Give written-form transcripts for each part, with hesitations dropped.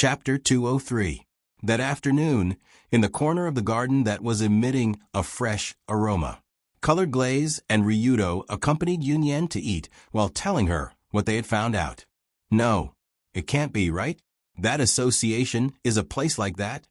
Chapter 203. That afternoon, in the corner of the garden that was emitting a fresh aroma, Colored Glaze and Ryudo accompanied Yunyan to eat while telling her what they had found out. No, it can't be, right? That association is a place like that?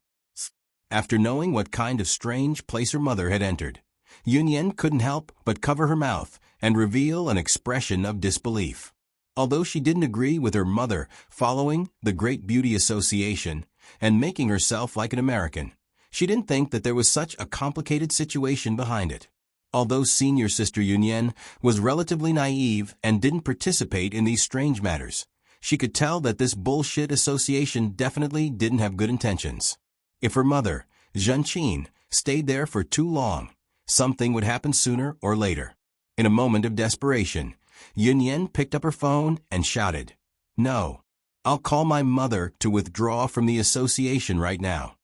After knowing what kind of strange place her mother had entered, Yunyan couldn't help but cover her mouth and reveal an expression of disbelief. Although she didn't agree with her mother following the Great Beauty Association and making herself like an American, she didn't think that there was such a complicated situation behind it. Although senior sister Yunyan was relatively naive and didn't participate in these strange matters, she could tell that this bullshit association definitely didn't have good intentions. If her mother, Zhenqin, stayed there for too long, something would happen sooner or later. In a moment of desperation, Yunyan picked up her phone and shouted, "No, I'll call my mother to withdraw from the association right now."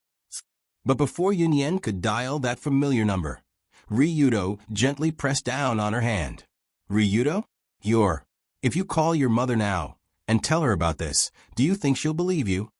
But before Yunyan could dial that familiar number, Ryudo gently pressed down on her hand. "Ryudo? If you call your mother now and tell her about this, do you think she'll believe you?"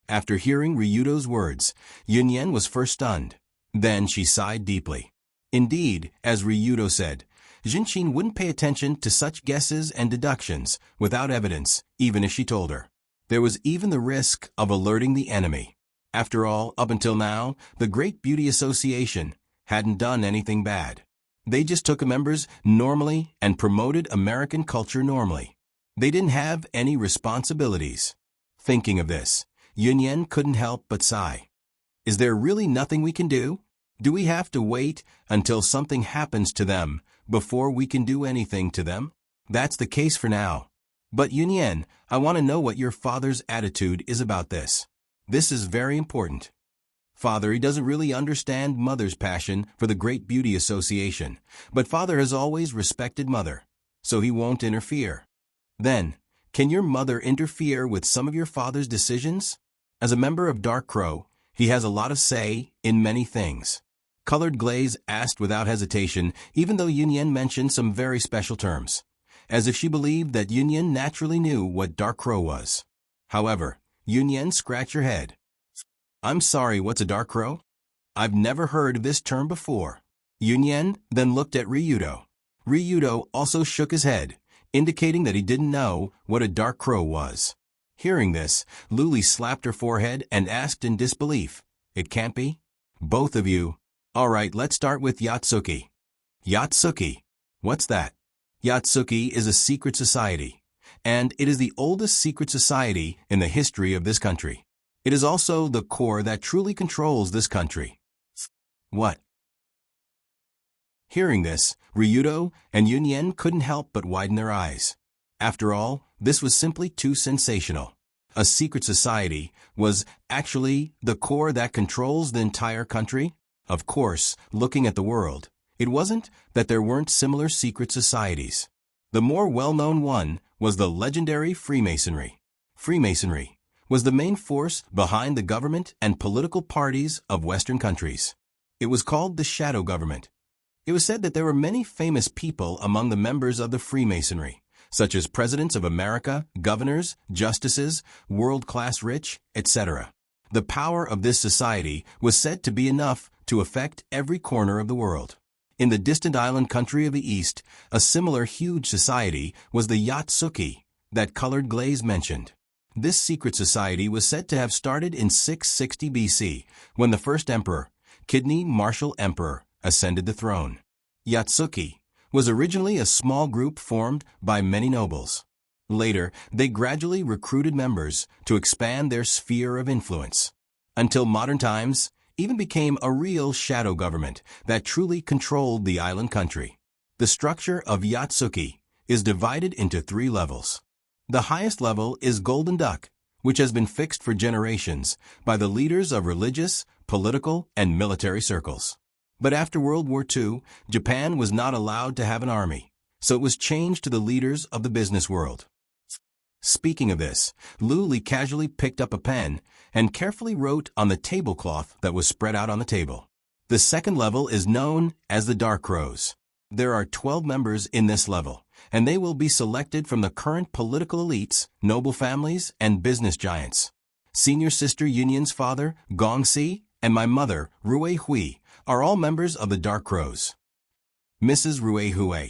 After hearing Ryudo's words, Yunyan was first stunned. Then she sighed deeply. Indeed, as Ryudo said, Zhenqin wouldn't pay attention to such guesses and deductions without evidence, even if she told her. There was even the risk of alerting the enemy. After all, up until now, the Great Beauty Association hadn't done anything bad. They just took members normally and promoted American culture normally. They didn't have any responsibilities. Thinking of this, Yunyan couldn't help but sigh. Is there really nothing we can do? Do we have to wait until something happens to them before we can do anything to them? That's the case for now. But Yunyan, I want to know what your father's attitude is about this. This is very important. Father, he doesn't really understand mother's passion for the Great Beauty Association, but father has always respected mother, so he won't interfere. Then, can your mother interfere with some of your father's decisions? As a member of Dark Crow, he has a lot of say in many things. Colored Glaze asked without hesitation, even though Yunyan mentioned some very special terms, as if she believed that Yunyan naturally knew what Dark Crow was. However, Yunyan scratched her head. "I'm sorry, what's a Dark Crow? I've never heard of this term before." Yunyan then looked at Ryudo. Ryudo also shook his head, indicating that he didn't know what a Dark Crow was. Hearing this, Luli slapped her forehead and asked in disbelief, "It can't be? Both of you? All right, let's start with Yatsuki." "Yatsuki? What's that?" Yatsuki is a secret society, and it is the oldest secret society in the history of this country. It is also the core that truly controls this country. What? Hearing this, Ryudo and Yunyan couldn't help but widen their eyes. After all, this was simply too sensational. A secret society was actually the core that controls the entire country? Of course, looking at the world, it wasn't that there weren't similar secret societies. The more well-known one was the legendary Freemasonry. Freemasonry was the main force behind the government and political parties of Western countries. It was called the shadow government. It was said that there were many famous people among the members of the Freemasonry, such as presidents of America, governors, justices, world-class rich, etc. The power of this society was said to be enough to affect every corner of the world. In the distant island country of the East, a similar huge society was the Yatsuki that Colored Glaze mentioned. This secret society was said to have started in 660 BC, when the first emperor, Kidney Marshal Emperor, ascended the throne. Yatsuki was originally a small group formed by many nobles. Later, they gradually recruited members to expand their sphere of influence, until modern times even became a real shadow government that truly controlled the island country. The structure of Yatsuki is divided into 3 levels. The highest level is Golden Duck, which has been fixed for generations by the leaders of religious, political, and military circles. But after World War II, Japan was not allowed to have an army, so it was changed to the leaders of the business world. Speaking of this, Luli casually picked up a pen and carefully wrote on the tablecloth that was spread out on the table. The second level is known as the Dark Crows. There are 12 members in this level, and they will be selected from the current political elites, noble families, and business giants. Senior Sister Yunyan's father, Gongxi, and my mother, Rui Hui, are all members of the Dark Crows. Mrs. Rui Hui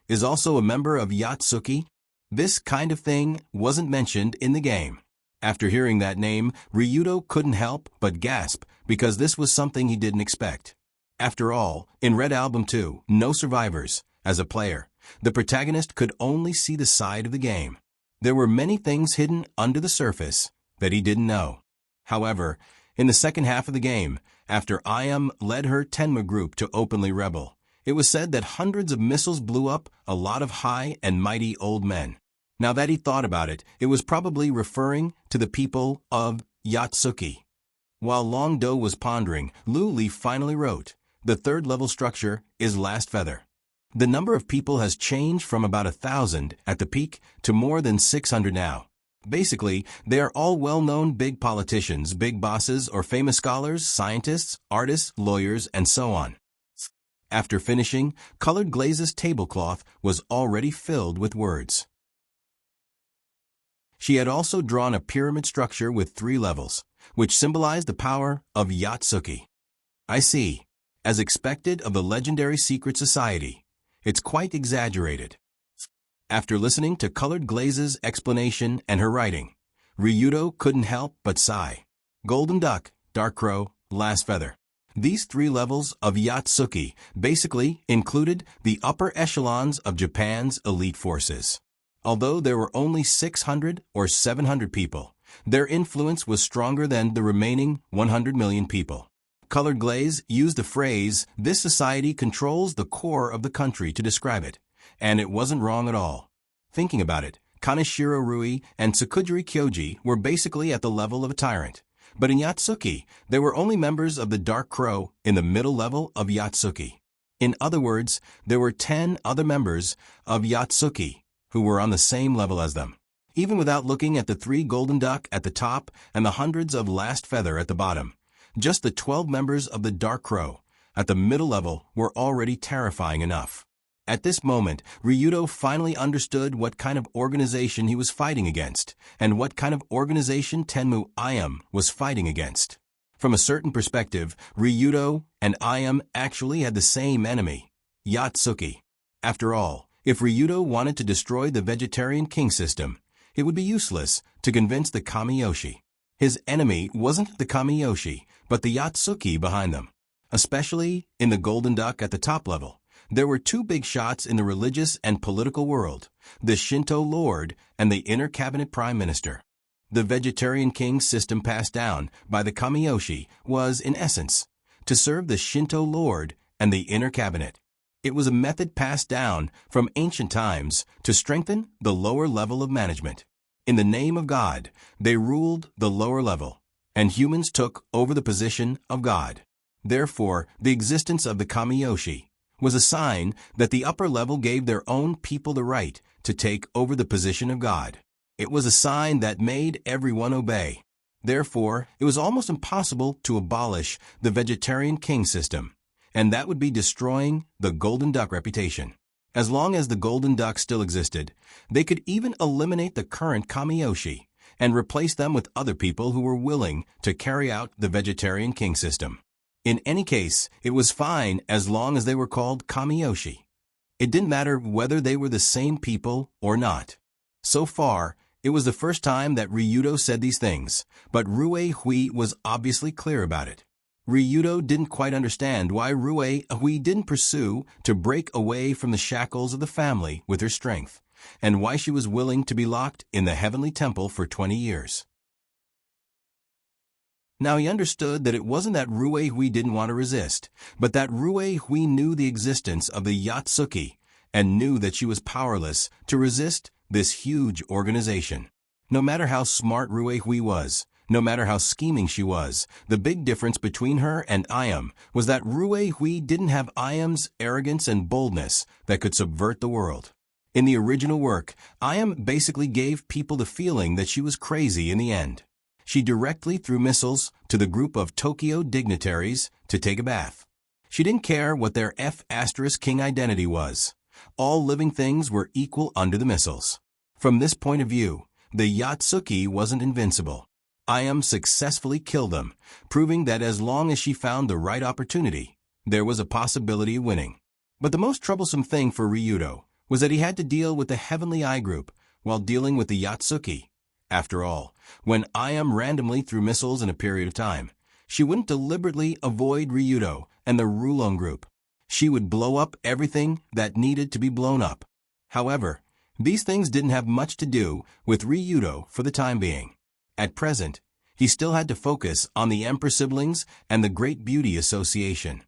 is also a member of Yatsuki. This kind of thing wasn't mentioned in the game. After hearing that name, Ryudo couldn't help but gasp because this was something he didn't expect. After all, in Red Album 2, No Survivors, as a player, the protagonist could only see the side of the game. There were many things hidden under the surface that he didn't know. However, in the second half of the game, after Ayam led her Tenma group to openly rebel, it was said that hundreds of missiles blew up a lot of high and mighty old men. Now that he thought about it, it was probably referring to the people of Yatsuki. While Long Do was pondering, Lu Li finally wrote, "The third level structure is Last Feather." The number of people has changed from about 1,000 at the peak to more than 600 now. Basically, they are all well-known big politicians, big bosses, or famous scholars, scientists, artists, lawyers, and so on. After finishing, Colored Glaze's tablecloth was already filled with words. She had also drawn a pyramid structure with 3 levels, which symbolized the power of Yatsuki. I see. As expected of the legendary secret society, it's quite exaggerated. After listening to Colored Glaze's explanation and her writing, Ryudo couldn't help but sigh. Golden Duck, Dark Crow, Last Feather. These 3 levels of Yatsuki basically included the upper echelons of Japan's elite forces. Although there were only 600 or 700 people, their influence was stronger than the remaining 100 million people. Colored Glaze used the phrase, "This society controls the core of the country" to describe it, and it wasn't wrong at all. Thinking about it, Kaneshiro Rui and Tsukujiri Kyoji were basically at the level of a tyrant. But in Yatsuki, they were only members of the Dark Crow in the middle level of Yatsuki. In other words, there were 10 other members of Yatsuki who were on the same level as them. Even without looking at the 3 Golden Duck at the top and the hundreds of Last Feather at the bottom, just the 12 members of the Dark Crow at the middle level were already terrifying enough. At this moment, Ryudo finally understood what kind of organization he was fighting against, and what kind of organization Tenmu Ayam was fighting against. From a certain perspective, Ryudo and Ayam actually had the same enemy, Yatsuki. After all, if Ryudo wanted to destroy the vegetarian king system, it would be useless to convince the Kamiyoshi. His enemy wasn't the Kamiyoshi, but the Yatsuki behind them. Especially in the Golden Duck at the top level, there were 2 big shots in the religious and political world, the Shinto Lord and the Inner Cabinet Prime Minister. The vegetarian king system passed down by the Kamiyoshi was, in essence, to serve the Shinto Lord and the Inner Cabinet. It was a method passed down from ancient times to strengthen the lower level of management. In the name of God, they ruled the lower level, and humans took over the position of God. Therefore, the existence of the Kamiyoshi was a sign that the upper level gave their own people the right to take over the position of God. It was a sign that made everyone obey. Therefore, it was almost impossible to abolish the vegetarian king system, and that would be destroying the Golden Duck reputation. As long as the Golden Duck still existed, they could even eliminate the current Kamiyoshi and replace them with other people who were willing to carry out the vegetarian king system. In any case, it was fine as long as they were called Kamiyoshi. It didn't matter whether they were the same people or not. So far, it was the first time that Ryudo said these things, but Rui Hui was obviously clear about it. Ryudo didn't quite understand why Rui Hui didn't pursue to break away from the shackles of the family with her strength, and why she was willing to be locked in the heavenly temple for 20 years. Now he understood that it wasn't that Rui Hui didn't want to resist, but that Rui Hui knew the existence of the Yatsuki and knew that she was powerless to resist this huge organization. No matter how smart Rui Hui was, no matter how scheming she was, the big difference between her and Ayam was that Rui Hui didn't have Ayam's arrogance and boldness that could subvert the world. In the original work, Ayam basically gave people the feeling that she was crazy in the end. She directly threw missiles to the group of Tokyo dignitaries to take a bath. She didn't care what their F*king identity was. All living things were equal under the missiles. From this point of view, the Yatsuki wasn't invincible. Ayam successfully killed them, proving that as long as she found the right opportunity, there was a possibility of winning. But the most troublesome thing for Ryudo was that he had to deal with the Heavenly Eye group while dealing with the Yatsuki. After all, when Ayam randomly threw missiles in a period of time, she wouldn't deliberately avoid Ryudo and the Rulon group. She would blow up everything that needed to be blown up. However, these things didn't have much to do with Ryudo for the time being. At present, he still had to focus on the Emperor siblings and the Great Beauty Association.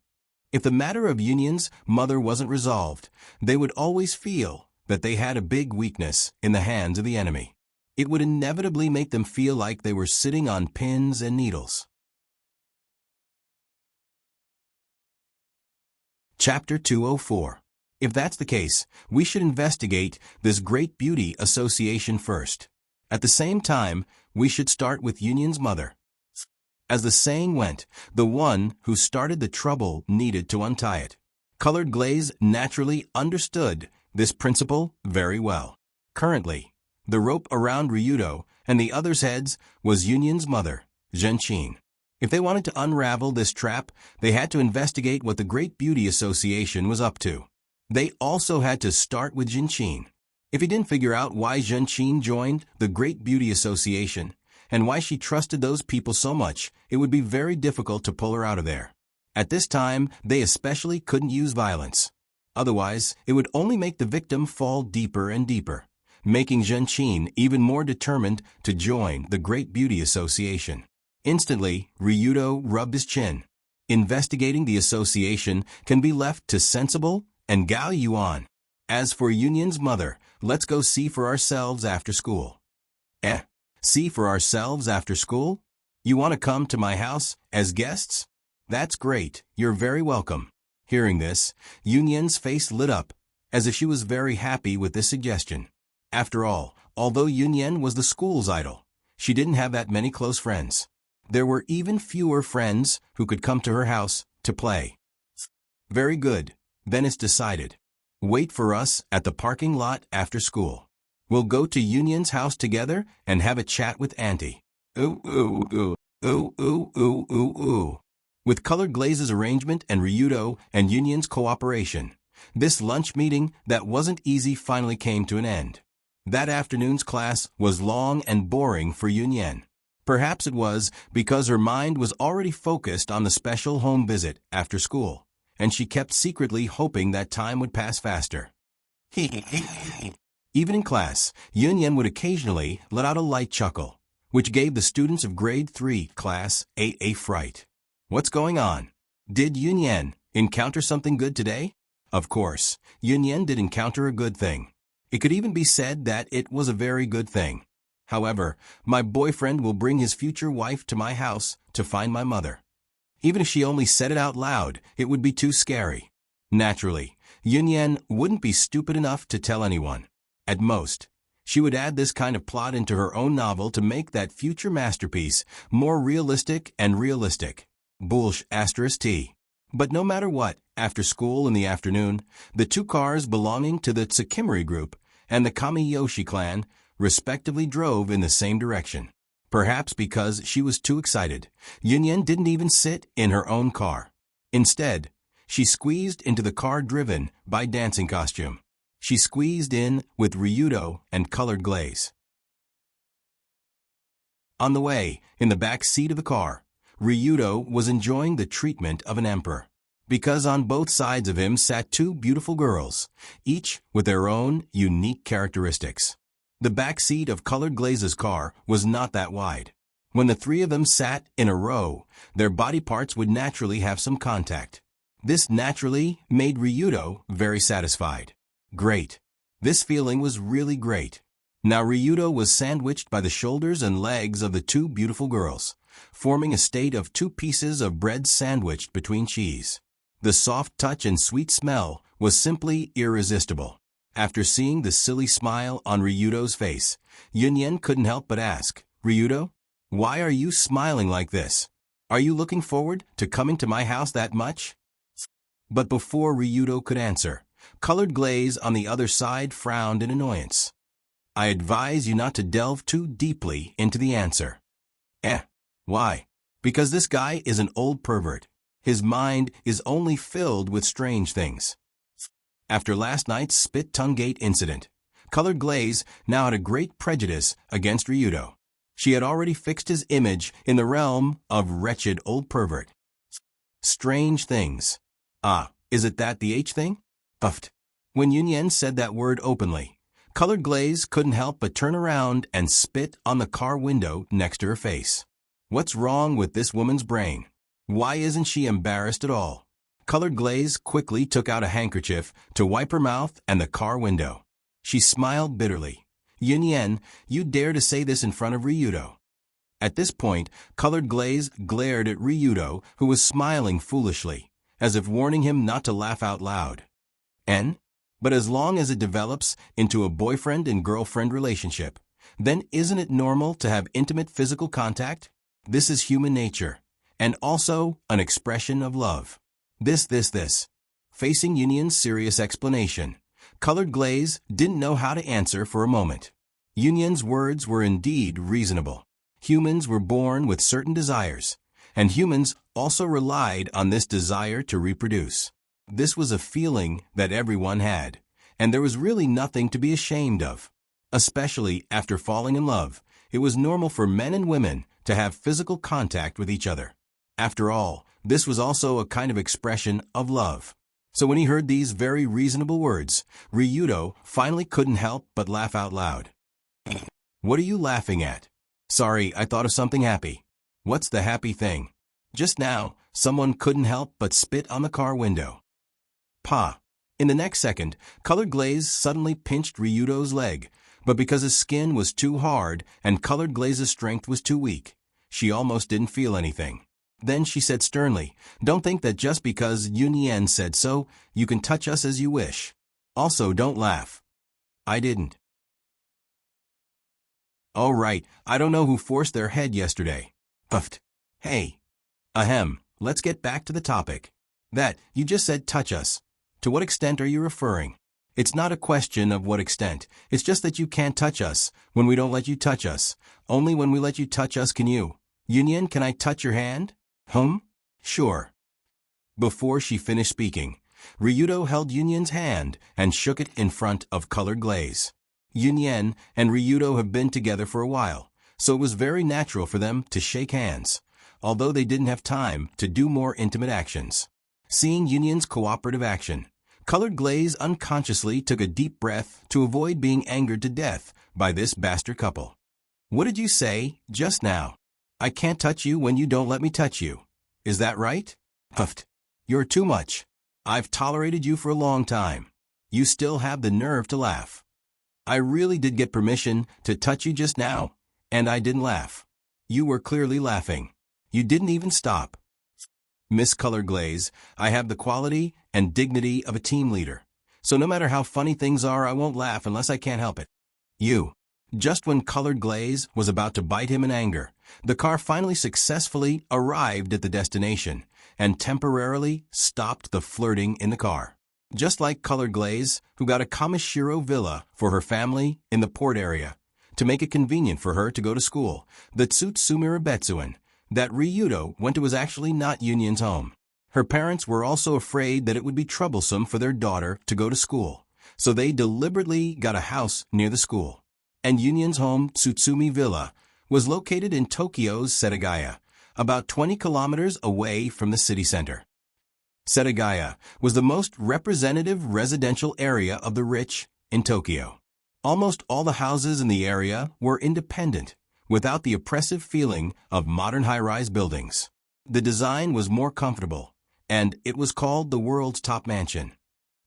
If the matter of Union's mother wasn't resolved, they would always feel that they had a big weakness in the hands of the enemy. It would inevitably make them feel like they were sitting on pins and needles. Chapter 204. If that's the case, we should investigate this Great Beauty Association first. At the same time, we should start with Union's mother. As the saying went, the one who started the trouble needed to untie it. Colored Glaze naturally understood this principle very well. Currently, the rope around Ryudo and the others' heads was Union's mother, Genshin. If they wanted to unravel this trap, they had to investigate what the Great Beauty Association was up to. They also had to start with Genshin. If he didn't figure out why Genshin joined the Great Beauty Association and why she trusted those people so much, it would be very difficult to pull her out of there. At this time, they especially couldn't use violence. Otherwise, it would only make the victim fall deeper and deeper, making Genshin even more determined to join the Great Beauty Association. Instantly, Ryudo rubbed his chin. Investigating the association can be left to Sensible and Gao Yuan. As for Union's mother, let's go see for ourselves after school. See for ourselves after school? You want to come to my house as guests? That's great, you're very welcome. Hearing this, Union's face lit up, as if she was very happy with this suggestion. After all, although Union was the school's idol, she didn't have that many close friends. There were even fewer friends who could come to her house to play. Very good, then it's decided. Wait for us at the parking lot after school. We'll go to Union's house together and have a chat with Auntie. Ooh, ooh, ooh, ooh, ooh, ooh, ooh, ooh. With Colored Glaze's arrangement and Ryudo and Union's cooperation, this lunch meeting that wasn't easy finally came to an end. That afternoon's class was long and boring for Union. Perhaps it was because her mind was already focused on the special home visit after school, and she kept secretly hoping that time would pass faster. Even in class, Union would occasionally let out a light chuckle, which gave the students of grade 3 class a fright. What's going on? Did Union encounter something good today? Of course, Union did encounter a good thing. It could even be said that it was a very good thing. However, my boyfriend will bring his future wife to my house to find my mother. Even if she only said it out loud, it would be too scary. Naturally, Union wouldn't be stupid enough to tell anyone. At most, she would add this kind of plot into her own novel to make that future masterpiece more realistic and realistic. T. But no matter what, after school in the afternoon, the two cars belonging to the Tsukimori group and the Kamiyoshi clan respectively drove in the same direction. Perhaps because she was too excited, Union didn't even sit in her own car. Instead, she squeezed into the car driven by Dancing Costume. She squeezed in with Ryudo and Colored Glaze. On the way, in the back seat of the car, Ryudo was enjoying the treatment of an emperor, because on both sides of him sat two beautiful girls, each with their own unique characteristics. The back seat of Colored Glaze's car was not that wide. When the three of them sat in a row, their body parts would naturally have some contact. This naturally made Ryudo very satisfied. Great. This feeling was really great. Now Ryudo was sandwiched by the shoulders and legs of the two beautiful girls, forming a state of two pieces of bread sandwiched between cheese. The soft touch and sweet smell was simply irresistible. After seeing the silly smile on Ryudo's face, Union couldn't help but ask, Ryudo, why are you smiling like this? Are you looking forward to coming to my house that much? But before Ryudo could answer, Colored Glaze on the other side frowned in annoyance. I advise you not to delve too deeply into the answer. Eh. Why? Because this guy is an old pervert. His mind is only filled with strange things. After last night's spit-tongue-gate incident, Colored Glaze now had a great prejudice against Ryudo. She had already fixed his image in the realm of wretched old pervert. Strange things. Ah, is it that the H thing? Puffed. When Yunyan said that word openly, Colored Glaze couldn't help but turn around and spit on the car window next to her face. What's wrong with this woman's brain? Why isn't she embarrassed at all? Colored Glaze quickly took out a handkerchief to wipe her mouth and the car window. She smiled bitterly. Yunyan, you dare to say this in front of Ryudo. At this point, Colored Glaze glared at Ryudo, who was smiling foolishly, as if warning him not to laugh out loud. But as long as it develops into a boyfriend and girlfriend relationship, then isn't it normal to have intimate physical contact? This is human nature, and also an expression of love. This. Facing Yunyan's serious explanation, Colored Glaze didn't know how to answer for a moment. Yunyan's words were indeed reasonable. Humans were born with certain desires, and humans also relied on this desire to reproduce. This was a feeling that everyone had, and there was really nothing to be ashamed of. Especially after falling in love, it was normal for men and women to have physical contact with each other. After all, this was also a kind of expression of love. So when he heard these very reasonable words, Ryudo finally couldn't help but laugh out loud. What are you laughing at? Sorry, I thought of something happy. What's the happy thing? Just now, someone couldn't help but spit on the car window. Pa. In the next second, Colored Glaze suddenly pinched Ryudo's leg, but because his skin was too hard and Colored Glaze's strength was too weak, she almost didn't feel anything. Then she said sternly, don't think that just because Yunyan said so, you can touch us as you wish. Also, don't laugh. I didn't. Oh right, I don't know who forced their head yesterday. Puffed. Hey. Ahem, let's get back to the topic. That, you just said touch us. To what extent are you referring? It's not a question of what extent, it's just that you can't touch us when we don't let you touch us. Only when we let you touch us can you. Yunyan, can I touch your hand? Sure. Before she finished speaking, Ryudo held Yunyan's hand and shook it in front of Colored Glaze. Yunyan and Ryudo have been together for a while, so it was very natural for them to shake hands, although they didn't have time to do more intimate actions. Seeing Yunyan's cooperative action, Colored Glaze unconsciously took a deep breath to avoid being angered to death by this bastard couple. What did you say just now? I can't touch you when you don't let me touch you. Is that right? Puffed. You're too much. I've tolerated you for a long time. You still have the nerve to laugh. I really did get permission to touch you just now, and I didn't laugh. You were clearly laughing. You didn't even stop. Miss Colored Glaze, I have the quality and dignity of a team leader. So no matter how funny things are, I won't laugh unless I can't help it. You. Just when Colored Glaze was about to bite him in anger, the car finally successfully arrived at the destination and temporarily stopped the flirting in the car. Just like Colored Glaze, who got a Kamishiro villa for her family in the port area to make it convenient for her to go to school, the Tsutsumira Betsuin that Ryudo went to was actually not Yunyan's home. Her parents were also afraid that it would be troublesome for their daughter to go to school, so they deliberately got a house near the school. And Yunyan's home, Tsutsumi Villa, was located in Tokyo's Setagaya, about 20 kilometers away from the city center. Setagaya was the most representative residential area of the rich in Tokyo. Almost all the houses in the area were independent, without the oppressive feeling of modern high-rise buildings. The design was more comfortable, and it was called the world's top mansion.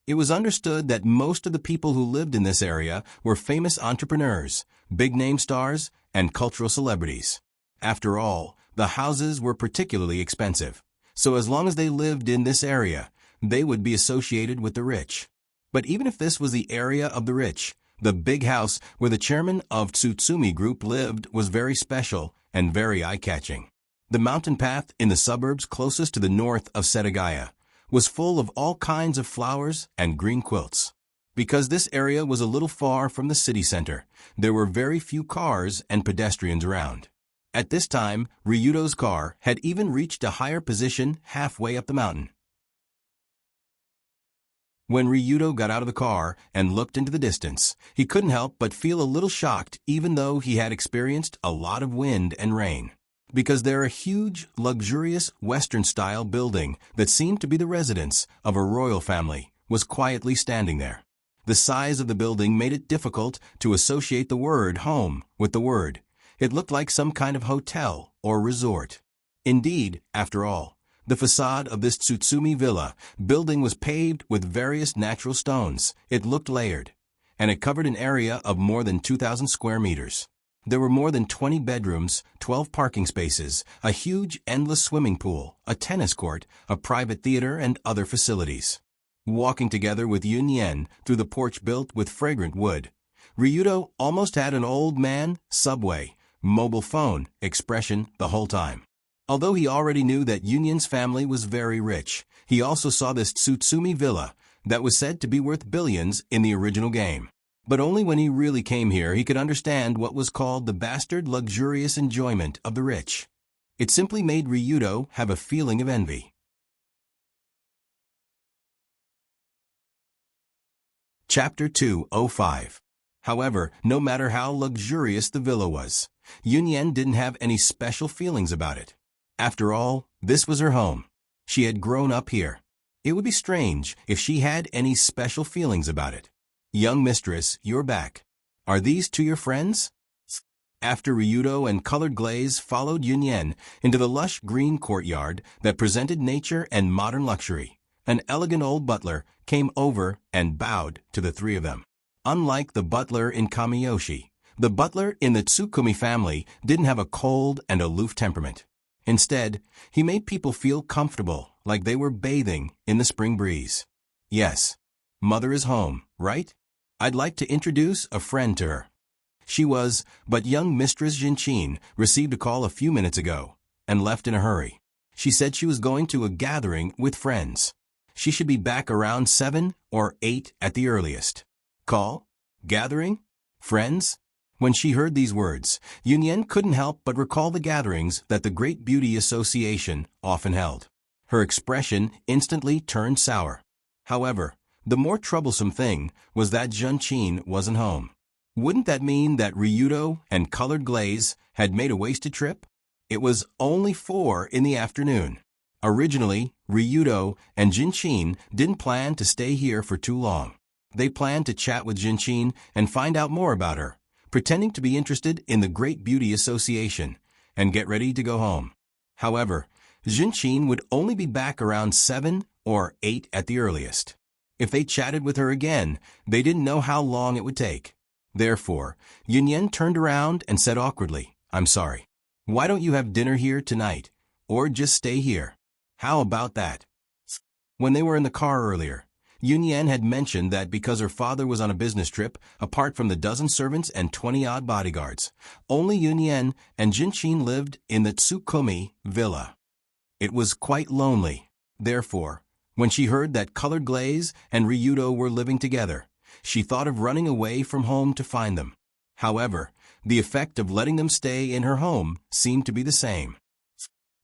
It was understood that most of the people who lived in this area were famous entrepreneurs, big-name stars, and cultural celebrities. After all, the houses were particularly expensive, so as long as they lived in this area, they would be associated with the rich. But even if this was the area of the rich, the big house where the chairman of Tsutsumi Group lived was very special and very eye-catching. The mountain path in the suburbs closest to the north of Setagaya was full of all kinds of flowers and green quilts. Because this area was a little far from the city center, there were very few cars and pedestrians around. At this time, Ryudo's car had even reached a higher position halfway up the mountain. When Ryudo got out of the car and looked into the distance, he couldn't help but feel a little shocked even though he had experienced a lot of wind and rain. Because there a huge, luxurious Western-style building that seemed to be the residence of a royal family was quietly standing there. The size of the building made it difficult to associate the word home with the word. It looked like some kind of hotel or resort. Indeed, after all, the facade of this Tsutsumi villa building was paved with various natural stones. It looked layered, and it covered an area of more than 2,000 square meters. There were more than 20 bedrooms, 12 parking spaces, a huge endless swimming pool, a tennis court, a private theater, and other facilities. Walking together with Yunyen through the porch built with fragrant wood, Ryudo almost had an old man, subway, mobile phone expression the whole time. Although he already knew that Yunyen's family was very rich, he also saw this Tsutsumi villa that was said to be worth billions in the original game. But only when he really came here he could understand what was called the bastard luxurious enjoyment of the rich. It simply made Ryudo have a feeling of envy. Chapter 205. However, no matter how luxurious the villa was, Yunyen didn't have any special feelings about it. After all, this was her home. She had grown up here. It would be strange if she had any special feelings about it. Young mistress, you're back. Are these two your friends? After Ryudo and Colored Glaze followed Yunyen into the lush green courtyard that presented nature and modern luxury, an elegant old butler came over and bowed to the three of them. Unlike the butler in Kamiyoshi, the butler in the Tsukumi family didn't have a cold and aloof temperament. Instead, he made people feel comfortable, like they were bathing in the spring breeze. Yes, mother is home, right? I'd like to introduce a friend to her. She was, but young Mistress Jinchin received a call a few minutes ago and left in a hurry. She said she was going to a gathering with friends. She should be back around 7 or 8 at the earliest. Call? Gathering? Friends? When she heard these words, Yunyen couldn't help but recall the gatherings that the Great Beauty Association often held. Her expression instantly turned sour. However, the more troublesome thing was that Jinchin wasn't home. Wouldn't that mean that Ryudo and Colored Glaze had made a wasted trip? It was only 4 in the afternoon. Originally, Ryudo and Jinchin didn't plan to stay here for too long. They planned to chat with Jinchin and find out more about her, pretending to be interested in the Great Beauty Association, and get ready to go home. However, Jinchin would only be back around 7 or 8 at the earliest. If they chatted with her again, they didn't know how long it would take. Therefore, Yunyen turned around and said awkwardly, "I'm sorry. Why don't you have dinner here tonight? Or just stay here? How about that?" When they were in the car earlier, Yunyen had mentioned that because her father was on a business trip, apart from the dozen servants and 20-odd bodyguards, only Yunyen and Jinchin lived in the Tsukumi villa. It was quite lonely. Therefore, when she heard that Colored Glaze and Ryudo were living together, she thought of running away from home to find them. However, the effect of letting them stay in her home seemed to be the same.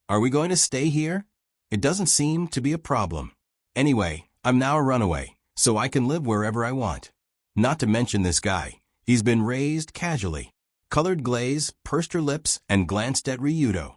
Are we going to stay here? It doesn't seem to be a problem. Anyway, I'm now a runaway, so I can live wherever I want. Not to mention this guy. He's been raised casually. Colored Glaze pursed her lips and glanced at Ryudo,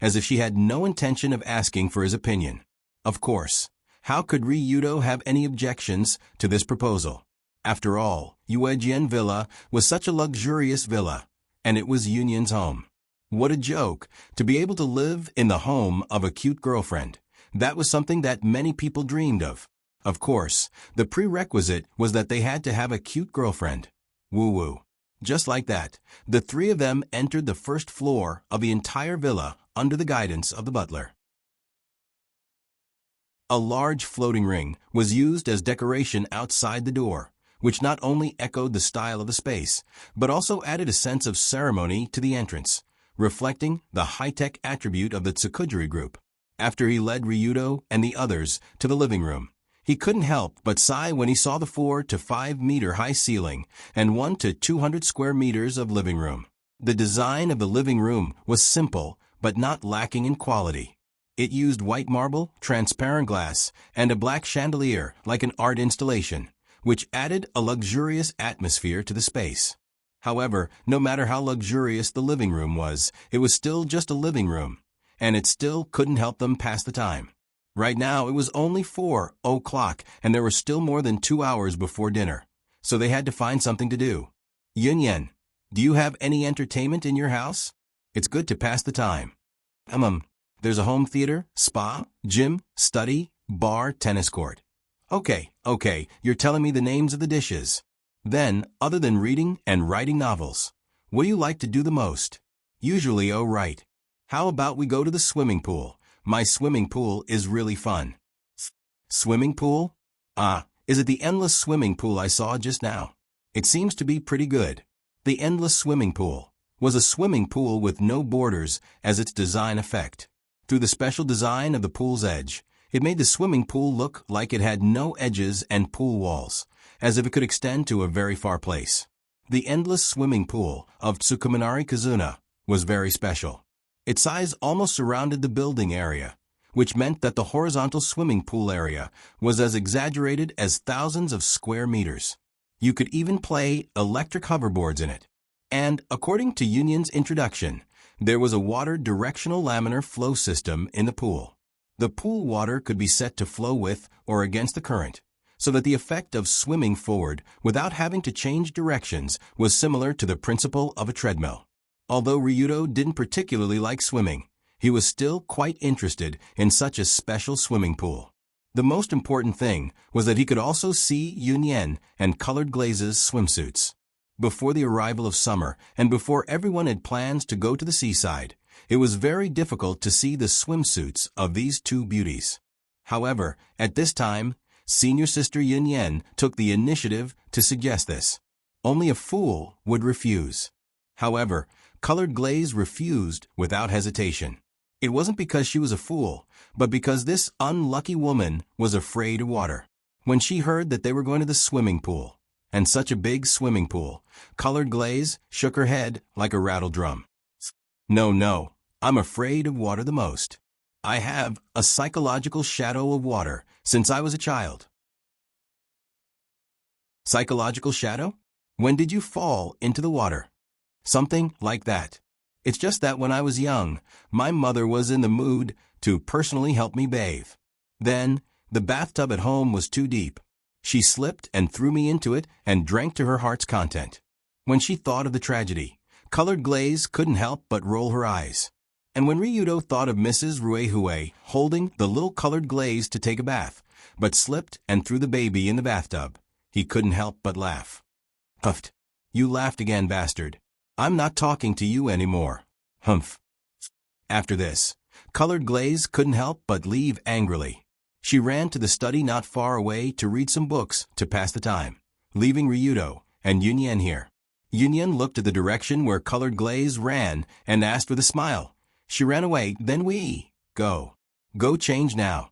as if she had no intention of asking for his opinion. Of course, how could Ryudo have any objections to this proposal? After all, Uejian Villa was such a luxurious villa, and it was Yunyen's home. What a joke, to be able to live in the home of a cute girlfriend. That was something that many people dreamed of. Of course, the prerequisite was that they had to have a cute girlfriend. Woo-woo. Just like that, the three of them entered the first floor of the entire villa under the guidance of the butler. A large floating ring was used as decoration outside the door, which not only echoed the style of the space, but also added a sense of ceremony to the entrance, reflecting the high-tech attribute of the Tsukujiri group. After he led Ryudo and the others to the living room, he couldn't help but sigh when he saw the 4 to 5 meter high ceiling and 1 to 200 square meters of living room. The design of the living room was simple, but not lacking in quality. It used white marble, transparent glass, and a black chandelier like an art installation, which added a luxurious atmosphere to the space. However, no matter how luxurious the living room was, it was still just a living room, and it still couldn't help them pass the time. Right now, it was only 4 o'clock, and there were still more than 2 hours before dinner, so they had to find something to do. Yunyan, do you have any entertainment in your house? It's good to pass the time. There's a home theater, spa, gym, study, bar, tennis court. Okay, you're telling me the names of the dishes. Then, other than reading and writing novels, what do you like to do the most? Usually, right. How about we go to the swimming pool? My swimming pool is really fun. Swimming pool? Is it the endless swimming pool I saw just now? It seems to be pretty good. The endless swimming pool was a swimming pool with no borders as its design effect. Through the special design of the pool's edge, it made the swimming pool look like it had no edges and pool walls, as if it could extend to a very far place. The endless swimming pool of Tsukuminari Kazuna was very special. Its size almost surrounded the building area, which meant that the horizontal swimming pool area was as exaggerated as thousands of square meters. You could even play electric hoverboards in it. And, according to Yunyan's introduction, there was a water directional laminar flow system in the pool. The pool water could be set to flow with or against the current, so that the effect of swimming forward without having to change directions was similar to the principle of a treadmill. Although Ryudo didn't particularly like swimming, he was still quite interested in such a special swimming pool. The most important thing was that he could also see Yunyan and Colored Glaze's swimsuits. Before the arrival of summer and before everyone had plans to go to the seaside, it was very difficult to see the swimsuits of these two beauties. However, at this time, senior sister Yunyan took the initiative to suggest this. Only a fool would refuse. However, Colored Glaze refused without hesitation. It wasn't because she was a fool, but because this unlucky woman was afraid of water. When she heard that they were going to the swimming pool, and such a big swimming pool, Colored Glaze shook her head like a rattle drum. No, I'm afraid of water the most. I have a psychological shadow of water since I was a child. Psychological shadow? When did you fall into the water? Something like that. It's just that when I was young, my mother was in the mood to personally help me bathe. Then, the bathtub at home was too deep. She slipped and threw me into it and drank to her heart's content. When she thought of the tragedy, Colored Glaze couldn't help but roll her eyes. And when Ryudo thought of Mrs. Ruehue holding the little Colored Glaze to take a bath, but slipped and threw the baby in the bathtub, he couldn't help but laugh. Huffed. You laughed again, bastard. I'm not talking to you anymore. Humph. After this, Colored Glaze couldn't help but leave angrily. She ran to the study not far away to read some books to pass the time, leaving Ryudo and Yunyan here. Yunyan looked at the direction where Colored Glaze ran and asked with a smile. She ran away, then we go. Go change now.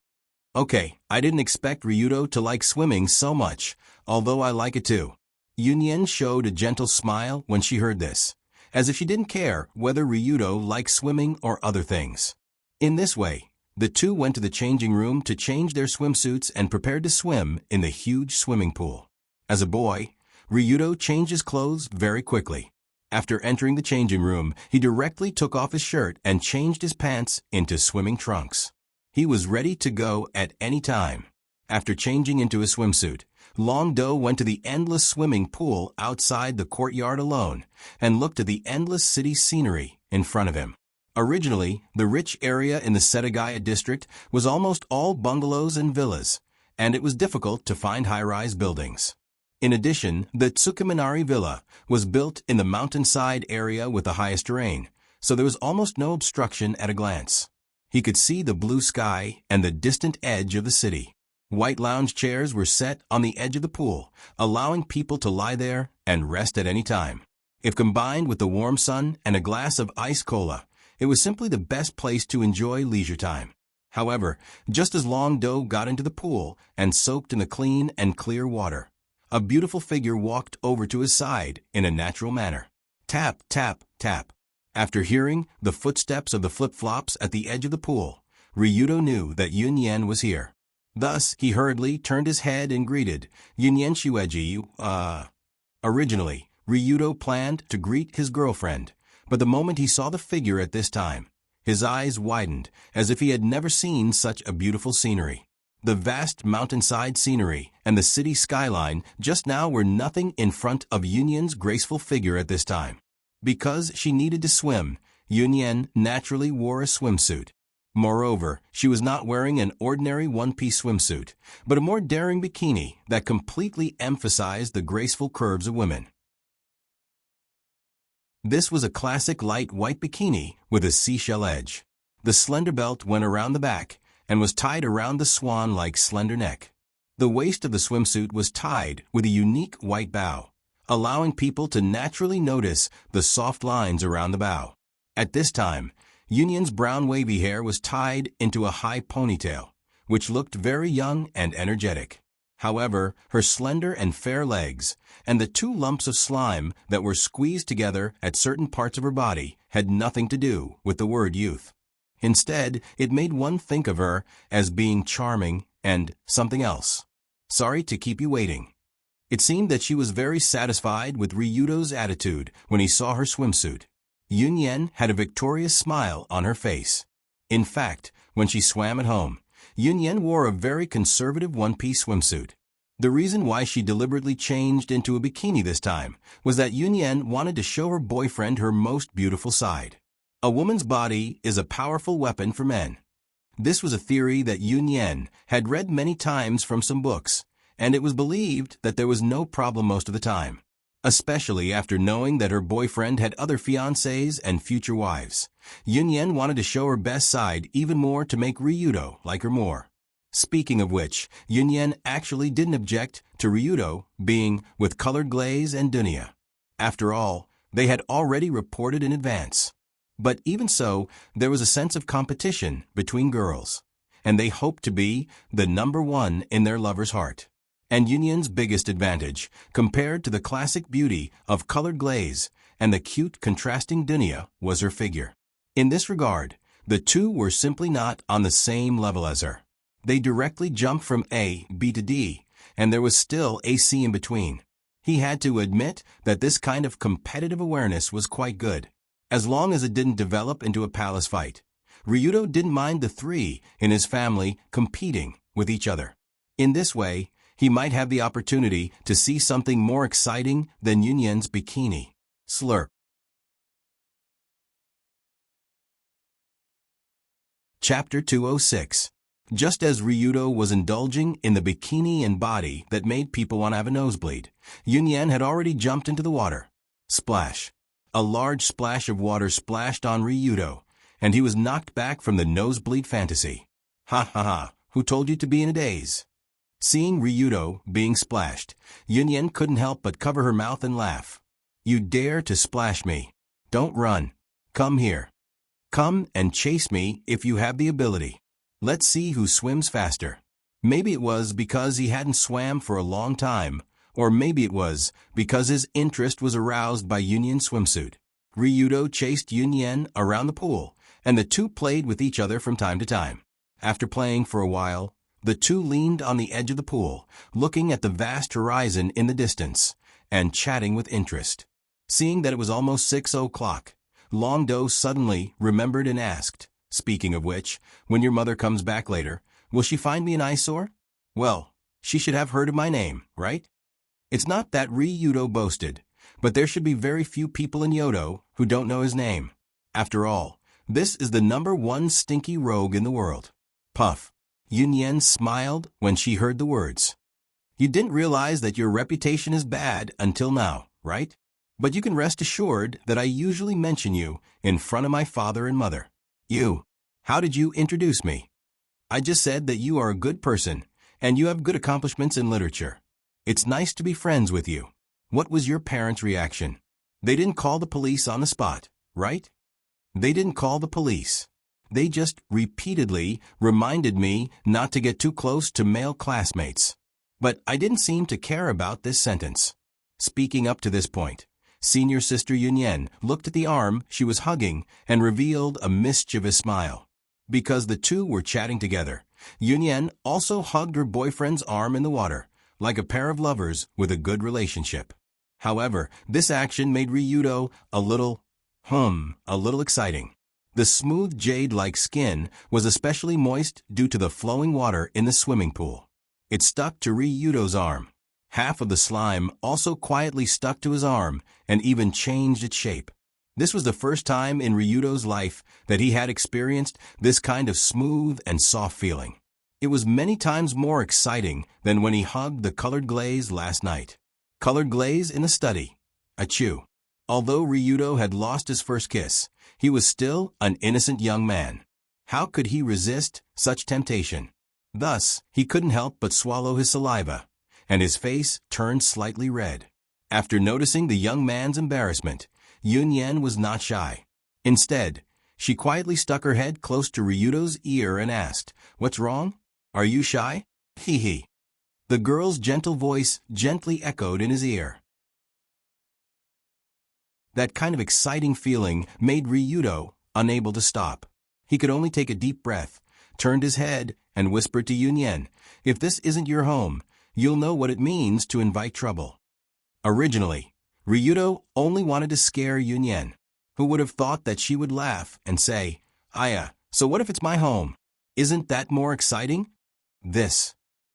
Okay, I didn't expect Ryudo to like swimming so much, although I like it too. Yunyan showed a gentle smile when she heard this, as if she didn't care whether Ryudo liked swimming or other things. In this way, the two went to the changing room to change their swimsuits and prepared to swim in the huge swimming pool. As a boy, Ryudo changed his clothes very quickly. After entering the changing room, he directly took off his shirt and changed his pants into swimming trunks. He was ready to go at any time. After changing into his swimsuit, Long-Do went to the endless swimming pool outside the courtyard alone and looked at the endless city scenery in front of him. Originally, the rich area in the Setagaya district was almost all bungalows and villas, and it was difficult to find high-rise buildings. In addition, the Tsukuminari Villa was built in the mountainside area with the highest terrain, so there was almost no obstruction at a glance. He could see the blue sky and the distant edge of the city. White lounge chairs were set on the edge of the pool, allowing people to lie there and rest at any time. If combined with the warm sun and a glass of ice cola, it was simply the best place to enjoy leisure time. However, just as Long-Do got into the pool and soaked in the clean and clear water, a beautiful figure walked over to his side in a natural manner. Tap, tap, tap. After hearing the footsteps of the flip-flops at the edge of the pool, Ryudo knew that Yunyan was here. Thus, he hurriedly turned his head and greeted, "Yunyan Shueji, Originally, Ryudo planned to greet his girlfriend, but the moment he saw the figure at this time, his eyes widened as if he had never seen such a beautiful scenery. The vast mountainside scenery and the city skyline just now were nothing in front of Yunyan's graceful figure at this time. Because she needed to swim, Yunyan naturally wore a swimsuit. Moreover, she was not wearing an ordinary one-piece swimsuit, but a more daring bikini that completely emphasized the graceful curves of women. This was a classic light white bikini with a seashell edge. The slender belt went around the back and was tied around the swan-like slender neck. The waist of the swimsuit was tied with a unique white bow, allowing people to naturally notice the soft lines around the bow. At this time, Yunyan's brown wavy hair was tied into a high ponytail, which looked very young and energetic. However, her slender and fair legs, and the 2 lumps of slime that were squeezed together at certain parts of her body had nothing to do with the word youth. Instead, it made one think of her as being charming and something else. Sorry to keep you waiting. It seemed that she was very satisfied with Ryudo's attitude when he saw her swimsuit. Yunyan had a victorious smile on her face. In fact, when she swam at home, Yunyan wore a very conservative one-piece swimsuit. The reason why she deliberately changed into a bikini this time was that Yunyan wanted to show her boyfriend her most beautiful side. A woman's body is a powerful weapon for men. This was a theory that Yunyan had read many times from some books, and it was believed that there was no problem most of the time, especially after knowing that her boyfriend had other fiancés and future wives. Yunyan wanted to show her best side even more to make Ryudo like her more. Speaking of which, Yunyan actually didn't object to Ryudo being with colored glaze and dunya. After all, they had already reported in advance. But even so, there was a sense of competition between girls, and they hoped to be the number one in their lover's heart. And Yunyan's biggest advantage, compared to the classic beauty of colored glaze and the cute contrasting dunya, was her figure. In this regard, the two were simply not on the same level as her. They directly jumped from A, B to D, and there was still a C in between. He had to admit that this kind of competitive awareness was quite good, as long as it didn't develop into a palace fight. Ryudo didn't mind the 3 in his family competing with each other. In this way, he might have the opportunity to see something more exciting than Yunyan's bikini. Slurp. Chapter 206. Just as Ryudo was indulging in the bikini and body that made people want to have a nosebleed, Yunyan had already jumped into the water. Splash. A large splash of water splashed on Ryudo, and he was knocked back from the nosebleed fantasy. Ha ha ha, who told you to be in a daze? Seeing Ryudo being splashed, Yunyan couldn't help but cover her mouth and laugh. You dare to splash me? Don't run. Come here. Come and chase me if you have the ability. Let's see who swims faster. Maybe it was because he hadn't swam for a long time, or maybe it was because his interest was aroused by Yunyan's swimsuit. Ryudo chased Yunyan around the pool, and the two played with each other from time to time. After playing for a while, the two leaned on the edge of the pool, looking at the vast horizon in the distance, and chatting with interest. Seeing that it was almost 6 o'clock, Longdo suddenly remembered and asked, "Speaking of which, when your mother comes back later, will she find me an eyesore?" Well, she should have heard of my name, right? It's not that Ryudo boasted, but there should be very few people in Yodo who don't know his name. After all, this is the #1 stinky rogue in the world. Puff. Yunyan smiled when she heard the words. You didn't realize that your reputation is bad until now, right? But you can rest assured that I usually mention you in front of my father and mother. You. How did you introduce me? I just said that you are a good person, and you have good accomplishments in literature. It's nice to be friends with you. What was your parents' reaction? They didn't call the police on the spot, right? They didn't call the police. They just repeatedly reminded me not to get too close to male classmates. But I didn't seem to care about this sentence. Speaking up to this point, Senior sister Yunyan looked at the arm she was hugging and revealed a mischievous smile. Because the two were chatting together, Yunyan also hugged her boyfriend's arm in the water, like a pair of lovers with a good relationship. However, this action made Ryudo a little exciting. The smooth jade-like skin was especially moist due to the flowing water in the swimming pool. It stuck to Ryudo's arm. Half of the slime also quietly stuck to his arm and even changed its shape. This was the first time in Ryudo's life that he had experienced this kind of smooth and soft feeling. It was many times more exciting than when he hugged the colored glaze last night. Colored glaze in the study. Achoo. Although Ryudo had lost his first kiss, he was still an innocent young man. How could he resist such temptation? Thus, he couldn't help but swallow his saliva, and his face turned slightly red. After noticing the young man's embarrassment, Yunyan was not shy. Instead, she quietly stuck her head close to Ryudo's ear and asked, "What's wrong? Are you shy?" Hee hee. The girl's gentle voice gently echoed in his ear. That kind of exciting feeling made Ryudo unable to stop. He could only take a deep breath, turned his head, and whispered to Yunyan, "If this isn't your home, you'll know what it means to invite trouble." Originally, Ryudo only wanted to scare Yunyan, who would have thought that she would laugh and say, "Aya, so what if it's my home? Isn't that more exciting?"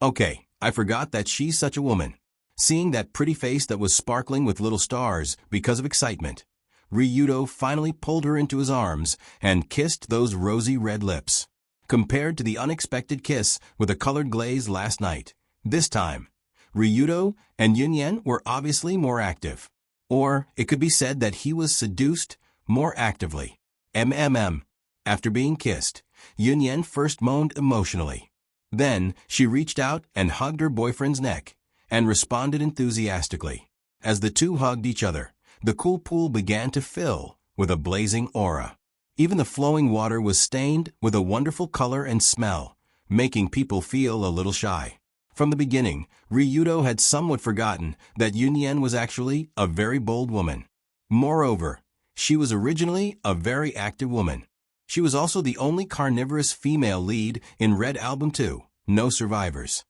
Okay, I forgot that she's such a woman. Seeing that pretty face that was sparkling with little stars because of excitement, Ryudo finally pulled her into his arms and kissed those rosy red lips. Compared to the unexpected kiss with a colored glaze last night, this time, Ryudo and Yunyan were obviously more active. Or it could be said that he was seduced more actively. After being kissed, Yunyan first moaned emotionally. Then she reached out and hugged her boyfriend's neck and responded enthusiastically. As the two hugged each other, the cool pool began to fill with a blazing aura. Even the flowing water was stained with a wonderful color and smell, making people feel a little shy. From the beginning, Ryudo had somewhat forgotten that Yunyan was actually a very bold woman. Moreover, she was originally a very active woman. She was also the only carnivorous female lead in Red Album 2, No Survivors.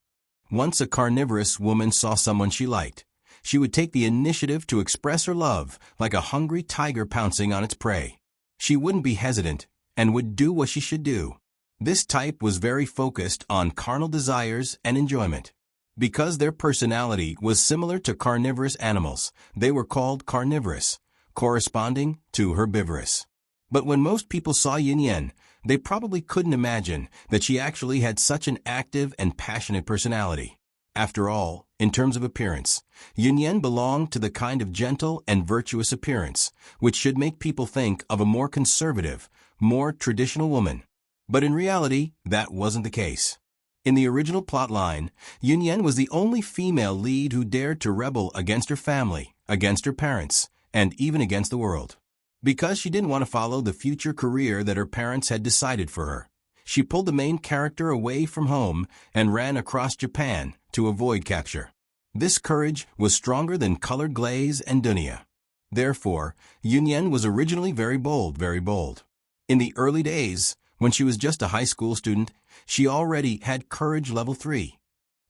Once a carnivorous woman saw someone she liked, she would take the initiative to express her love like a hungry tiger pouncing on its prey. She wouldn't be hesitant and would do what she should do. This type was very focused on carnal desires and enjoyment. Because their personality was similar to carnivorous animals, they were called carnivorous, corresponding to herbivorous. But when most people saw Yunyan, they probably couldn't imagine that she actually had such an active and passionate personality. After all, in terms of appearance, Yunyan belonged to the kind of gentle and virtuous appearance, which should make people think of a more conservative, more traditional woman. But in reality, that wasn't the case. In the original plotline, Yunyan was the only female lead who dared to rebel against her family, against her parents, and even against the world. Because she didn't want to follow the future career that her parents had decided for her, she pulled the main character away from home and ran across Japan to avoid capture. This courage was stronger than colored glaze and dunya. Therefore, Yunyan was originally very bold, very bold. In the early days, when she was just a high school student, she already had courage level 3.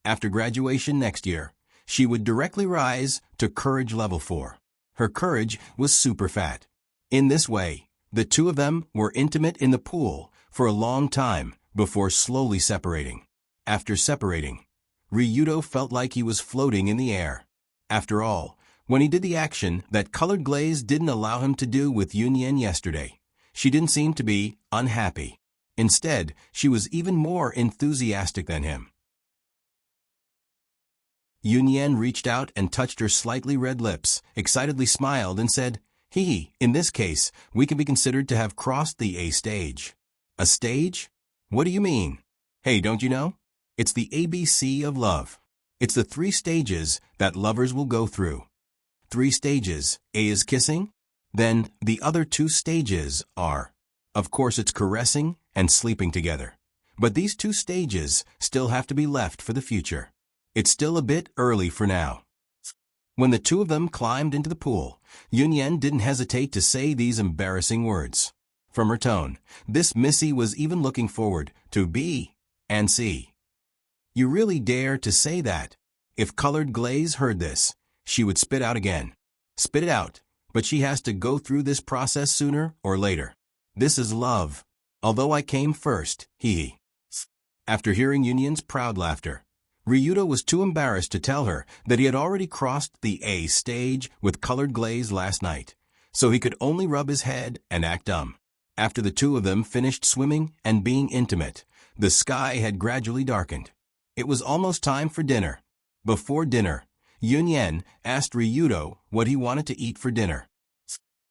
After graduation next year, she would directly rise to courage level 4. Her courage was super fat. In this way, the two of them were intimate in the pool for a long time before slowly separating. After separating, Ryudo felt like he was floating in the air. After all, when he did the action that colored glaze didn't allow him to do with Yunyan yesterday, she didn't seem to be unhappy. Instead, she was even more enthusiastic than him. Yunyan reached out and touched her slightly red lips, excitedly smiled, and said, in this case, we can be considered to have crossed the A stage." A stage? What do you mean? Hey, don't you know? It's the ABC of love. It's the 3 stages that lovers will go through. 3 stages. A is kissing. Then the other 2 stages are, of course, it's caressing and sleeping together. But these 2 stages still have to be left for the future. It's still a bit early for now. When the two of them climbed into the pool, Yunyan didn't hesitate to say these embarrassing words. From her tone, this Missy was even looking forward to B and C. You really dare to say that? If Colored Glaze heard this, she would spit out again. Spit it out, but she has to go through this process sooner or later. This is love. Although I came first, he. After hearing Yunyan's proud laughter, Ryudo was too embarrassed to tell her that he had already crossed the A stage with Colored Glaze last night, so he could only rub his head and act dumb. After the two of them finished swimming and being intimate, the sky had gradually darkened. It was almost time for dinner. Before dinner, Yunyan asked Ryudo what he wanted to eat for dinner.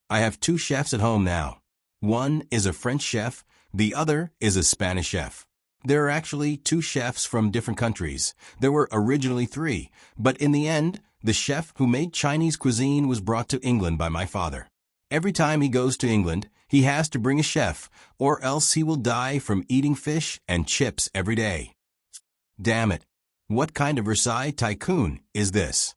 I have two chefs at home now. One is a French chef, the other is a Spanish chef. There are actually two chefs from different countries. There were originally three, but in the end, the chef who made Chinese cuisine was brought to England by my father. Every time he goes to England, he has to bring a chef, or else he will die from eating fish and chips every day. Damn it. What kind of Versailles tycoon is this?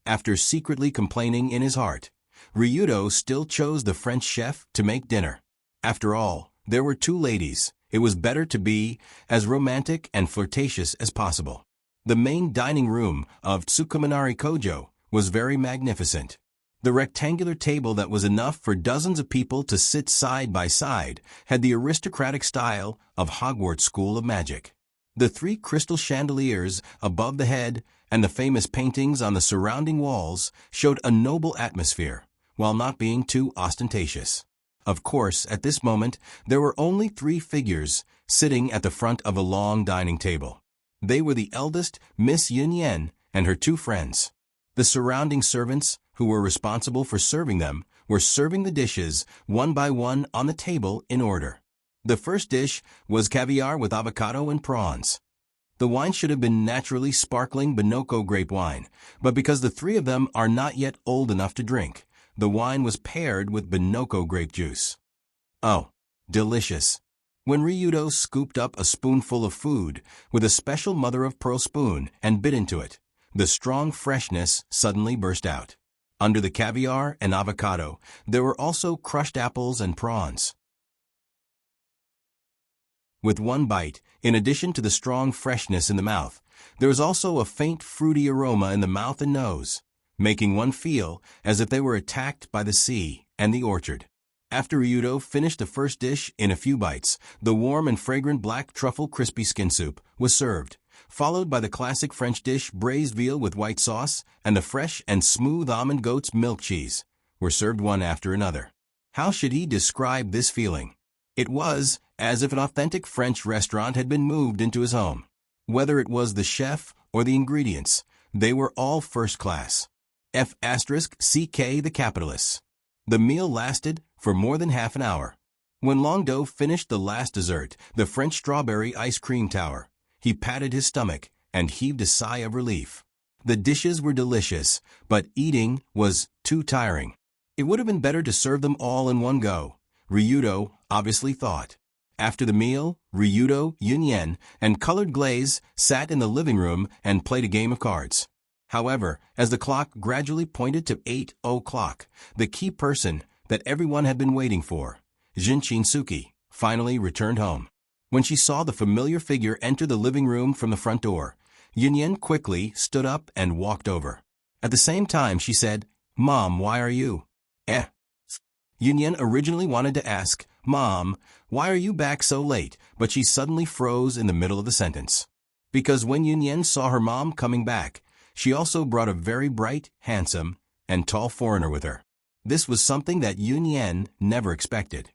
After secretly complaining in his heart, Ryudo still chose the French chef to make dinner. After all, there were two ladies. It was better to be as romantic and flirtatious as possible. The main dining room of Tsukuminari Kojo was very magnificent. The rectangular table that was enough for dozens of people to sit side by side had the aristocratic style of Hogwarts School of Magic. The three crystal chandeliers above the head and the famous paintings on the surrounding walls showed a noble atmosphere, while not being too ostentatious. Of course, at this moment, there were only three figures sitting at the front of a long dining table. They were the eldest, Miss Yunyan, and her two friends. The surrounding servants, who were responsible for serving them, were serving the dishes one by one on the table in order. The first dish was caviar with avocado and prawns. The wine should have been naturally sparkling Bonocco grape wine, but because the three of them are not yet old enough to drink, the wine was paired with Bonocco grape juice. Oh, delicious. When Ryudo scooped up a spoonful of food with a special mother-of-pearl spoon and bit into it, the strong freshness suddenly burst out. Under the caviar and avocado, there were also crushed apples and prawns. With one bite, in addition to the strong freshness in the mouth, there was also a faint fruity aroma in the mouth and nose, making one feel as if they were attacked by the sea and the orchard. After Ryudo finished the first dish in a few bites, the warm and fragrant black truffle crispy skin soup was served, followed by the classic French dish braised veal with white sauce and the fresh and smooth almond goat's milk cheese were served one after another. How should he describe this feeling? It was as if an authentic French restaurant had been moved into his home. Whether it was the chef or the ingredients, they were all first class. F***CK the capitalists. The meal lasted for more than half an hour. When Longdo finished the last dessert, the French strawberry ice cream tower, he patted his stomach and heaved a sigh of relief. The dishes were delicious, but eating was too tiring. It would have been better to serve them all in one go, Ryudo obviously thought. After the meal, Ryudo, Yunyan, and Colored Glaze sat in the living room and played a game of cards. However, as the clock gradually pointed to 8 o'clock, the key person that everyone had been waiting for, Jin Shinsuke, finally returned home. When she saw the familiar figure enter the living room from the front door, Yunyan quickly stood up and walked over. At the same time, she said, "Mom, why are you?" Yunyan originally wanted to ask, "Mom, why are you back so late?" but she suddenly froze in the middle of the sentence. Because when Yunyan saw her mom coming back, she also brought a very bright, handsome, and tall foreigner with her. This was something that Yunyan never expected.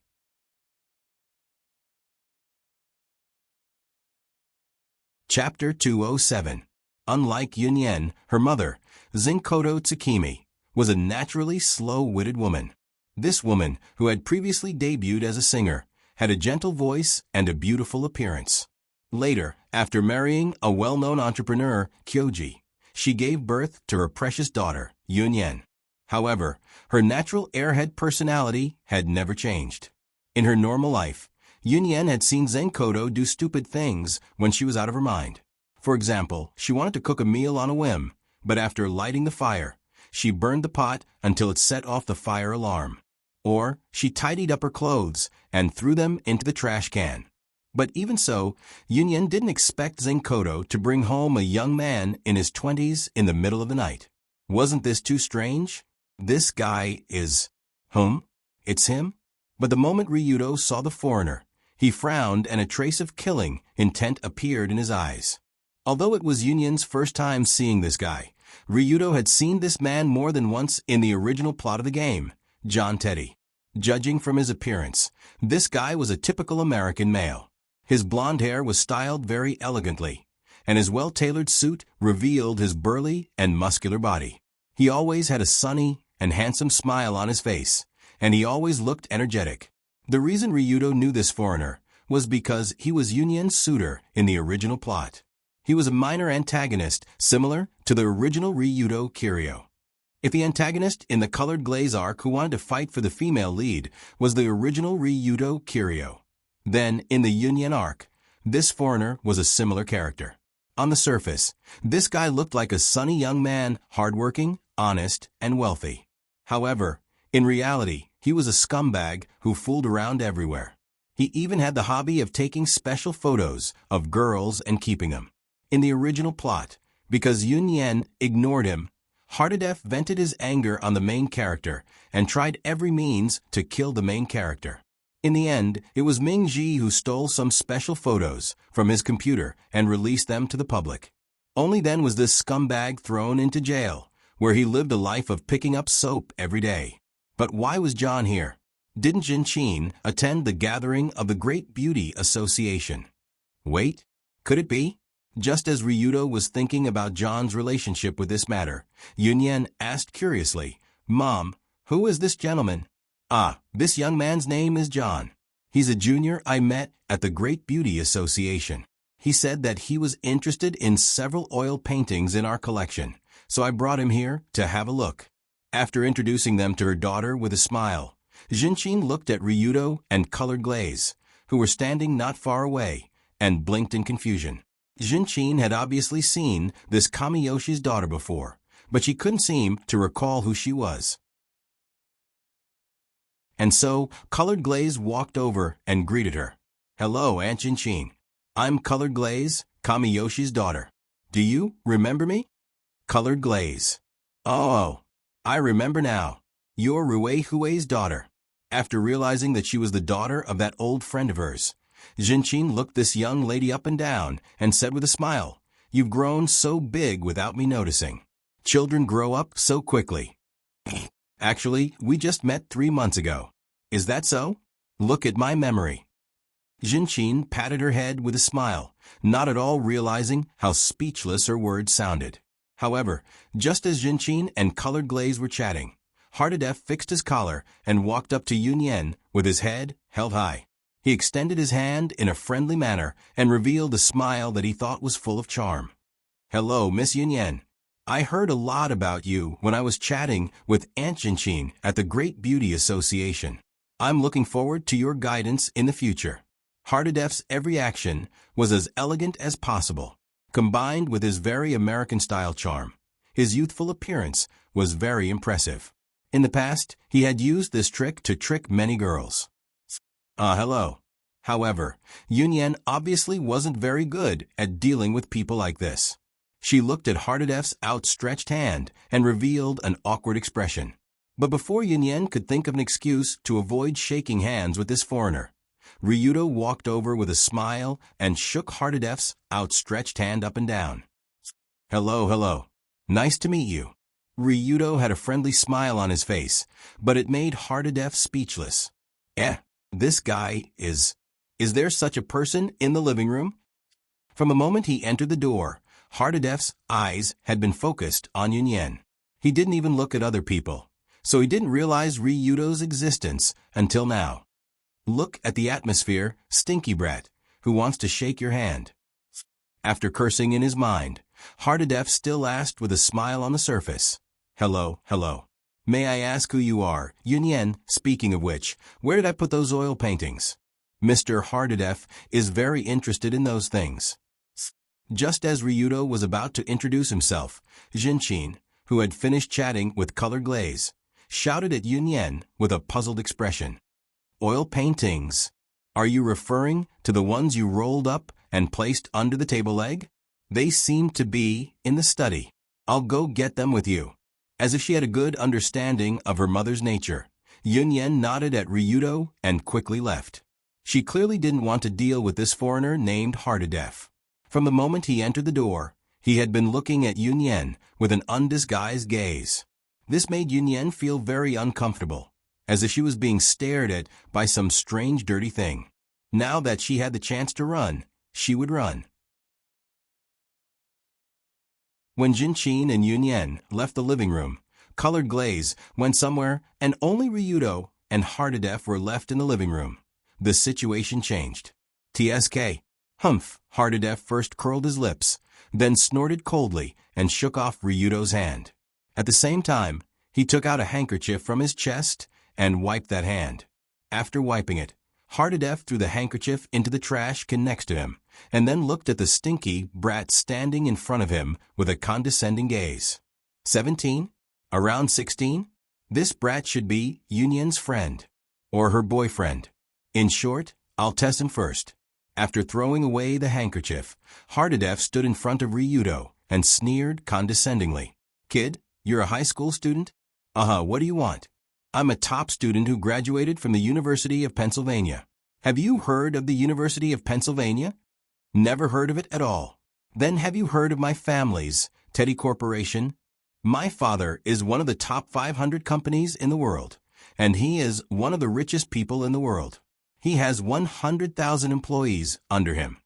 Chapter 207. Unlike Yunyan, her mother, Zenkoto Tsukimi, was a naturally slow-witted woman. This woman, who had previously debuted as a singer, had a gentle voice and a beautiful appearance. Later, after marrying a well-known entrepreneur, Kyoji, she gave birth to her precious daughter, Yunyan. However, her natural airhead personality had never changed. In her normal life, Yunyan had seen Zenkoto do stupid things when she was out of her mind. For example, she wanted to cook a meal on a whim, but after lighting the fire, she burned the pot until it set off the fire alarm. Or she tidied up her clothes and threw them into the trash can. But even so, Yunyan didn't expect Zenkoto to bring home a young man in his 20s in the middle of the night. Wasn't this too strange? This guy is... Whom? It's him? But the moment Ryudo saw the foreigner, he frowned and a trace of killing intent appeared in his eyes. Although it was Yunyan's first time seeing this guy, Ryudo had seen this man more than once in the original plot of the game, John Teddy. Judging from his appearance, this guy was a typical American male. His blonde hair was styled very elegantly, and his well-tailored suit revealed his burly and muscular body. He always had a sunny and handsome smile on his face, and he always looked energetic. The reason Ryudo knew this foreigner was because he was Yunyan's suitor in the original plot. He was a minor antagonist similar to the original Ryudo Kiryu. If the antagonist in the Colored Glaze arc who wanted to fight for the female lead was the original Ryudo Kiryu, then in the Yunyan arc, this foreigner was a similar character. On the surface, this guy looked like a sunny young man, hardworking, honest, and wealthy. However, in reality, he was a scumbag who fooled around everywhere. He even had the hobby of taking special photos of girls and keeping them. In the original plot, because Yunyan ignored him, Hardedef vented his anger on the main character and tried every means to kill the main character. In the end, it was Ming-ji who stole some special photos from his computer and released them to the public. Only then was this scumbag thrown into jail, where he lived a life of picking up soap every day. But why was John here? Didn't Jinshin attend the gathering of the Great Beauty Association? Wait, could it be? Just as Ryudo was thinking about John's relationship with this matter, Yunyan asked curiously, "Mom, who is this gentleman?" "Ah, this young man's name is John. He's a junior I met at the Great Beauty Association. He said that he was interested in several oil paintings in our collection, so I brought him here to have a look." After introducing them to her daughter with a smile, Jinshin looked at Ryudo and Colored Glaze, who were standing not far away, and blinked in confusion. Jinshin had obviously seen this Kamiyoshi's daughter before, but she couldn't seem to recall who she was. And so, Colored Glaze walked over and greeted her. "Hello, Aunt Jinshin. I'm Colored Glaze, Kamiyoshi's daughter. Do you remember me?" Colored Glaze. "Oh, I remember now. You're Rue Hui's daughter." After realizing that she was the daughter of that old friend of hers, Jinshin looked this young lady up and down and said with a smile, "You've grown so big without me noticing. Children grow up so quickly." "Actually, we just met 3 months ago. Is that so? Look at my memory." Jinshin patted her head with a smile, not at all realizing how speechless her words sounded. However, just as Jinshin and Colored Glaze were chatting, Hardedef fixed his collar and walked up to Yunyan with his head held high. He extended his hand in a friendly manner and revealed a smile that he thought was full of charm. "Hello, Miss Yunyan. I heard a lot about you when I was chatting with Aunt Jinshin at the Great Beauty Association. I'm looking forward to your guidance in the future." Hardedef's every action was as elegant as possible, combined with his very American-style charm. His youthful appearance was very impressive. In the past, he had used this trick to trick many girls. Hello. However, Yunyan obviously wasn't very good at dealing with people like this. She looked at Hardedef's outstretched hand and revealed an awkward expression. But before Yunyan could think of an excuse to avoid shaking hands with this foreigner, Ryudo walked over with a smile and shook Hardedef's outstretched hand up and down. "Hello, hello. Nice to meet you." Ryudo had a friendly smile on his face, but it made Hardedef speechless. This guy is there such a person in the living room?" From the moment he entered the door, Hardedef's eyes had been focused on Yunyan. He didn't even look at other people, so he didn't realize Ryudo's existence until now. "Look at the atmosphere, stinky brat, who wants to shake your hand." After cursing in his mind, Hardedef still asked with a smile on the surface, "Hello, hello. May I ask who you are, Yunyan? Speaking of which, where did I put those oil paintings?" Mr. Hardedef is very interested in those things. Just as Ryudo was about to introduce himself, Jinshin, who had finished chatting with Colored Glaze, shouted at Yunyan with a puzzled expression. Oil paintings. Are you referring to the ones you rolled up and placed under the table leg? They seem to be in the study. I'll go get them with you. As if she had a good understanding of her mother's nature, Yunyan nodded at Ryudo and quickly left. She clearly didn't want to deal with this foreigner named Hardedef. From the moment he entered the door, he had been looking at Yunyan with an undisguised gaze. This made Yunyan feel very uncomfortable, as if she was being stared at by some strange dirty thing. Now that she had the chance to run, she would run. When Jinqin and Yunyan left the living room, Colored Glaze went somewhere and only Ryudo and Hardedef were left in the living room. The situation changed. TSK. Humph. Hardedef first curled his lips, then snorted coldly and shook off Ryudo's hand. At the same time, he took out a handkerchief from his chest and wiped that hand. After wiping it, Hardedef threw the handkerchief into the trash can next to him, and then looked at the stinky brat standing in front of him with a condescending gaze. 17? Around 16? This brat should be Yunyan's friend. Or her boyfriend. In short, I'll test him first. After throwing away the handkerchief, Hardedef stood in front of Ryudo and sneered condescendingly. Kid, you're a high school student? What do you want? I'm a top student who graduated from the University of Pennsylvania. Have you heard of the University of Pennsylvania? Never heard of it at all. Then have you heard of my family's Teddy Corporation? My father is one of the top 500 companies in the world, and he is one of the richest people in the world. He has 100,000 employees under him.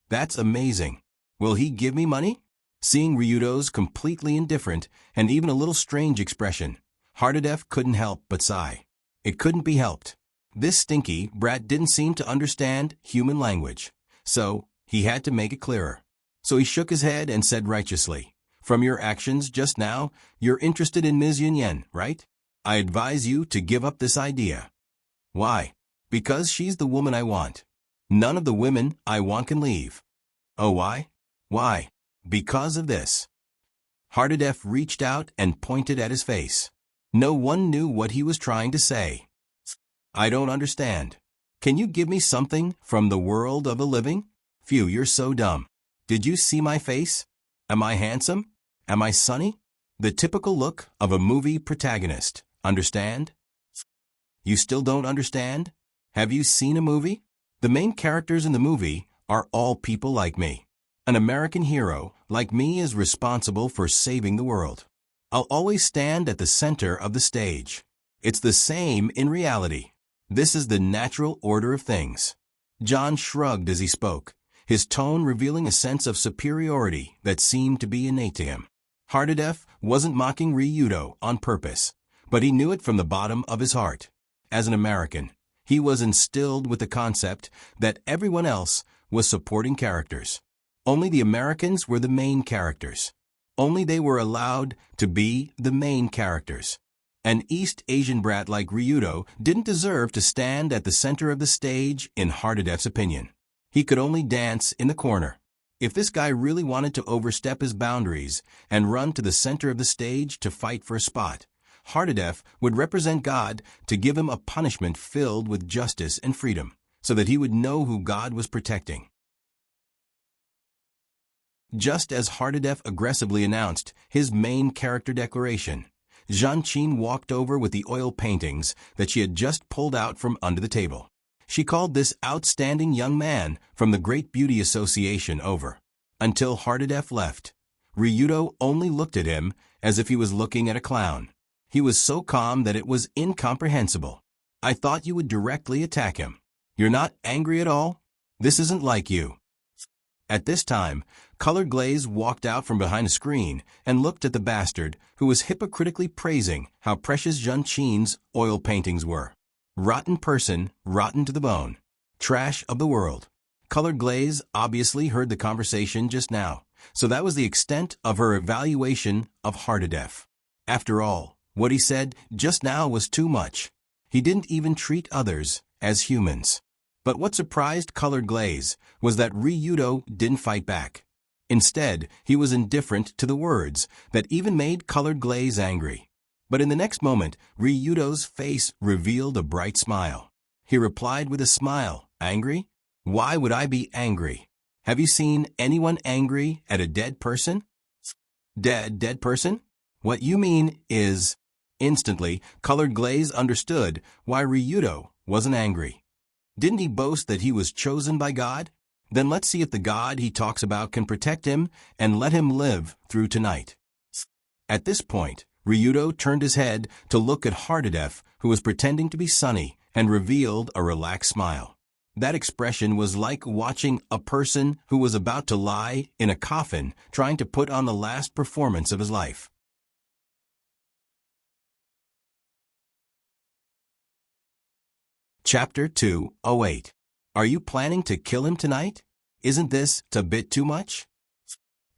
That's amazing. Will he give me money? Seeing Ryudo's completely indifferent and even a little strange expression, Hardedef couldn't help but sigh. It couldn't be helped. This stinky brat didn't seem to understand human language, so he had to make it clearer. So he shook his head and said righteously, From your actions just now, you're interested in Ms. Yunyan, right? I advise you to give up this idea. Why? Because she's the woman I want. None of the women I want can leave. Oh, why? Why? Because of this. Hardedef reached out and pointed at his face. No one knew what he was trying to say. I don't understand. Can you give me something from the world of the living? Phew, you're so dumb. Did you see my face? Am I handsome? Am I sunny? The typical look of a movie protagonist. Understand? You still don't understand? Have you seen a movie? The main characters in the movie are all people like me. An American hero like me is responsible for saving the world. I'll always stand at the center of the stage. It's the same in reality. This is the natural order of things. John shrugged as he spoke, his tone revealing a sense of superiority that seemed to be innate to him. Hardedef wasn't mocking Ryudo on purpose, but he knew it from the bottom of his heart. As an American, he was instilled with the concept that everyone else was supporting characters. Only the Americans were the main characters. Only they were allowed to be the main characters. An East Asian brat like Ryudo didn't deserve to stand at the center of the stage in Hardedef's opinion. He could only dance in the corner. If this guy really wanted to overstep his boundaries and run to the center of the stage to fight for a spot, Hardedef would represent God to give him a punishment filled with justice and freedom, so that he would know who God was protecting. Just as Hardedef aggressively announced his main character declaration, Jinqin walked over with the oil paintings that she had just pulled out from under the table. She called this outstanding young man from the Great Beauty Association over. Until Hardedef left, Ryudo only looked at him as if he was looking at a clown. He was so calm that it was incomprehensible. I thought you would directly attack him. You're not angry at all? This isn't like you. At this time, Colored Glaze walked out from behind a screen and looked at the bastard who was hypocritically praising how precious Jinqin's oil paintings were. Rotten person, rotten to the bone. Trash of the world. Colored Glaze obviously heard the conversation just now, so that was the extent of her evaluation of Hardedef. After all, what he said just now was too much. He didn't even treat others as humans. But what surprised Colored Glaze was that Ryudo didn't fight back. Instead, he was indifferent to the words that even made Colored Glaze angry. But in the next moment, Ryudo's face revealed a bright smile. He replied with a smile, "Angry? Why would I be angry? Have you seen anyone angry at a dead person?" Dead person? What you mean is... Instantly, Colored Glaze understood why Ryudo wasn't angry. Didn't he boast that he was chosen by God? Then let's see if the God he talks about can protect him and let him live through tonight. At this point, Ryudo turned his head to look at Hardedef, who was pretending to be sunny, and revealed a relaxed smile. That expression was like watching a person who was about to lie in a coffin trying to put on the last performance of his life. Chapter 208. Are you planning to kill him tonight? Isn't this a bit too much?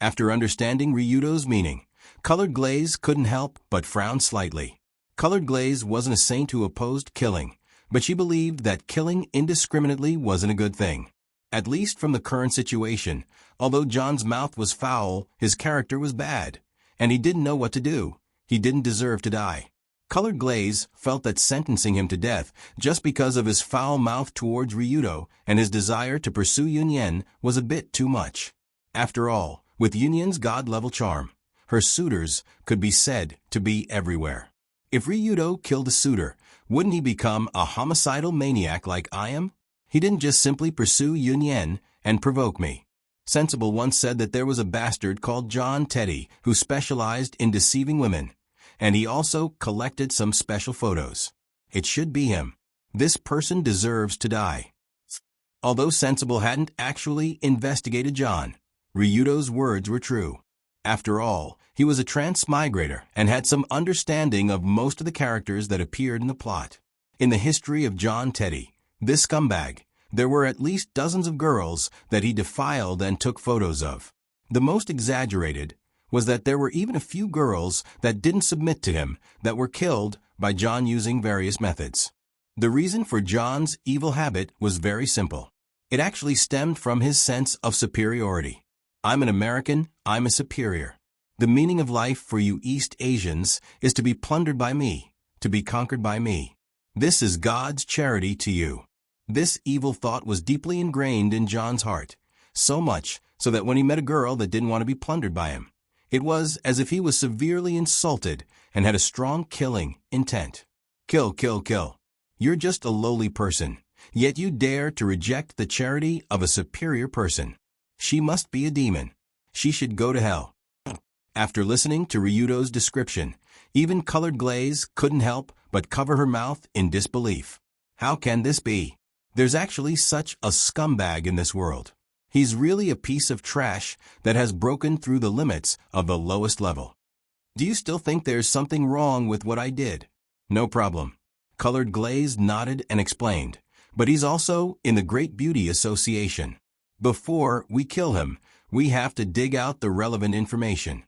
After understanding Ryudo's meaning, Colored Glaze couldn't help but frown slightly. Colored Glaze wasn't a saint who opposed killing, but she believed that killing indiscriminately wasn't a good thing. At least from the current situation, although John's mouth was foul, his character was bad, and he didn't know what to do. He didn't deserve to die. Colored Glaze felt that sentencing him to death just because of his foul mouth towards Ryudo and his desire to pursue Yunyen was a bit too much. After all, with Yunyen's god-level charm, her suitors could be said to be everywhere. If Ryudo killed a suitor, wouldn't he become a homicidal maniac like I am? He didn't just simply pursue Yunyen and provoke me. Sensible once said that there was a bastard called John Teddy who specialized in deceiving women, and he also collected some special photos. It should be him. This person deserves to die. Although Sensible hadn't actually investigated John, Ryudo's words were true. After all, he was a transmigrator and had some understanding of most of the characters that appeared in the plot. In the history of John Teddy, this scumbag, there were at least dozens of girls that he defiled and took photos of. The most exaggerated was that there were even a few girls that didn't submit to him that were killed by John using various methods. The reason for John's evil habit was very simple. It actually stemmed from his sense of superiority. I'm an American, I'm a superior. The meaning of life for you East Asians is to be plundered by me, to be conquered by me. This is God's charity to you. This evil thought was deeply ingrained in John's heart, so much so that when he met a girl that didn't want to be plundered by him, it was as if he was severely insulted and had a strong killing intent. Kill, kill, kill. You're just a lowly person, yet you dare to reject the charity of a superior person. She must be a demon. She should go to hell. After listening to Ryudo's description, even Colored Glaze couldn't help but cover her mouth in disbelief. How can this be? There's actually such a scumbag in this world. He's really a piece of trash that has broken through the limits of the lowest level. Do you still think there's something wrong with what I did? No problem. Colored Glaze nodded and explained, but he's also in the Great Beauty Association. Before we kill him, we have to dig out the relevant information.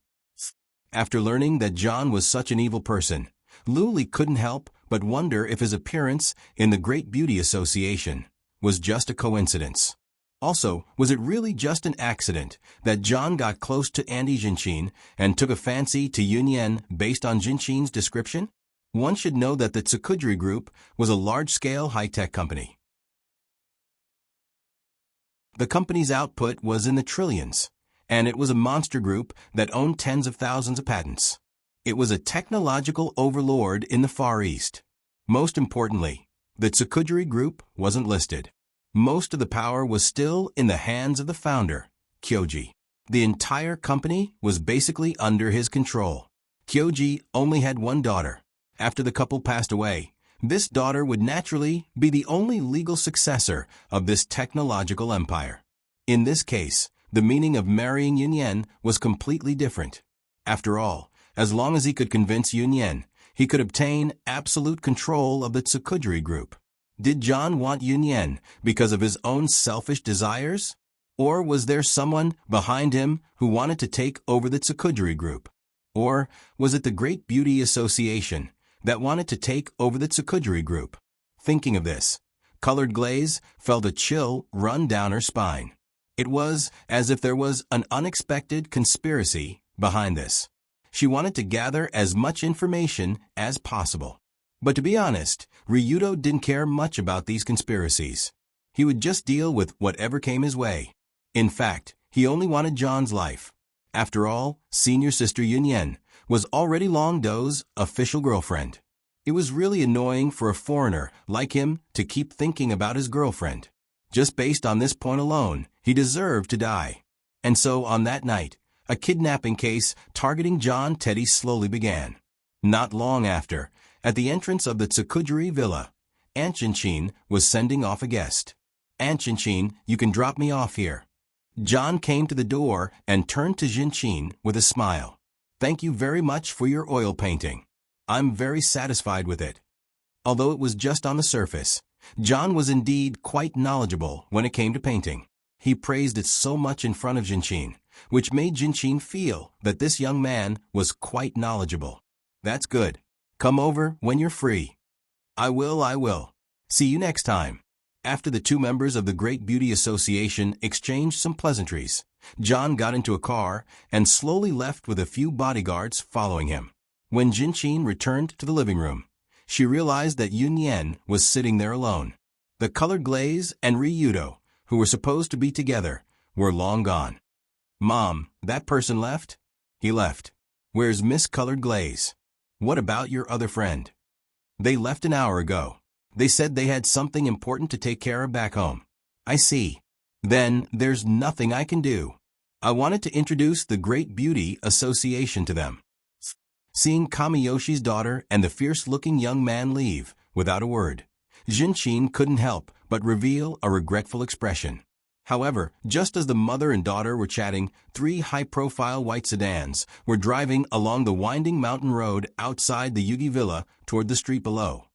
After learning that John was such an evil person, Luli couldn't help but wonder if his appearance in the Great Beauty Association was just a coincidence. Also, was it really just an accident that John got close to Andy Jinshin and took a fancy to Yunyen based on Jinshin's description? One should know that the Tsukudri Group was a large-scale high-tech company. The company's output was in the trillions, and it was a monster group that owned tens of thousands of patents. It was a technological overlord in the Far East. Most importantly, the Tsukudri Group wasn't listed. Most of the power was still in the hands of the founder, Kyoji. The entire company was basically under his control. Kyoji only had one daughter. After the couple passed away, this daughter would naturally be the only legal successor of this technological empire. In this case, the meaning of marrying Yunyen was completely different. After all, as long as he could convince Yunyen, he could obtain absolute control of the Tsukudri Group. Did John want Yunyen because of his own selfish desires? Or was there someone behind him who wanted to take over the Tsukudri Group? Or was it the Great Beauty Association that wanted to take over the Tsukudri Group? Thinking of this, Colored Glaze felt a chill run down her spine. It was as if there was an unexpected conspiracy behind this. She wanted to gather as much information as possible. But to be honest, Ryudo didn't care much about these conspiracies. He would just deal with whatever came his way. In fact, he only wanted John's life. After all, senior sister Yunyen was already Long Do's official girlfriend. It was really annoying for a foreigner like him to keep thinking about his girlfriend. Just based on this point alone, he deserved to die. And so on that night, a kidnapping case targeting John Teddy slowly began. Not long after, at the entrance of the Tsukujiri villa, Aunt Jinshin was sending off a guest. "Aunt Jinshin, you can drop me off here." John came to the door and turned to Jinshin with a smile. "Thank you very much for your oil painting. I'm very satisfied with it." Although it was just on the surface, John was indeed quite knowledgeable when it came to painting. He praised it so much in front of Jinshin, which made Jinshin feel that this young man was quite knowledgeable. "That's good. Come over when you're free." I will. See you next time." After the two members of the Great Beauty Association exchanged some pleasantries, John got into a car and slowly left with a few bodyguards following him. When Jinshin returned to the living room, she realized that Yunyen was sitting there alone. The Colored Glaze and Ryudo, who were supposed to be together, were long gone. "Mom, that person left?" "He left." "Where's Miss Colored Glaze?" "What about your other friend?" "They left an hour ago. They said they had something important to take care of back home." "I see. Then there's nothing I can do. I wanted to introduce the Great Beauty Association to them." Seeing Kamiyoshi's daughter and the fierce-looking young man leave without a word, Jinshin couldn't help but reveal a regretful expression. However, just as the mother and daughter were chatting, three high-profile white sedans were driving along the winding mountain road outside the Yugi Villa toward the street below.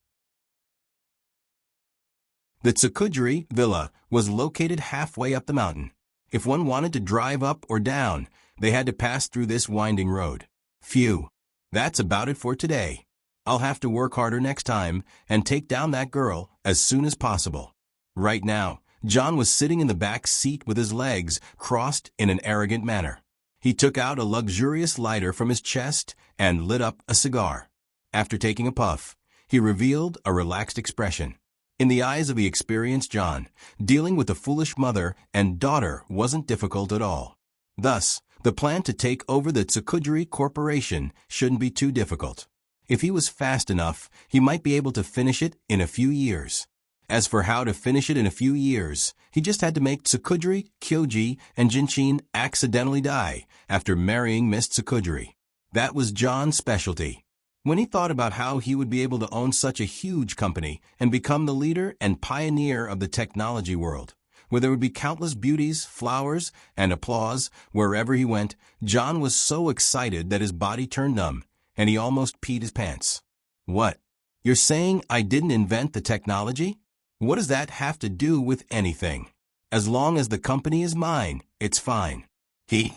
The Tsukujiri Villa was located halfway up the mountain. If one wanted to drive up or down, they had to pass through this winding road. Phew. That's about it for today. I'll have to work harder next time and take down that girl as soon as possible. Right now, John was sitting in the back seat with his legs crossed in an arrogant manner. He took out a luxurious lighter from his chest and lit up a cigar. After taking a puff, he revealed a relaxed expression. In the eyes of the experienced John, dealing with the foolish mother and daughter wasn't difficult at all. Thus, the plan to take over the Tsukujiri Corporation shouldn't be too difficult. If he was fast enough, he might be able to finish it in a few years. As for how to finish it in a few years, he just had to make Tsukujiri, Kyoji, and Jinshin accidentally die after marrying Miss Tsukujiri. That was John's specialty. When he thought about how he would be able to own such a huge company and become the leader and pioneer of the technology world, where there would be countless beauties, flowers, and applause wherever he went, John was so excited that his body turned numb, and he almost peed his pants. "What? You're saying I didn't invent the technology? What does that have to do with anything? As long as the company is mine, it's fine." He.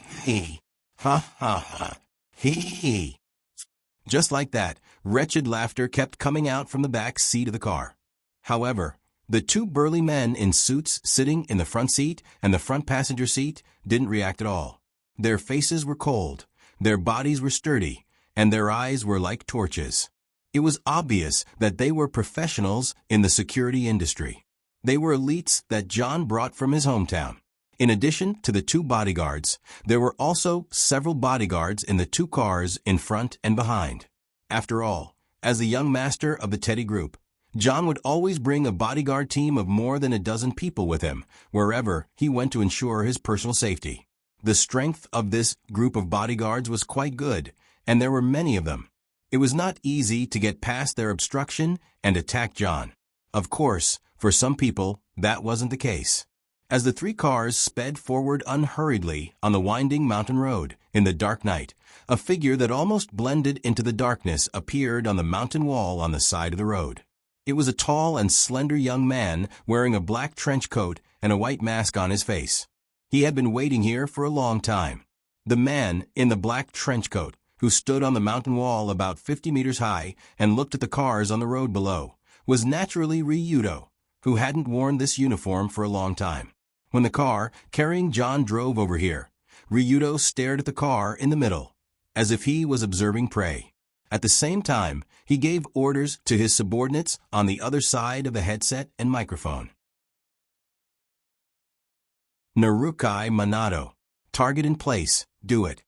Ha ha ha. He. Just like that, wretched laughter kept coming out from the back seat of the car. However, the two burly men in suits sitting in the front seat and the front passenger seat didn't react at all. Their faces were cold, their bodies were sturdy, and their eyes were like torches. It was obvious that they were professionals in the security industry. They were elites that John brought from his hometown. In addition to the two bodyguards, there were also several bodyguards in the two cars in front and behind. After all, as the young master of the Teddy Group, John would always bring a bodyguard team of more than a dozen people with him wherever he went to ensure his personal safety. The strength of this group of bodyguards was quite good, and there were many of them. It was not easy to get past their obstruction and attack John. Of course, for some people, that wasn't the case. As the three cars sped forward unhurriedly on the winding mountain road in the dark night, a figure that almost blended into the darkness appeared on the mountain wall on the side of the road. It was a tall and slender young man wearing a black trench coat and a white mask on his face. He had been waiting here for a long time. The man in the black trench coat, who stood on the mountain wall about 50 meters high and looked at the cars on the road below, was naturally Ryudo, who hadn't worn this uniform for a long time. When the car carrying John drove over here, Ryudo stared at the car in the middle, as if he was observing prey. At the same time, he gave orders to his subordinates on the other side of the headset and microphone. Narukai Minato. Target in place. Do it.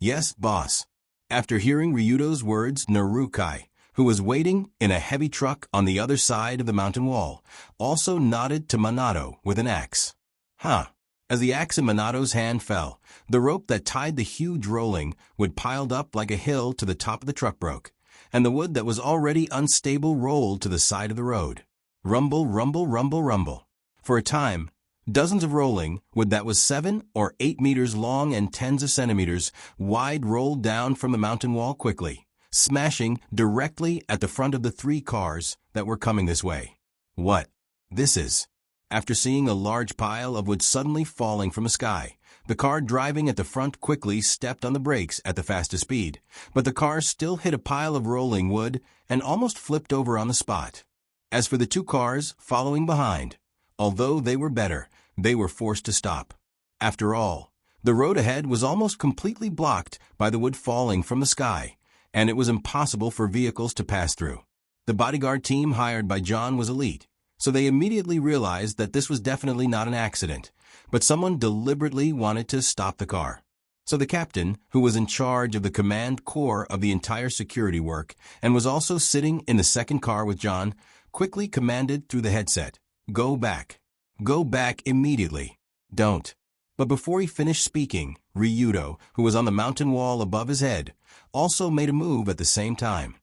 Yes, boss. After hearing Ryudo's words, Narukai, who was waiting in a heavy truck on the other side of the mountain wall, also nodded to Minato with an axe. Huh. As the axe in Minato's hand fell, the rope that tied the huge rolling wood piled up like a hill to the top of the truck broke, and the wood that was already unstable rolled to the side of the road. Rumble, rumble, rumble, rumble. For a time, dozens of rolling wood that was 7 or 8 meters long and tens of centimeters wide rolled down from the mountain wall quickly, smashing directly at the front of the 3 cars that were coming this way. What? This is... After seeing a large pile of wood suddenly falling from the sky, the car driving at the front quickly stepped on the brakes at the fastest speed, but the car still hit a pile of rolling wood and almost flipped over on the spot. As for the 2 cars following behind, although they were better, they were forced to stop. After all, the road ahead was almost completely blocked by the wood falling from the sky, and it was impossible for vehicles to pass through. The bodyguard team hired by John was elite, so they immediately realized that this was definitely not an accident, but someone deliberately wanted to stop the car. So the captain, who was in charge of the command core of the entire security work and was also sitting in the second car with John, quickly commanded through the headset, "Go back. Go back immediately. Don't." But before he finished speaking, Ryudo, who was on the mountain wall above his head, also made a move at the same time.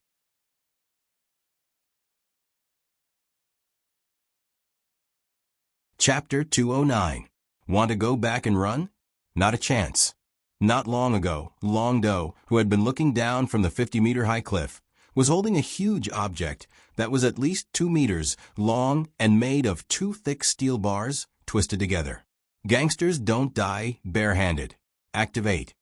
Chapter 209. Want to go back and run? Not a chance. Not long ago, Long Do, who had been looking down from the 50-meter-high cliff, was holding a huge object that was at least 2 meters long and made of 2 thick steel bars twisted together. Gangsters don't die barehanded. Activate.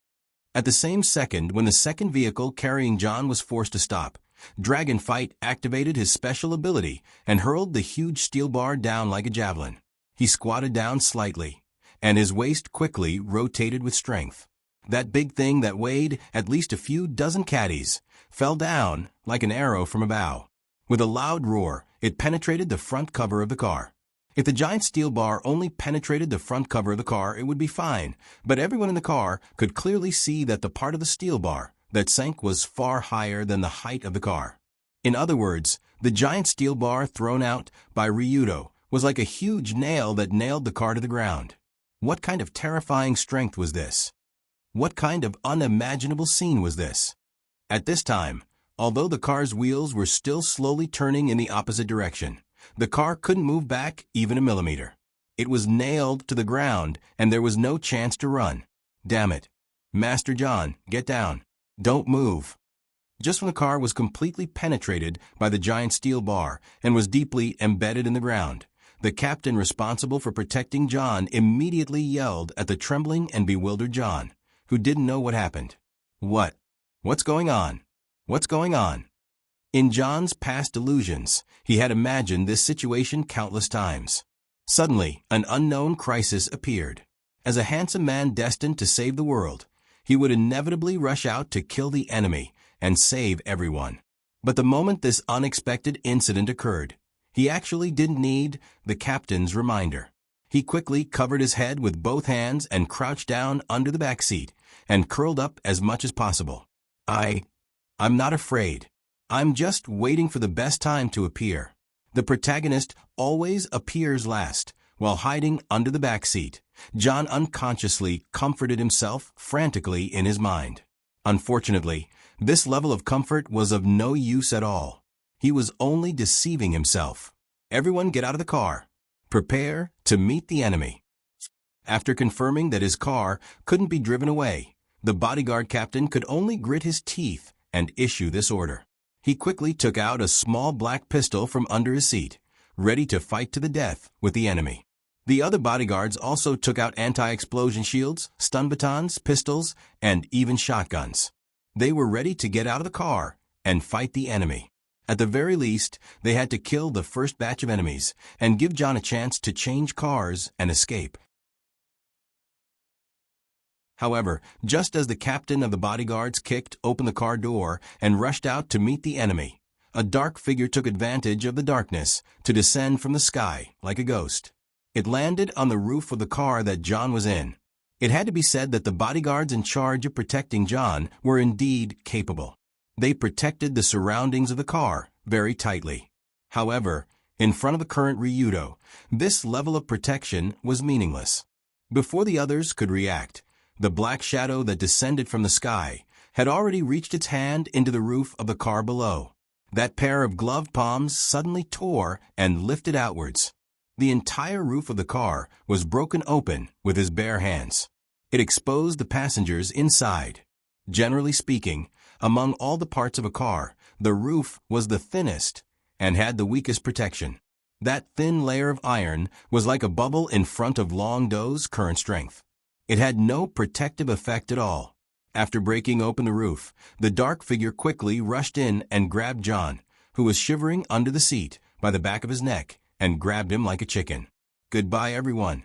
At the same second when the second vehicle carrying John was forced to stop, Dragonfight activated his special ability and hurled the huge steel bar down like a javelin. He squatted down slightly, and his waist quickly rotated with strength. That big thing that weighed at least a few dozen caddies fell down like an arrow from a bow. With a loud roar, it penetrated the front cover of the car. If the giant steel bar only penetrated the front cover of the car, it would be fine, but everyone in the car could clearly see that the part of the steel bar that sank was far higher than the height of the car. In other words, the giant steel bar thrown out by Ryudo was like a huge nail that nailed the car to the ground. What kind of terrifying strength was this? What kind of unimaginable scene was this? At this time, although the car's wheels were still slowly turning in the opposite direction, the car couldn't move back even a millimeter. It was nailed to the ground, and there was no chance to run. Damn it. Master John, get down. Don't move. Just when the car was completely penetrated by the giant steel bar and was deeply embedded in the ground, the captain responsible for protecting John immediately yelled at the trembling and bewildered John, who didn't know what happened. What's going on? What's going on? In John's past delusions, he had imagined this situation countless times. Suddenly, an unknown crisis appeared. As a handsome man destined to save the world, he would inevitably rush out to kill the enemy and save everyone. But the moment this unexpected incident occurred, he actually didn't need the captain's reminder. He quickly covered his head with both hands and crouched down under the back seat and curled up as much as possible. I'm not afraid. I'm just waiting for the best time to appear. The protagonist always appears last. While hiding under the back seat, John unconsciously comforted himself frantically in his mind. Unfortunately, this level of comfort was of no use at all. He was only deceiving himself. Everyone get out of the car. Prepare to meet the enemy. After confirming that his car couldn't be driven away, the bodyguard captain could only grit his teeth and issue this order. He quickly took out a small black pistol from under his seat, ready to fight to the death with the enemy. The other bodyguards also took out anti-explosion shields, stun batons, pistols, and even shotguns. They were ready to get out of the car and fight the enemy. At the very least, they had to kill the first batch of enemies and give John a chance to change cars and escape. However, just as the captain of the bodyguards kicked open the car door and rushed out to meet the enemy, a dark figure took advantage of the darkness to descend from the sky like a ghost. It landed on the roof of the car that John was in. It had to be said that the bodyguards in charge of protecting John were indeed capable. They protected the surroundings of the car very tightly. However, in front of the current Ryudo, this level of protection was meaningless. Before the others could react, the black shadow that descended from the sky had already reached its hand into the roof of the car below. That pair of gloved palms suddenly tore and lifted outwards. The entire roof of the car was broken open with his bare hands. It exposed the passengers inside. Generally speaking, among all the parts of a car, the roof was the thinnest and had the weakest protection. That thin layer of iron was like a bubble in front of Long Do's current strength. It had no protective effect at all. After breaking open the roof, the dark figure quickly rushed in and grabbed John, who was shivering under the seat, by the back of his neck, and grabbed him like a chicken. "Goodbye, everyone."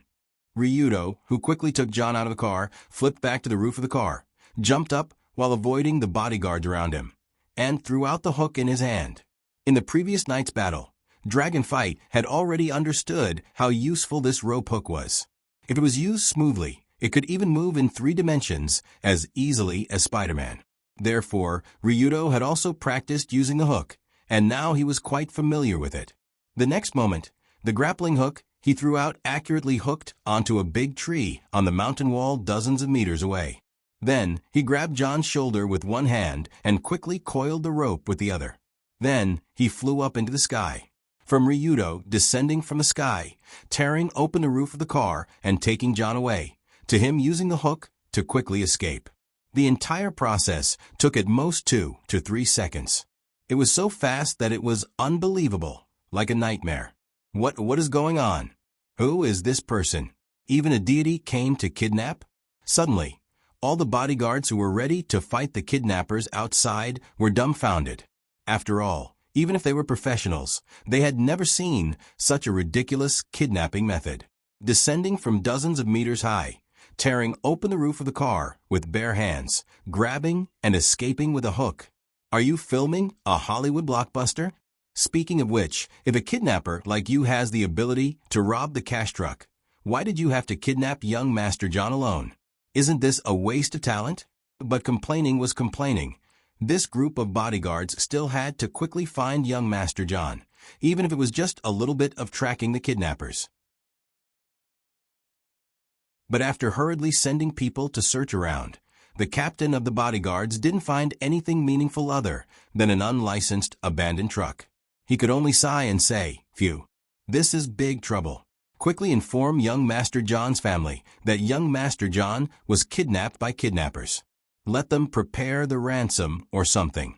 Ryudo, who quickly took John out of the car, flipped back to the roof of the car, jumped up while avoiding the bodyguards around him, and threw out the hook in his hand. In the previous night's battle, Dragonfight had already understood how useful this rope hook was. If it was used smoothly, it could even move in 3 dimensions as easily as Spider-Man. Therefore, Ryudo had also practiced using the hook, and now he was quite familiar with it. The next moment, the grappling hook he threw out accurately hooked onto a big tree on the mountain wall dozens of meters away. Then, he grabbed John's shoulder with one hand and quickly coiled the rope with the other. Then, he flew up into the sky. From Ryudo descending from the sky, tearing open the roof of the car and taking John away, to him using the hook to quickly escape. The entire process took at most 2 to 3 seconds. It was so fast that it was unbelievable, like a nightmare. What is going on? Who is this person? Even a deity came to kidnap? Suddenly, all the bodyguards who were ready to fight the kidnappers outside were dumbfounded. After all, even if they were professionals, they had never seen such a ridiculous kidnapping method. Descending from dozens of meters high, tearing open the roof of the car with bare hands, grabbing and escaping with a hook. Are you filming a Hollywood blockbuster? Speaking of which, if a kidnapper like you has the ability to rob the cash truck, why did you have to kidnap young Master John alone? Isn't this a waste of talent? But complaining was complaining. This group of bodyguards still had to quickly find young Master John, even if it was just a little bit of tracking the kidnappers. But after hurriedly sending people to search around, the captain of the bodyguards didn't find anything meaningful other than an unlicensed, abandoned truck. He could only sigh and say, "Phew, this is big trouble." Quickly inform young Master John's family that young Master John was kidnapped by kidnappers. Let them prepare the ransom or something.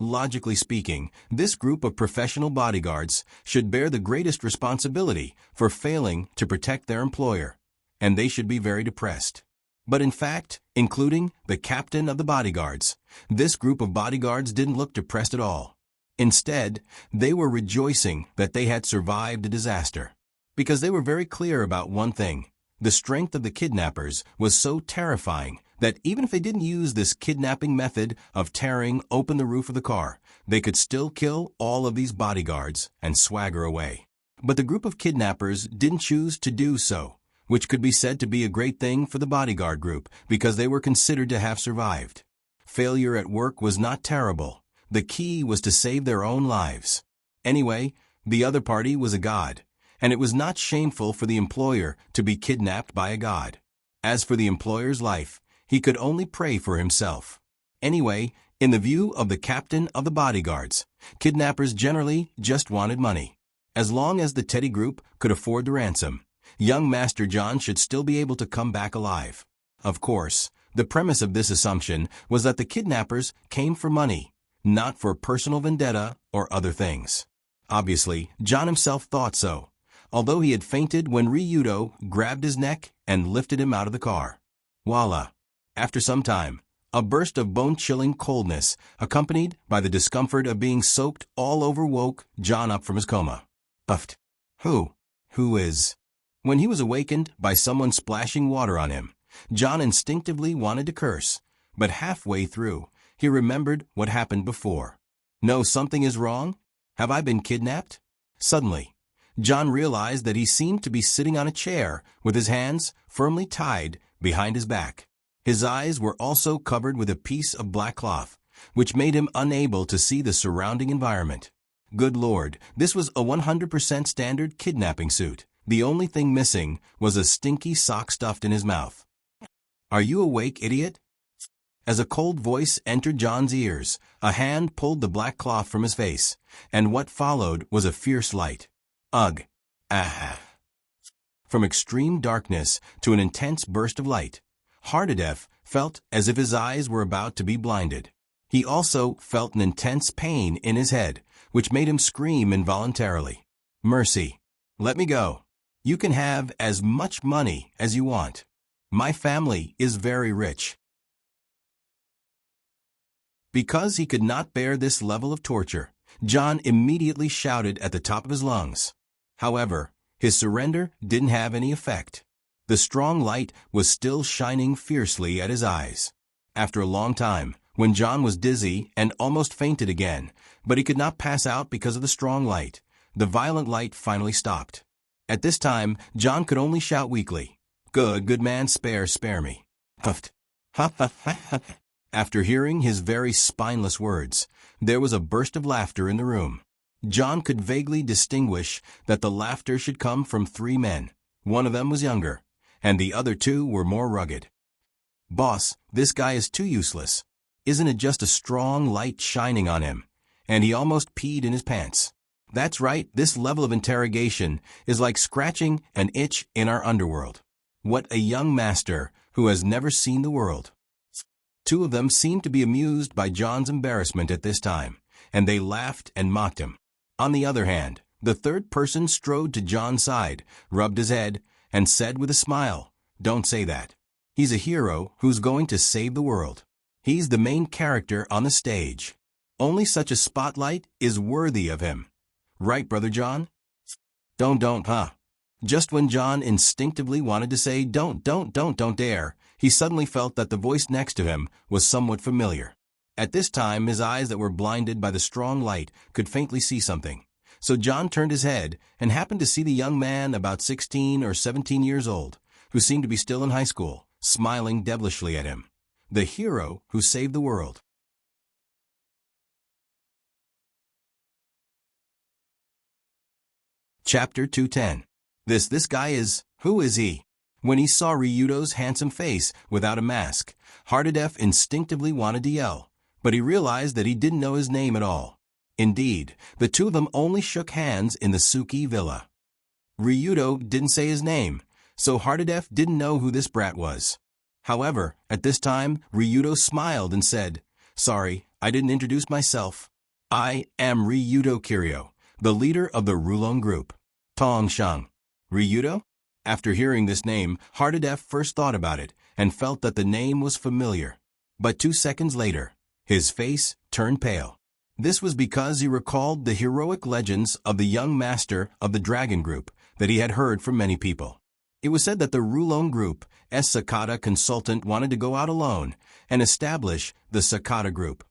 Logically speaking, this group of professional bodyguards should bear the greatest responsibility for failing to protect their employer, and they should be very depressed. But in fact, including the captain of the bodyguards, this group of bodyguards didn't look depressed at all. Instead, they were rejoicing that they had survived a disaster, because they were very clear about one thing. The strength of the kidnappers was so terrifying that even if they didn't use this kidnapping method of tearing open the roof of the car, they could still kill all of these bodyguards and swagger away. But the group of kidnappers didn't choose to do so, which could be said to be a great thing for the bodyguard group because they were considered to have survived. Failure at work was not terrible. The key was to save their own lives. Anyway, the other party was a god, and it was not shameful for the employer to be kidnapped by a god. As for the employer's life, he could only pray for himself. Anyway, in the view of the captain of the bodyguards, kidnappers generally just wanted money. As long as the Teddy group could afford the ransom, young Master John should still be able to come back alive. Of course, the premise of this assumption was that the kidnappers came for money, not for personal vendetta or other things. Obviously, John himself thought so, although he had fainted when Ryudo grabbed his neck and lifted him out of the car. Voila! After some time, a burst of bone-chilling coldness, accompanied by the discomfort of being soaked all over, woke John up from his coma. Puffed. Who is? When he was awakened by someone splashing water on him, John instinctively wanted to curse, but halfway through, he remembered what happened before. No, something is wrong? Have I been kidnapped? Suddenly, John realized that he seemed to be sitting on a chair with his hands firmly tied behind his back. His eyes were also covered with a piece of black cloth, which made him unable to see the surrounding environment. Good Lord, this was a 100% standard kidnapping suit. The only thing missing was a stinky sock stuffed in his mouth. Are you awake, idiot? As a cold voice entered John's ears, a hand pulled the black cloth from his face, and what followed was a fierce light. Ugh! Ah! From extreme darkness to an intense burst of light, Hardedef felt as if his eyes were about to be blinded. He also felt an intense pain in his head, which made him scream involuntarily. Mercy! Let me go. You can have as much money as you want. My family is very rich. Because he could not bear this level of torture, John immediately shouted at the top of his lungs. However, his surrender didn't have any effect. The strong light was still shining fiercely at his eyes. After a long time, when John was dizzy and almost fainted again, but he could not pass out because of the strong light, the violent light finally stopped. At this time, John could only shout weakly, Good man, spare me. Huffed. Ha ha ha ha. After hearing his very spineless words, there was a burst of laughter in the room. John could vaguely distinguish that the laughter should come from 3 men. One of them was younger, and the other 2 were more rugged. Boss, this guy is too useless. Isn't it just a strong light shining on him? And he almost peed in his pants. That's right, this level of interrogation is like scratching an itch in our underworld. What a young master who has never seen the world. 2 of them seemed to be amused by John's embarrassment at this time, and they laughed and mocked him. On the other hand, the 3rd person strode to John's side, rubbed his head, and said with a smile, Don't say that. He's a hero who's going to save the world. He's the main character on the stage. Only such a spotlight is worthy of him. Right, Brother John? Don't, huh? Just when John instinctively wanted to say, don't dare, he suddenly felt that the voice next to him was somewhat familiar. At this time, his eyes that were blinded by the strong light could faintly see something. So John turned his head and happened to see the young man about 16 or 17 years old, who seemed to be still in high school, smiling devilishly at him. The hero who saved the world. Chapter 210. This guy is, who is he? When he saw Ryudo's handsome face without a mask, Hardedef instinctively wanted to yell, but he realized that he didn't know his name at all. Indeed, the 2 of them only shook hands in the Suki villa. Ryudo didn't say his name, so Hardedef didn't know who this brat was. However, at this time, Ryudo smiled and said, Sorry, I didn't introduce myself. I am Ryudo Kiryu, the leader of the Rulong group. Tong Shang. Ryudo? After hearing this name, Hardedef first thought about it and felt that the name was familiar. But 2 seconds later, his face turned pale. This was because he recalled the heroic legends of the young master of the Dragon Group that he had heard from many people. It was said that the Rulong Group, Sakata consultant, wanted to go out alone and establish the Sakata Group.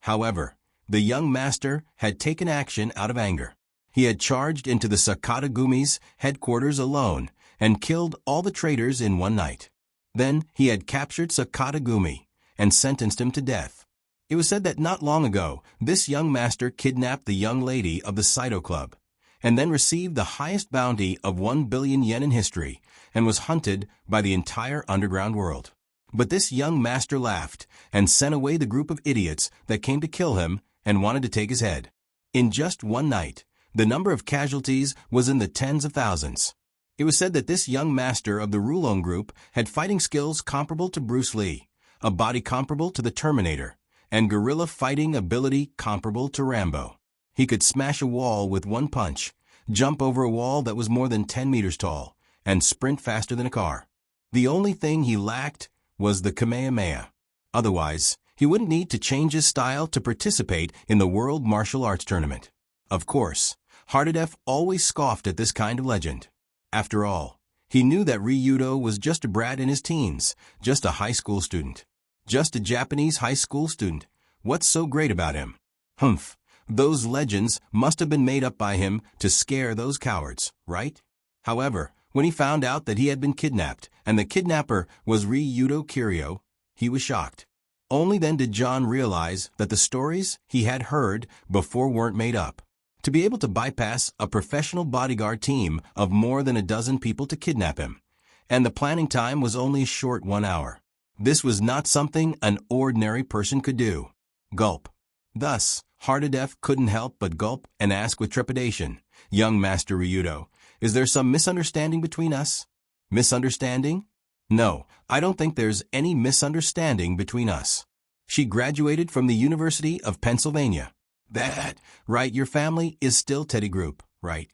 However, the young master had taken action out of anger. He had charged into the Sakata Gumi's headquarters alone and killed all the traitors in one night. Then he had captured Sakata Gumi and sentenced him to death. It was said that not long ago, this young master kidnapped the young lady of the Saito Club, and then received the highest bounty of 1 billion yen in history, and was hunted by the entire underground world. But this young master laughed and sent away the group of idiots that came to kill him and wanted to take his head. In just one night, the number of casualties was in the tens of thousands. It was said that this young master of the Rulong Group had fighting skills comparable to Bruce Lee, a body comparable to the Terminator, and guerrilla fighting ability comparable to Rambo. He could smash a wall with 1 punch, jump over a wall that was more than 10 meters tall, and sprint faster than a car. The only thing he lacked was the Kamehameha. Otherwise, he wouldn't need to change his style to participate in the World Martial Arts Tournament. Of course, Hardedef always scoffed at this kind of legend. After all, He knew that Ryudo was just a brat in his teens, just a high school student. Just a Japanese high school student. What's so great about him? Humph. Those legends must have been made up by him to scare those cowards, right? However, when he found out that he had been kidnapped, and the kidnapper was Ryudo Kiryu, he was shocked. Only then did John realize that the stories he had heard before weren't made up. To be able to bypass a professional bodyguard team of more than a dozen people to kidnap him. And the planning time was only a short 1 hour. This was not something an ordinary person could do. Gulp. Thus, Hardadef couldn't help but gulp and ask with trepidation, "Young Master Ryudo, is there some misunderstanding between us?" Misunderstanding? No, I don't think there's any misunderstanding between us. She graduated from the University of Pennsylvania. That, right, your family is still Teddy Group, right?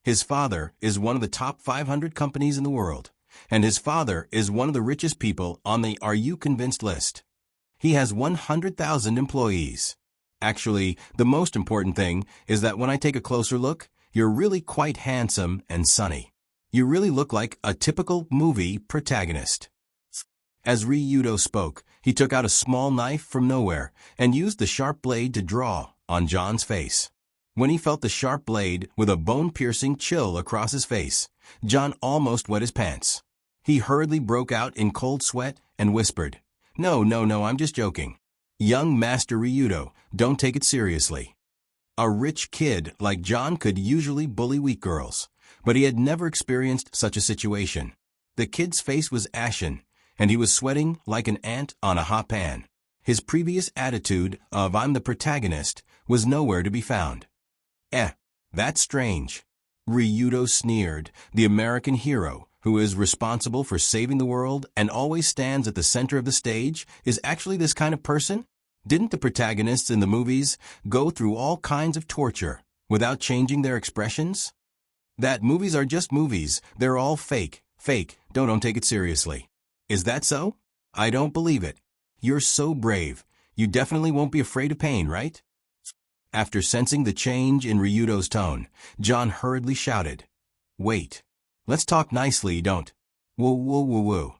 His father is one of the top 500 companies in the world, and his father is one of the richest people on the Are You Convinced list. He has 100,000 employees. Actually, the most important thing is that when I take a closer look, you're really quite handsome and sunny. You really look like a typical movie protagonist. As Ryudo spoke, he took out a small knife from nowhere and used the sharp blade to draw on John's face. When he felt the sharp blade with a bone-piercing chill across his face, John almost wet his pants. He hurriedly broke out in cold sweat and whispered, No, I'm just joking. Young Master Ryudo, don't take it seriously." A rich kid like John could usually bully weak girls, but he had never experienced such a situation. The kid's face was ashen, and he was sweating like an ant on a hot pan. His previous attitude of "I'm the protagonist" was nowhere to be found. That's strange. Ryudo sneered. The American hero, who is responsible for saving the world and always stands at the center of the stage, is actually this kind of person? Didn't the protagonists in the movies go through all kinds of torture without changing their expressions? That movies are just movies. They're all fake. Don't take it seriously. Is that so? I don't believe it. You're so brave. You definitely won't be afraid of pain, right? After sensing the change in Ryudo's tone, John hurriedly shouted, "Wait. Let's talk nicely, don't. Woo.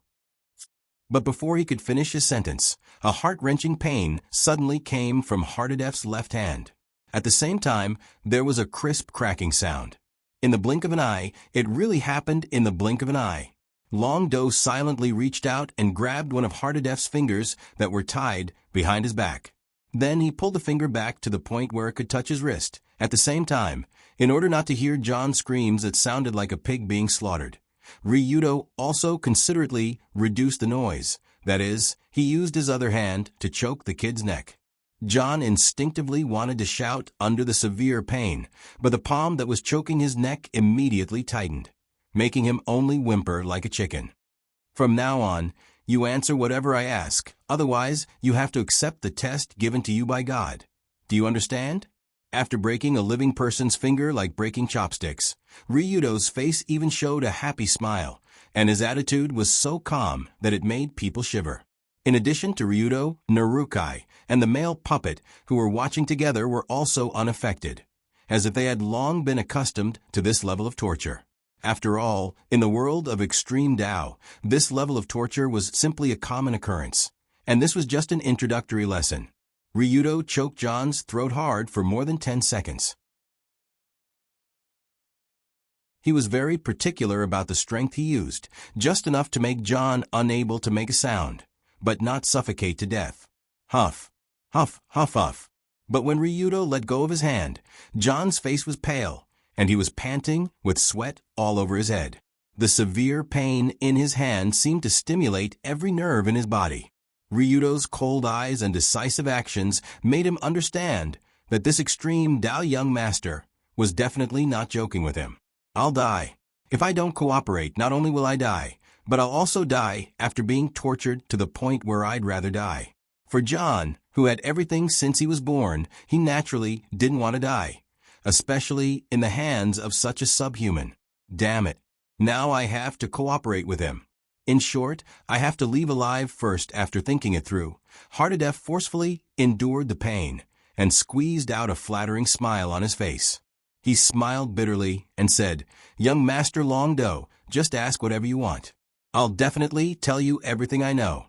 But before he could finish his sentence, a heart-wrenching pain suddenly came from Hardadef's left hand. At the same time, there was a crisp cracking sound. In the blink of an eye, it really happened in the blink of an eye. Long Do silently reached out and grabbed one of Hardadef's fingers that were tied behind his back. Then he pulled the finger back to the point where it could touch his wrist. At the same time, in order not to hear John's screams that sounded like a pig being slaughtered, Ryudo also considerately reduced the noise. That is, he used his other hand to choke the kid's neck. John instinctively wanted to shout under the severe pain, but the palm that was choking his neck immediately tightened, making him only whimper like a chicken. "From now on, you answer whatever I ask. Otherwise, you have to accept the test given to you by God. Do you understand?" After breaking a living person's finger like breaking chopsticks, Ryudo's face even showed a happy smile, and his attitude was so calm that it made people shiver. In addition to Ryudo, Narukai, and the male puppet who were watching together were also unaffected, as if they had long been accustomed to this level of torture. After all, in the world of extreme Tao, this level of torture was simply a common occurrence, and this was just an introductory lesson. Ryudo choked John's throat hard for more than 10 seconds. He was very particular about the strength he used, just enough to make John unable to make a sound, but not suffocate to death. Huff, huff, huff, huff. But when Ryudo let go of his hand, John's face was pale, and he was panting with sweat all over his head. The severe pain in his hand seemed to stimulate every nerve in his body. Ryudo's cold eyes and decisive actions made him understand that this extreme Tao young master was definitely not joking with him. "I'll die. If I don't cooperate, not only will I die, but I'll also die after being tortured to the point where I'd rather die." For John, who had everything since he was born, he naturally didn't want to die, especially in the hands of such a subhuman. Damn it. Now I have to cooperate with him. In short, I have to leave alive first. After thinking it through, Hardadef forcefully endured the pain and squeezed out a flattering smile on his face. He smiled bitterly and said, "Young Master Longdo, just ask whatever you want. I'll definitely tell you everything I know."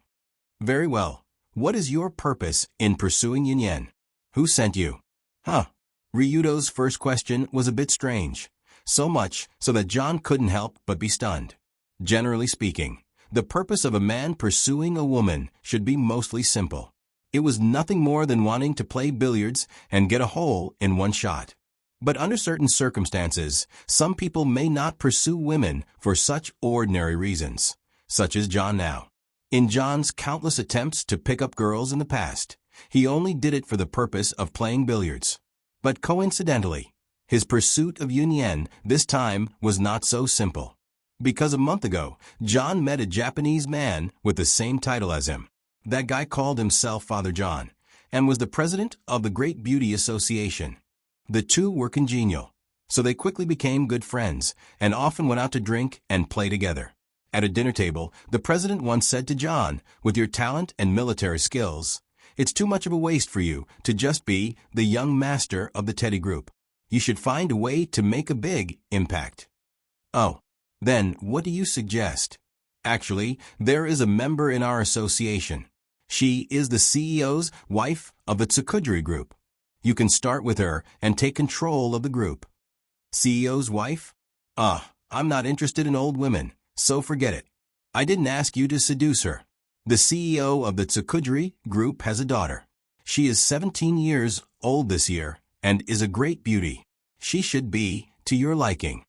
"Very well. What is your purpose in pursuing Yunyan? Who sent you?" "Huh." Ryudo's first question was a bit strange, so much so that John couldn't help but be stunned. Generally speaking, the purpose of a man pursuing a woman should be mostly simple. It was nothing more than wanting to play billiards and get a hole in one shot. But under certain circumstances, some people may not pursue women for such ordinary reasons, such as John now. In John's countless attempts to pick up girls in the past, he only did it for the purpose of playing billiards. But coincidentally, his pursuit of Yunyan this time was not so simple. Because a month ago, John met a Japanese man with the same title as him. That guy called himself Father John, and was the president of the Great Beauty Association. The two were congenial, so they quickly became good friends, and often went out to drink and play together. At a dinner table, the president once said to John, "With your talent and military skills, it's too much of a waste for you to just be the young master of the Teddy group. You should find a way to make a big impact." "Oh, then what do you suggest?" "Actually, there is a member in our association. She is the CEO's wife of the Tsukudri group. You can start with her and take control of the group." "CEO's wife? I'm not interested in old women, so forget it. I didn't ask you to seduce her. The CEO of the Tsukudri group has a daughter. She is 17 years old this year and is a great beauty. She should be to your liking."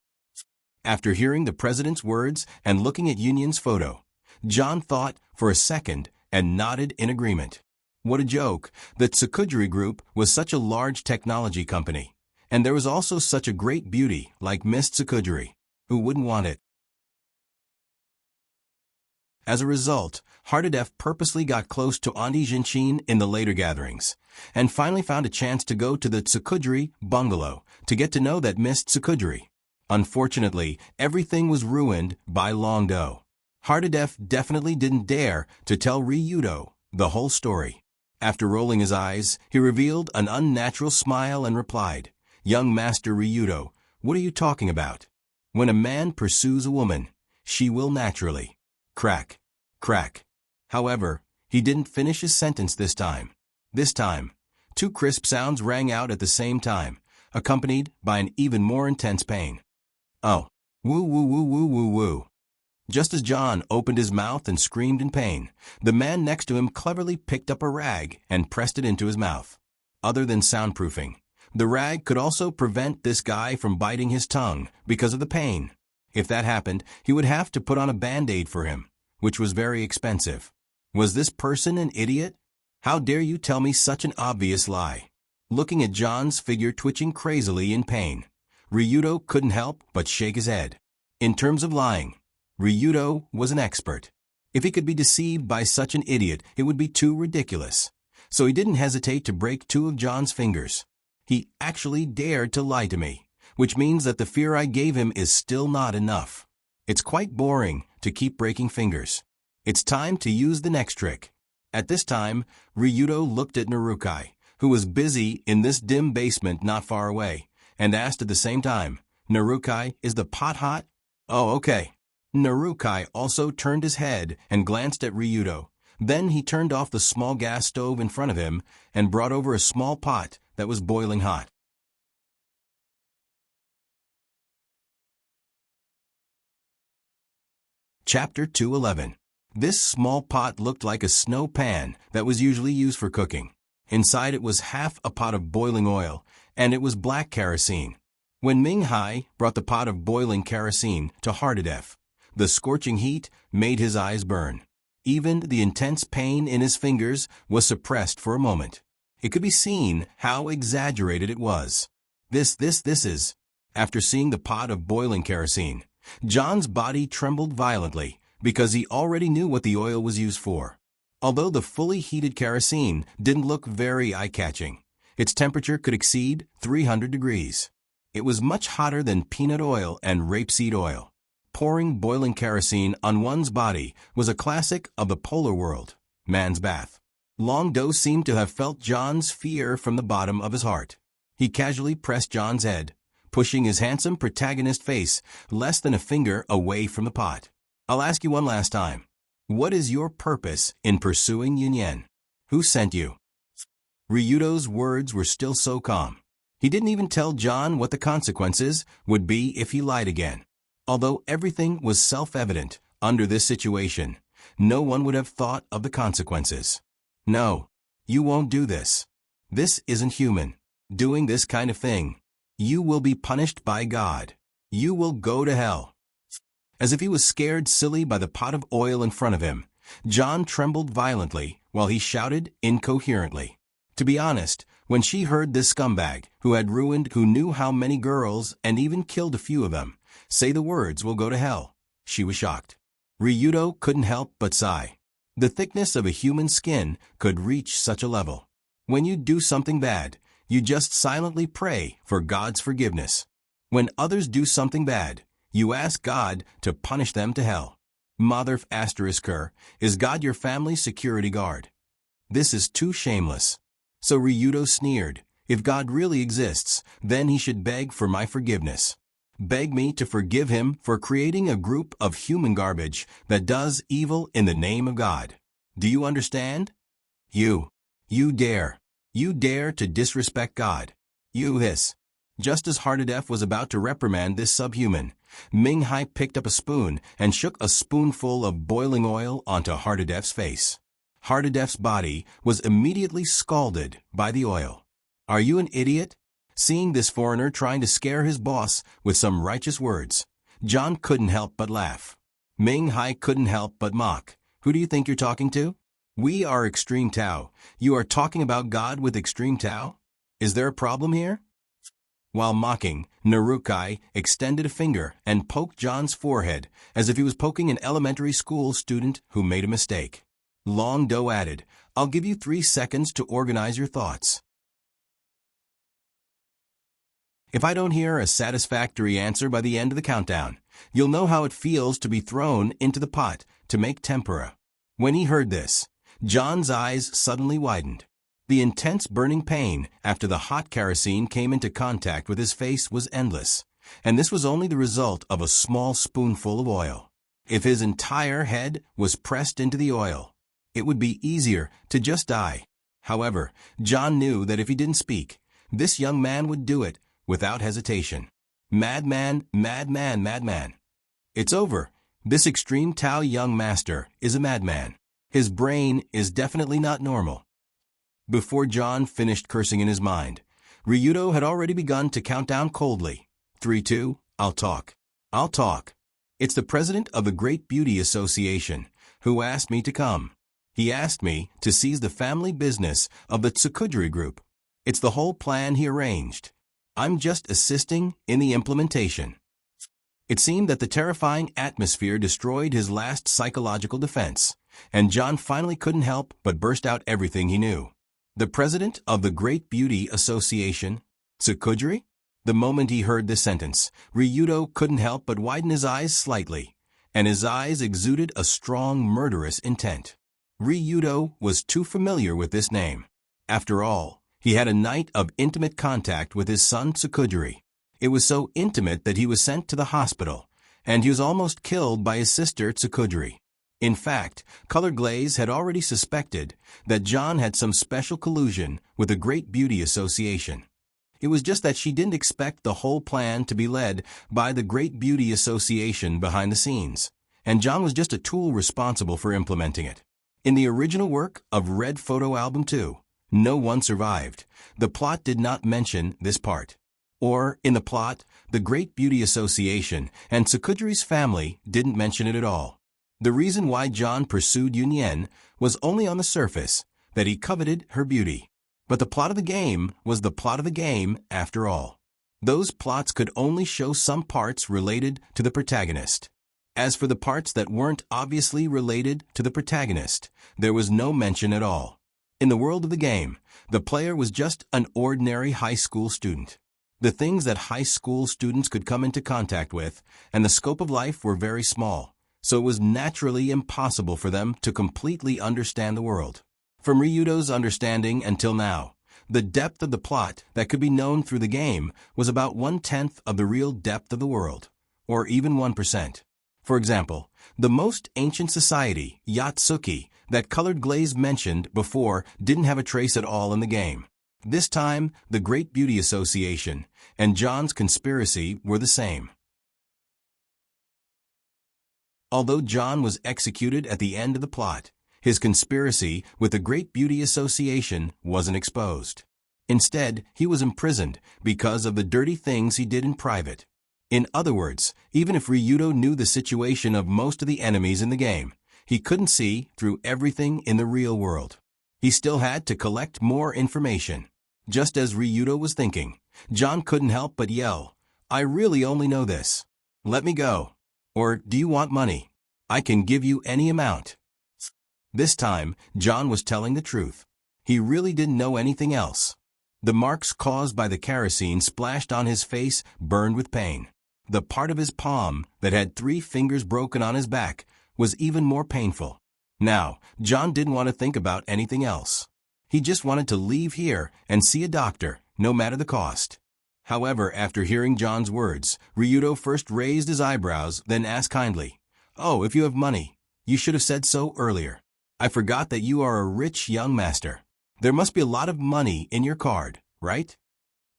After hearing the president's words and looking at Yunyan's photo, John thought for a second and nodded in agreement. What a joke! The Tsukudri Group was such a large technology company, and there was also such a great beauty like Miss Tsukudri. Who wouldn't want it? As a result, Hardadef purposely got close to Auntie Jinshin in the later gatherings, and finally found a chance to go to the Tsukudri bungalow to get to know that Miss Tsukudri. Unfortunately, everything was ruined by Longdo. Hardadef definitely didn't dare to tell Ryudo the whole story. After rolling his eyes, he revealed an unnatural smile and replied, "Young Master Ryudo, what are you talking about? When a man pursues a woman, she will naturally crack, crack." However, he didn't finish his sentence this time. This time, two crisp sounds rang out at the same time, accompanied by an even more intense pain. "Oh, woo woo woo woo woo woo." Just as John opened his mouth and screamed in pain, the man next to him cleverly picked up a rag and pressed it into his mouth. Other than soundproofing, the rag could also prevent this guy from biting his tongue because of the pain. If that happened, he would have to put on a Band-Aid for him, which was very expensive. Was this person an idiot? How dare you tell me such an obvious lie? Looking at John's figure twitching crazily in pain, Ryudo couldn't help but shake his head. In terms of lying, Ryudo was an expert. If he could be deceived by such an idiot, it would be too ridiculous. So he didn't hesitate to break two of John's fingers. He actually dared to lie to me, which means that the fear I gave him is still not enough. It's quite boring to keep breaking fingers. It's time to use the next trick. At this time, Ryudo looked at Narukai, who was busy in this dim basement not far away, and asked at the same time, "Narukai, is the pot hot?" "Oh, okay." Narukai also turned his head and glanced at Ryudo. Then he turned off the small gas stove in front of him and brought over a small pot that was boiling hot. Chapter 211. This small pot looked like a snow pan that was usually used for cooking. Inside it was half a pot of boiling oil, and it was black kerosene. When Ming Hai brought the pot of boiling kerosene to Hardadef, the scorching heat made his eyes burn. Even the intense pain in his fingers was suppressed for a moment. It could be seen how exaggerated it was. This is. After seeing the pot of boiling kerosene, John's body trembled violently because he already knew what the oil was used for. Although the fully heated kerosene didn't look very eye-catching, its temperature could exceed 300 degrees. It was much hotter than peanut oil and rapeseed oil. Pouring boiling kerosene on one's body was a classic of the polar world, man's bath. Longdo seemed to have felt John's fear from the bottom of his heart. He casually pressed John's head, pushing his handsome protagonist face less than a finger away from the pot. I'll ask you one last time. What is your purpose in pursuing Yunyan? Who sent you? Ryudo's words were still so calm. He didn't even tell John what the consequences would be if he lied again. Although everything was self-evident under this situation, no one would have thought of the consequences. No, you won't do this. This isn't human. Doing this kind of thing. You will be punished by God. You will go to hell. As if he was scared silly by the pot of oil in front of him, John trembled violently while he shouted incoherently. To be honest, when she heard this scumbag, who knew how many girls and even killed a few of them, say the words "will go to hell," she was shocked. Ryudo couldn't help but sigh. The thickness of a human skin could reach such a level. When you do something bad, you just silently pray for God's forgiveness. When others do something bad, you ask God to punish them to hell. Mother ***, is God your family's security guard? This is too shameless. So Ryudo sneered, if God really exists, then he should beg for my forgiveness. Beg me to forgive him for creating a group of human garbage that does evil in the name of God. Do you understand? You dare to disrespect God. You hiss. Just as Hardadef was about to reprimand this subhuman, Ming Hai picked up a spoon and shook a spoonful of boiling oil onto Hardadef's face. Hardadef's body was immediately scalded by the oil. Are you an idiot? Seeing this foreigner trying to scare his boss with some righteous words, John couldn't help but laugh. Ming Hai couldn't help but mock. Who do you think you're talking to? We are Extreme Tao. You are talking about God with Extreme Tao? Is there a problem here? While mocking, Narukai extended a finger and poked John's forehead as if he was poking an elementary school student who made a mistake. Long Do added, I'll give you 3 seconds to organize your thoughts. If I don't hear a satisfactory answer by the end of the countdown, you'll know how it feels to be thrown into the pot to make tempura. When he heard this, John's eyes suddenly widened. The intense burning pain after the hot kerosene came into contact with his face was endless, and this was only the result of a small spoonful of oil. If his entire head was pressed into the oil, it would be easier to just die. However, John knew that if he didn't speak, this young man would do it without hesitation. Madman, madman, madman. It's over. This Extreme Tao young master is a madman. His brain is definitely not normal. Before John finished cursing in his mind, Ryudo had already begun to count down coldly. 3, 2, I'll talk. I'll talk. It's the president of the Great Beauty Association who asked me to come. He asked me to seize the family business of the Tsukudri Group. It's the whole plan he arranged. I'm just assisting in the implementation. It seemed that the terrifying atmosphere destroyed his last psychological defense, and John finally couldn't help but burst out everything he knew. The president of the Great Beauty Association, Tsukudri? The moment he heard this sentence, Ryudo couldn't help but widen his eyes slightly, and his eyes exuded a strong murderous intent. Ryudo was too familiar with this name. After all, he had a night of intimate contact with his son Tsukudri. It was so intimate that he was sent to the hospital, and he was almost killed by his sister Tsukudri. In fact, Color Glaze had already suspected that John had some special collusion with the Great Beauty Association. It was just that she didn't expect the whole plan to be led by the Great Beauty Association behind the scenes, and John was just a tool responsible for implementing it. In the original work of Red Photo Album 2, No One Survived, the plot did not mention this part. Or, in the plot, the Great Beauty Association and Tsukudri's family didn't mention it at all. The reason why John pursued Yunyan was only on the surface, that he coveted her beauty. But the plot of the game was the plot of the game after all. Those plots could only show some parts related to the protagonist. As for the parts that weren't obviously related to the protagonist, there was no mention at all. In the world of the game, the player was just an ordinary high school student. The things that high school students could come into contact with and the scope of life were very small, so it was naturally impossible for them to completely understand the world. From Ryudo's understanding until now, The depth of the plot that could be known through the game was about 1/10 of the real depth of the world, or even 1%. For example, the most ancient society, Yatsuki, that Colored Glaze mentioned before didn't have a trace at all in the game. This time, the Great Beauty Association and John's conspiracy were the same. Although John was executed at the end of the plot, his conspiracy with the Great Beauty Association wasn't exposed. Instead, he was imprisoned because of the dirty things he did in private. In other words, even if Ryudo knew the situation of most of the enemies in the game, he couldn't see through everything in the real world. He still had to collect more information. Just as Ryudo was thinking, John couldn't help but yell, "I really only know this. Let me go. Or, do you want money? I can give you any amount." This time, John was telling the truth. He really didn't know anything else. The marks caused by the kerosene splashed on his face burned with pain. The part of his palm that had 3 fingers broken on his back was even more painful. Now, John didn't want to think about anything else. He just wanted to leave here and see a doctor, no matter the cost. However, after hearing John's words, Ryudo first raised his eyebrows, then asked kindly, "Oh, if you have money, you should have said so earlier. I forgot that you are a rich young master. There must be a lot of money in your card, right?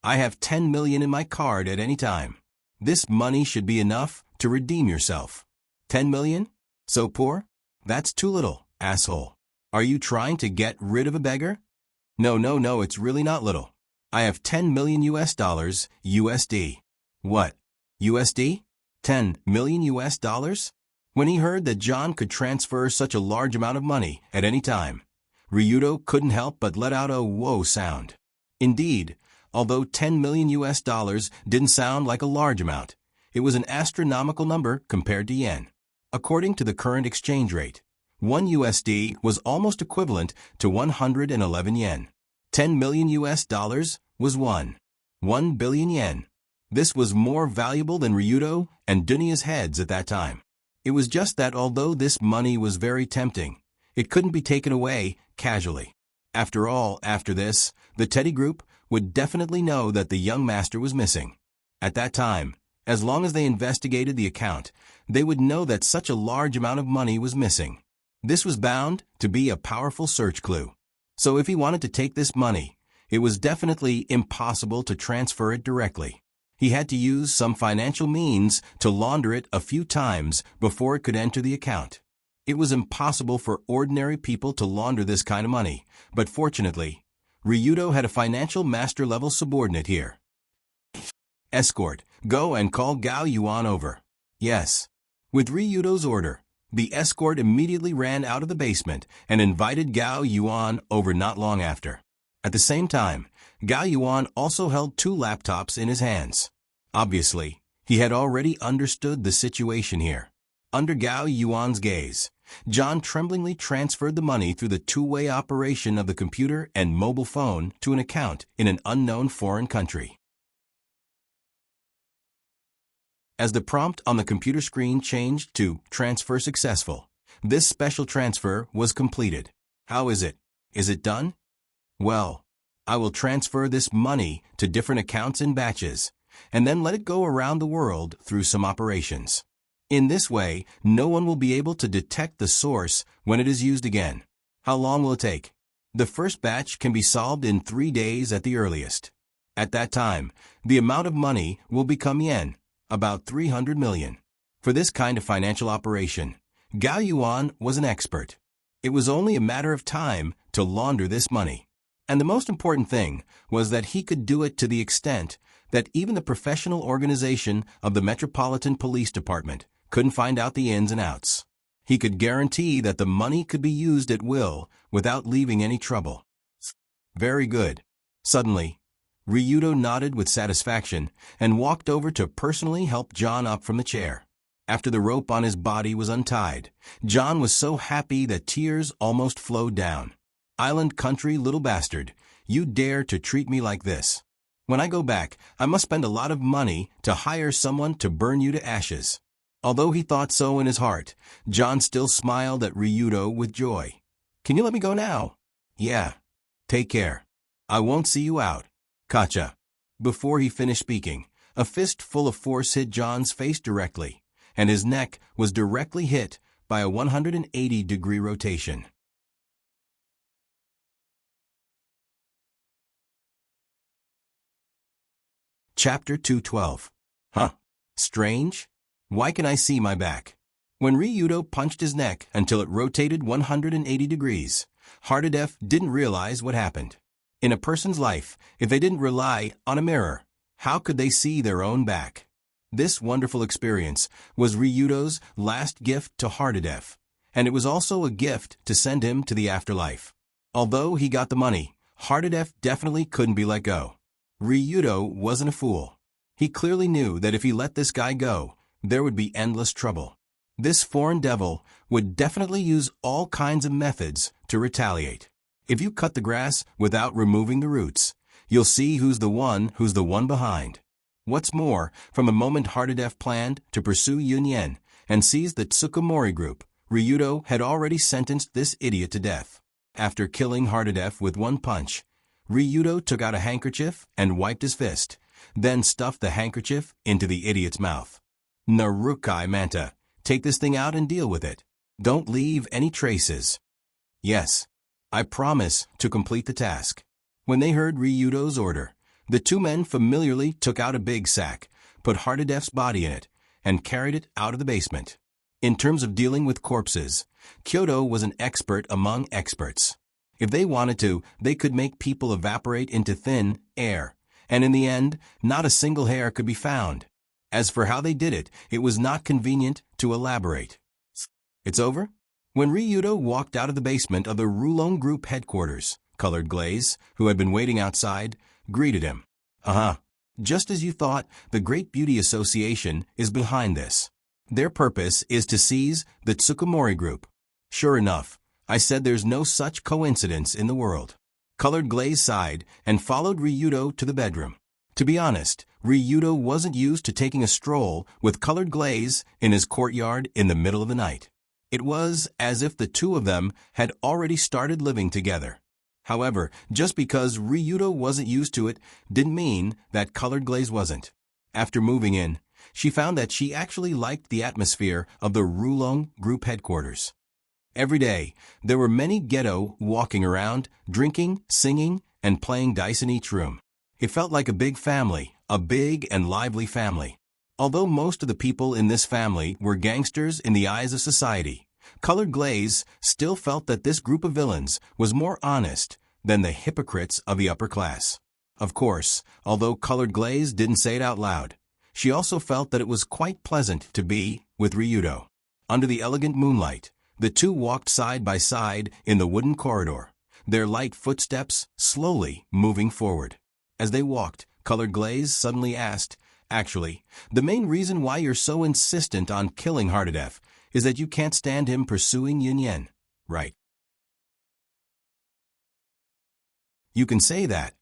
I have 10 million in my card at any time. This money should be enough to redeem yourself. 10 million? So poor? That's too little, asshole. Are you trying to get rid of a beggar? No, it's really not little. I have 10 million US dollars, USD. What? USD? 10 million US dollars? When he heard that John could transfer such a large amount of money at any time, Ryudo couldn't help but let out a whoa sound. Indeed, although 10 million US dollars didn't sound like a large amount, it was an astronomical number compared to yen. According to the current exchange rate, 1 USD was almost equivalent to 111 yen. 10 million US dollars was 1 billion yen. This was more valuable than Ryudo and Dunya's heads at that time. It was just that although this money was very tempting, it couldn't be taken away casually. After all, after this, the Teddy group would definitely know that the young master was missing. At that time, as long as they investigated the account, they would know that such a large amount of money was missing. This was bound to be a powerful search clue. So if he wanted to take this money, it was definitely impossible to transfer it directly. He had to use some financial means to launder it a few times before it could enter the account. It was impossible for ordinary people to launder this kind of money, but fortunately, Ryudo had a financial master-level subordinate here. Escort, go and call Gao Yuan over. Yes. With Ryudo's order, the escort immediately ran out of the basement and invited Gao Yuan over not long after. At the same time, Gao Yuan also held 2 laptops in his hands. Obviously, he had already understood the situation here. Under Gao Yuan's gaze, John tremblingly transferred the money through the two-way operation of the computer and mobile phone to an account in an unknown foreign country. As the prompt on the computer screen changed to "Transfer successful," this special transfer was completed. How is it? Is it done? Well, I will transfer this money to different accounts in batches, and then let it go around the world through some operations. In this way, no one will be able to detect the source when it is used again. How long will it take? The first batch can be solved in 3 days at the earliest. At that time, the amount of money will become yen, about 300 million. For this kind of financial operation, Gao Yuan was an expert. It was only a matter of time to launder this money. And the most important thing was that he could do it to the extent that even the professional organization of the Metropolitan Police Department couldn't find out the ins and outs. He could guarantee that the money could be used at will without leaving any trouble. Very good. Suddenly, Ryudo nodded with satisfaction and walked over to personally help John up from the chair. After the rope on his body was untied, John was so happy that tears almost flowed down. Island country little bastard, you dare to treat me like this. When I go back, I must spend a lot of money to hire someone to burn you to ashes. Although he thought so in his heart, John still smiled at Ryudo with joy. Can you let me go now? Yeah. Take care. I won't see you out. Gotcha. Before he finished speaking, a fist full of force hit John's face directly, and his neck was directly hit by a 180-degree rotation. Chapter 212. Huh. Strange? Why can I see my back? When Ryudo punched his neck until it rotated 180 degrees, Hardadef didn't realize what happened. In a person's life, if they didn't rely on a mirror, how could they see their own back? This wonderful experience was Ryudo's last gift to Hardadef, and it was also a gift to send him to the afterlife. Although he got the money, Hardadef definitely couldn't be let go. Ryudo wasn't a fool. He clearly knew that if he let this guy go, there would be endless trouble. This foreign devil would definitely use all kinds of methods to retaliate. If you cut the grass without removing the roots, you'll see who's the one behind. What's more, from the moment Hardadef planned to pursue Yunyen and seized the Tsukumori group, Ryudo had already sentenced this idiot to death. After killing Hardadef with one punch, Ryudo took out a handkerchief and wiped his fist, then stuffed the handkerchief into the idiot's mouth. Narukai Manta, take this thing out and deal with it. Don't leave any traces. Yes, I promise to complete the task. When they heard Ryudo's order, the two men familiarly took out a big sack, put Hardadef's body in it, and carried it out of the basement. In terms of dealing with corpses, Kyoto was an expert among experts. If they wanted to, they could make people evaporate into thin air, and in the end, not a single hair could be found. As for how they did it, it was not convenient to elaborate. It's over? When Ryudo walked out of the basement of the Rulong Group headquarters, Colored Glaze, who had been waiting outside, greeted him. Just as you thought, the Great Beauty Association is behind this. Their purpose is to seize the Tsukumori group. Sure enough, I said there's no such coincidence in the world. Colored Glaze sighed and followed Ryudo to the bedroom. To be honest, Ryudo wasn't used to taking a stroll with Colored Glaze in his courtyard in the middle of the night. It was as if the two of them had already started living together. However, just because Ryudo wasn't used to it didn't mean that Colored Glaze wasn't. After moving in, she found that she actually liked the atmosphere of the Rulong Group headquarters. Every day, there were many ghetto walking around, drinking, singing, and playing dice in each room. It felt like a big family, a big and lively family. Although most of the people in this family were gangsters in the eyes of society, Colored Glaze still felt that this group of villains was more honest than the hypocrites of the upper class. Of course, although Colored Glaze didn't say it out loud, she also felt that it was quite pleasant to be with Ryudo. Under the elegant moonlight, the two walked side by side in the wooden corridor, their light footsteps slowly moving forward. As they walked, Colored Glaze suddenly asked, "Actually, the main reason why you're so insistent on killing Hardadef is that you can't stand him pursuing Yunyen, right?" "You can say that."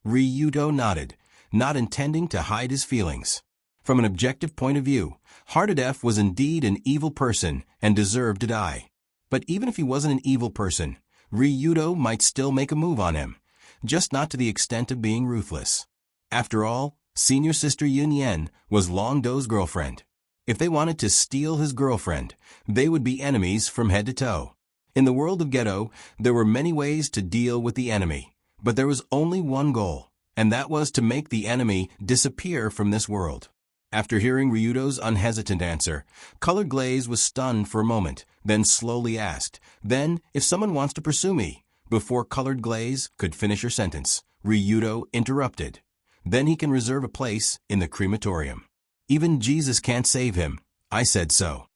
Ryudo nodded, not intending to hide his feelings. From an objective point of view, Hardadef was indeed an evil person and deserved to die. But even if he wasn't an evil person, Ryudo might still make a move on him, just not to the extent of being ruthless. After all, Senior Sister Yunyen was Long Do's girlfriend. If they wanted to steal his girlfriend, they would be enemies from head to toe. In the world of ghetto, there were many ways to deal with the enemy, but there was only one goal, and that was to make the enemy disappear from this world. After hearing Ryudo's unhesitant answer, Colored Glaze was stunned for a moment, then slowly asked, "Then, if someone wants to pursue me?" Before Colored Glaze could finish her sentence, Ryudo interrupted. "Then he can reserve a place in the crematorium. Even Jesus can't save him. I said so."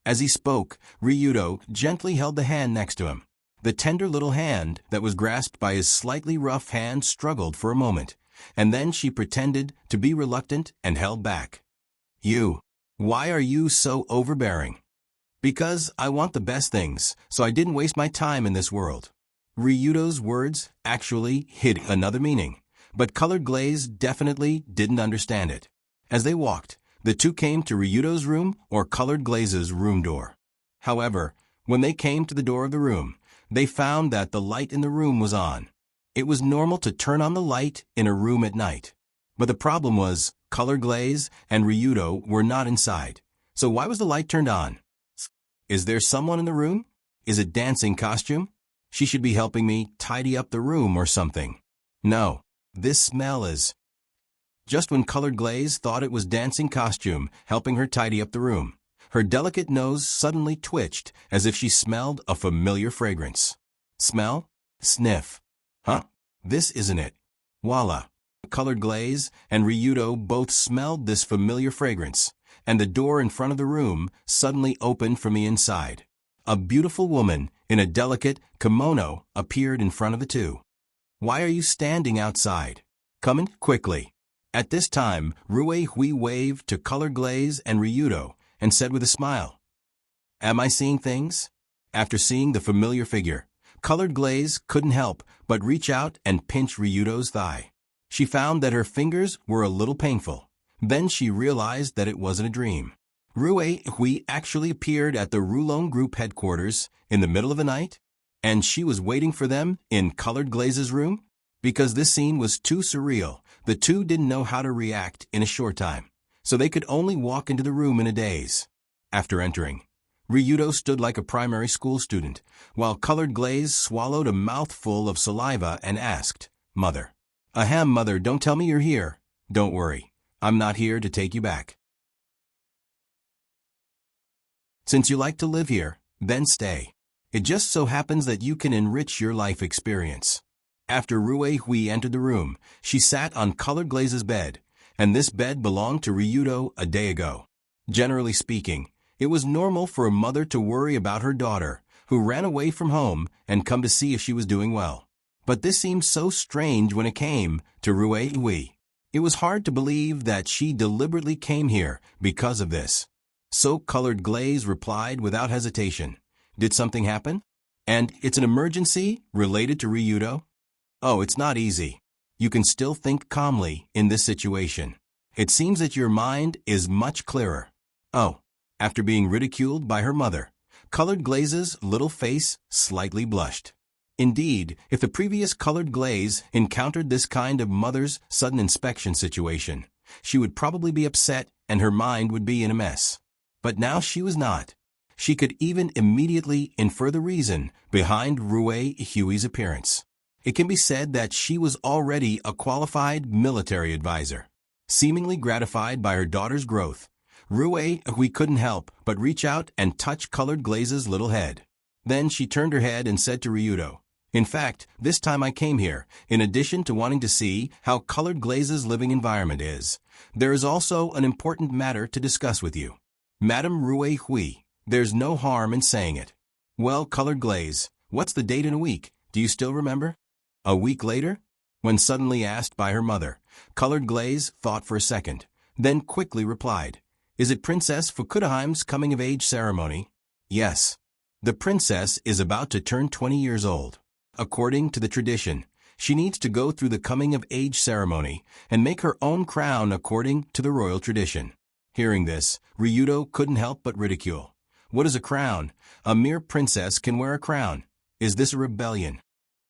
As he spoke, Ryudo gently held the hand next to him. The tender little hand that was grasped by his slightly rough hand struggled for a moment, and then she pretended to be reluctant and held back. Why are you so overbearing?" "Because I want the best things, so I didn't waste my time in this world." Ryudo's words actually hid another meaning, but Colored Glaze definitely didn't understand it. As they walked, the two came to Ryudo's room or Colored Glaze's room door. However, when they came to the door of the room, they found that the light in the room was on. It was normal to turn on the light in a room at night. But the problem was, Color Glaze and Ryudo were not inside. So why was the light turned on? Is there someone in the room? Is it dancing costume? She should be helping me tidy up the room or something. No, this smell is... Just when Colored Glaze thought it was dancing costume helping her tidy up the room, her delicate nose suddenly twitched as if she smelled a familiar fragrance. Smell? Sniff. Huh? This isn't it. Voila. Colored Glaze and Ryudo both smelled this familiar fragrance, and the door in front of the room suddenly opened from the inside. A beautiful woman in a delicate kimono appeared in front of the two. Why are you standing outside? Come in quickly. At this time, Rue Hui waved to Colored Glaze and Ryudo and said with a smile, "Am I seeing things?" After seeing the familiar figure, Colored Glaze couldn't help but reach out and pinch Ryudo's thigh. She found that her fingers were a little painful. Then she realized that it wasn't a dream. Rue Hui actually appeared at the Rulon Group headquarters in the middle of the night, and she was waiting for them in Colored Glaze's room. Because this scene was too surreal, the two didn't know how to react in a short time, so they could only walk into the room in a daze. After entering, Ryudo stood like a primary school student, while Colored Glaze swallowed a mouthful of saliva and asked, "Mother." "Ahem, Mother, don't tell me you're here." "Don't worry, I'm not here to take you back. Since you like to live here, then stay. It just so happens that you can enrich your life experience." After Rue Hui entered the room, she sat on Colored Glaze's bed, and this bed belonged to Ryudo a day ago. Generally speaking, it was normal for a mother to worry about her daughter, who ran away from home, and come to see if she was doing well. But this seemed so strange when it came to Rue Hui. It was hard to believe that she deliberately came here because of this. So Colored Glaze replied without hesitation, "Did something happen? And it's an emergency related to Ryudo?" "Oh, it's not easy. You can still think calmly in this situation. It seems that your mind is much clearer." Oh, after being ridiculed by her mother, Colored Glaze's little face slightly blushed. Indeed, if the previous Colored Glaze encountered this kind of mother's sudden inspection situation, she would probably be upset and her mind would be in a mess. But now she was not. She could even immediately infer the reason behind Rue Hui's appearance. It can be said that she was already a qualified military advisor. Seemingly gratified by her daughter's growth, Rue Hui couldn't help but reach out and touch Colored Glaze's little head. Then she turned her head and said to Ryudo, "In fact, this time I came here, in addition to wanting to see how Colored Glaze's living environment is, there is also an important matter to discuss with you." "Madam Rue Hui, there's no harm in saying it." "Well, Colored Glaze, what's the date in a week? Do you still remember?" A week later? When suddenly asked by her mother, Colored Glaze thought for a second, then quickly replied, "Is it Princess Fukudaheim's coming-of-age ceremony?" "Yes. The princess is about to turn 20 years old. According to the tradition, she needs to go through the coming-of-age ceremony and make her own crown according to the royal tradition." Hearing this, Ryudo couldn't help but ridicule. "What is a crown? A mere princess can wear a crown. Is this a rebellion?"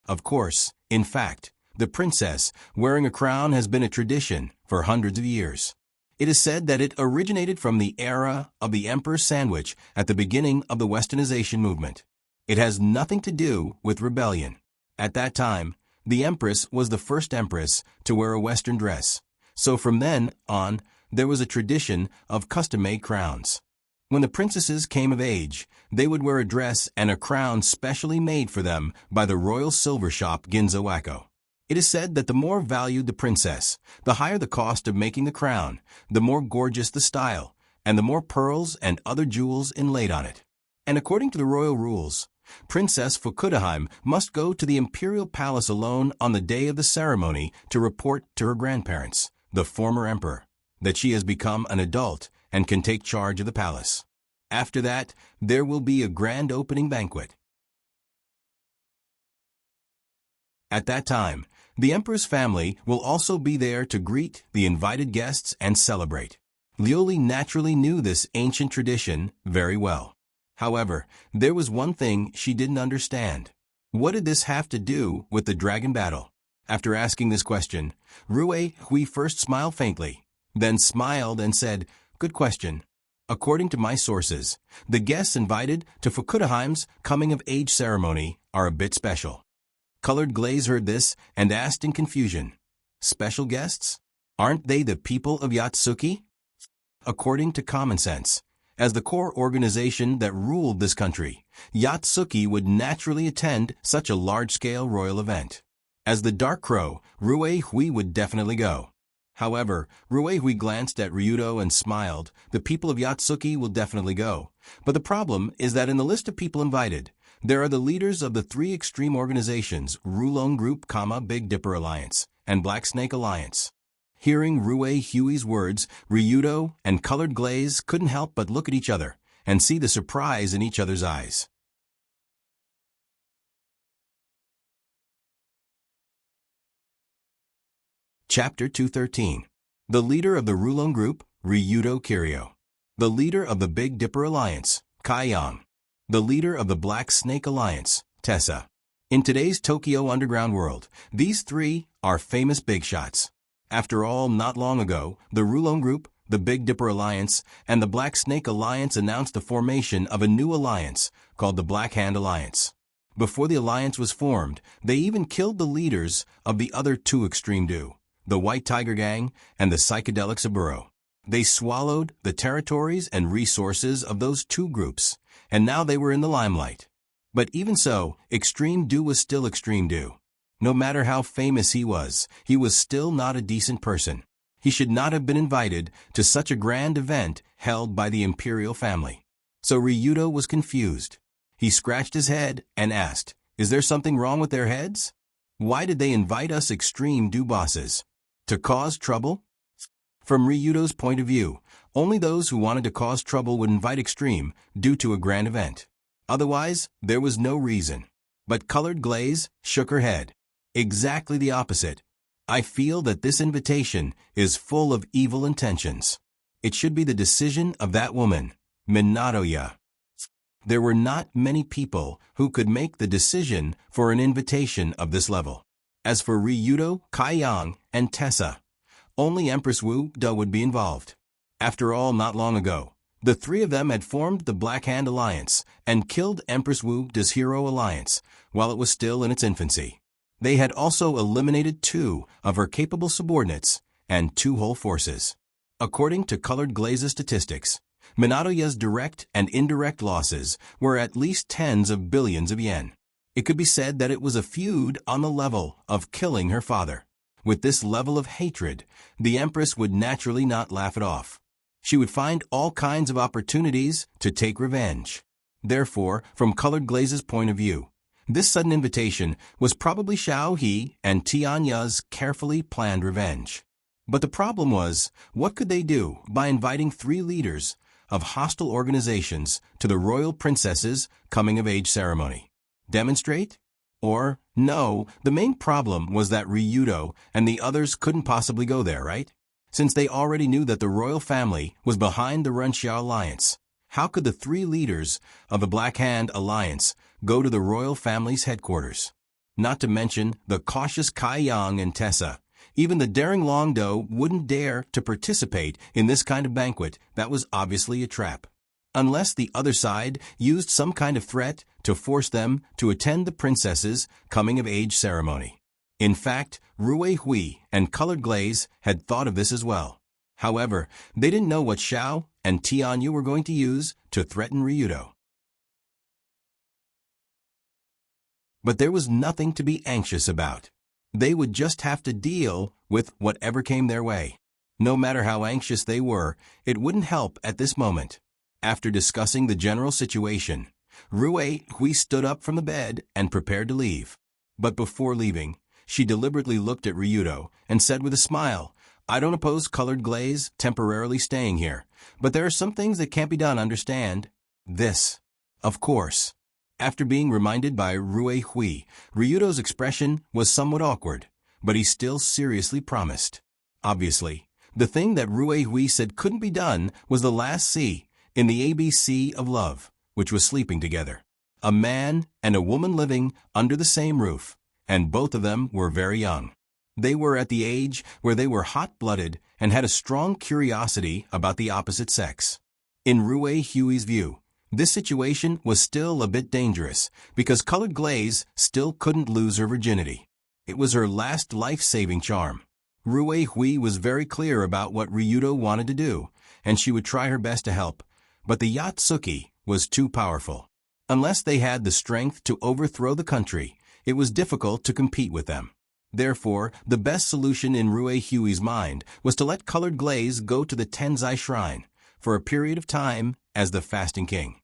Of course, in fact, the princess wearing a crown has been a tradition for hundreds of years. It is said that it originated from the era of the Emperor's Sandwich at the beginning of the Westernization movement. It has nothing to do with rebellion. At that time, the Empress was the first empress to wear a Western dress, so from then on, there was a tradition of custom-made crowns. When the princesses came of age, they would wear a dress and a crown specially made for them by the royal silver shop Ginza Wako. It is said that the more valued the princess, the higher the cost of making the crown, the more gorgeous the style, and the more pearls and other jewels inlaid on it. And according to the royal rules, Princess Fukudaheim must go to the imperial palace alone on the day of the ceremony to report to her grandparents, the former emperor, that she has become an adult and can take charge of the palace. After that, there will be a grand opening banquet. At that time, the emperor's family will also be there to greet the invited guests and celebrate. Liuli naturally knew this ancient tradition very well. However, there was one thing she didn't understand. What did this have to do with the dragon battle? After asking this question, Rue Hui first smiled faintly, then smiled and said, "Good question. According to my sources, the guests invited to Fukudaheim's coming-of-age ceremony are a bit special." Colored Glaze heard this and asked in confusion, "Special guests? Aren't they the people of Yatsuki?" According to common sense, as the core organization that ruled this country, Yatsuki would naturally attend such a large-scale royal event. As the Dark Crow, Rue Hui would definitely go. However, Rue Hui glanced at Ryudo and smiled. The people of Yatsuki will definitely go. But the problem is that in the list of people invited, there are the leaders of the three extreme organizations, Rulong Group, Big Dipper Alliance, and Black Snake Alliance. Hearing Rue Hui's words, Ryudo and Colored Glaze couldn't help but look at each other and see the surprise in each other's eyes. Chapter 213. The leader of the Rulong Group, Ryudo Kiryu. The leader of the Big Dipper Alliance, Kaiyang. The leader of the Black Snake Alliance, Tessa. In today's Tokyo underground world, these three are famous big shots. After all, not long ago, the Rulong Group, the Big Dipper Alliance, and the Black Snake Alliance announced the formation of a new alliance called the Black Hand Alliance. Before the alliance was formed, they even killed the leaders of the other two extreme do, the White Tiger Gang and the Psychedelic Saburo. They swallowed the territories and resources of those two groups, and now they were in the limelight. But even so, Extreme Do was still Extreme Do. No matter how famous he was still not a decent person. He should not have been invited to such a grand event held by the imperial family. So Ryudo was confused. He scratched his head and asked, "Is there something wrong with their heads? Why did they invite us Extreme Do bosses? To cause trouble?" From Ryudo's point of view, only those who wanted to cause trouble would invite Extreme due to a grand event. Otherwise, there was no reason. But Colored Glaze shook her head. Exactly the opposite. "I feel that this invitation is full of evil intentions. It should be the decision of that woman, Minatoya." There were not many people who could make the decision for an invitation of this level. As for Ryudo, Kaiyang, and Tessa, only Empress Wu Da would be involved. After all, not long ago, the three of them had formed the Black Hand Alliance and killed Empress Wu Da's Hero Alliance while it was still in its infancy. They had also eliminated 2 of her capable subordinates and 2 whole forces. According to Colored Glaze's statistics, Minatoya's direct and indirect losses were at least tens of billions of yen. It could be said that it was a feud on the level of killing her father. With this level of hatred, the Empress would naturally not laugh it off. She would find all kinds of opportunities to take revenge. Therefore, from Colored Glaze's point of view, this sudden invitation was probably Xiao He and Tianya's carefully planned revenge. But the problem was, what could they do by inviting 3 leaders of hostile organizations to the royal princess's coming-of-age ceremony? Demonstrate? Or, no, the main problem was that Ryudo and the others couldn't possibly go there, right? Since they already knew that the royal family was behind the Renxiao Alliance, how could the 3 leaders of the Black Hand Alliance go to the royal family's headquarters? Not to mention the cautious Kaiyang and Tessa. Even the daring Longdo wouldn't dare to participate in this kind of banquet that was obviously a trap. Unless the other side used some kind of threat to force them to attend the princess's coming-of-age ceremony. In fact, Rue Hui and Colored Glaze had thought of this as well. However, they didn't know what Xiao and Tianyu were going to use to threaten Ryudo. But there was nothing to be anxious about. They would just have to deal with whatever came their way. No matter how anxious they were, it wouldn't help at this moment. After discussing the general situation, Rue Hui stood up from the bed and prepared to leave. But before leaving, she deliberately looked at Ryudo and said with a smile, "I don't oppose Colored Glaze temporarily staying here, but there are some things that can't be done, understand? This, of course." After being reminded by Rue Hui, Ryudo's expression was somewhat awkward, but he still seriously promised. Obviously, the thing that Rue Hui said couldn't be done was the last C in the ABC of love, which was sleeping together. A man and a woman living under the same roof, and both of them were very young. They were at the age where they were hot-blooded and had a strong curiosity about the opposite sex. In Rue Huey's view, this situation was still a bit dangerous because Colored Glaze still couldn't lose her virginity. It was her last life-saving charm. Rue Hui was very clear about what Ryudo wanted to do, and she would try her best to help, but the Yatsuki was too powerful. Unless they had the strength to overthrow the country, it was difficult to compete with them. Therefore, the best solution in Rue Huey's mind was to let Colored Glaze go to the Tenzai Shrine for a period of time as the Fasting King.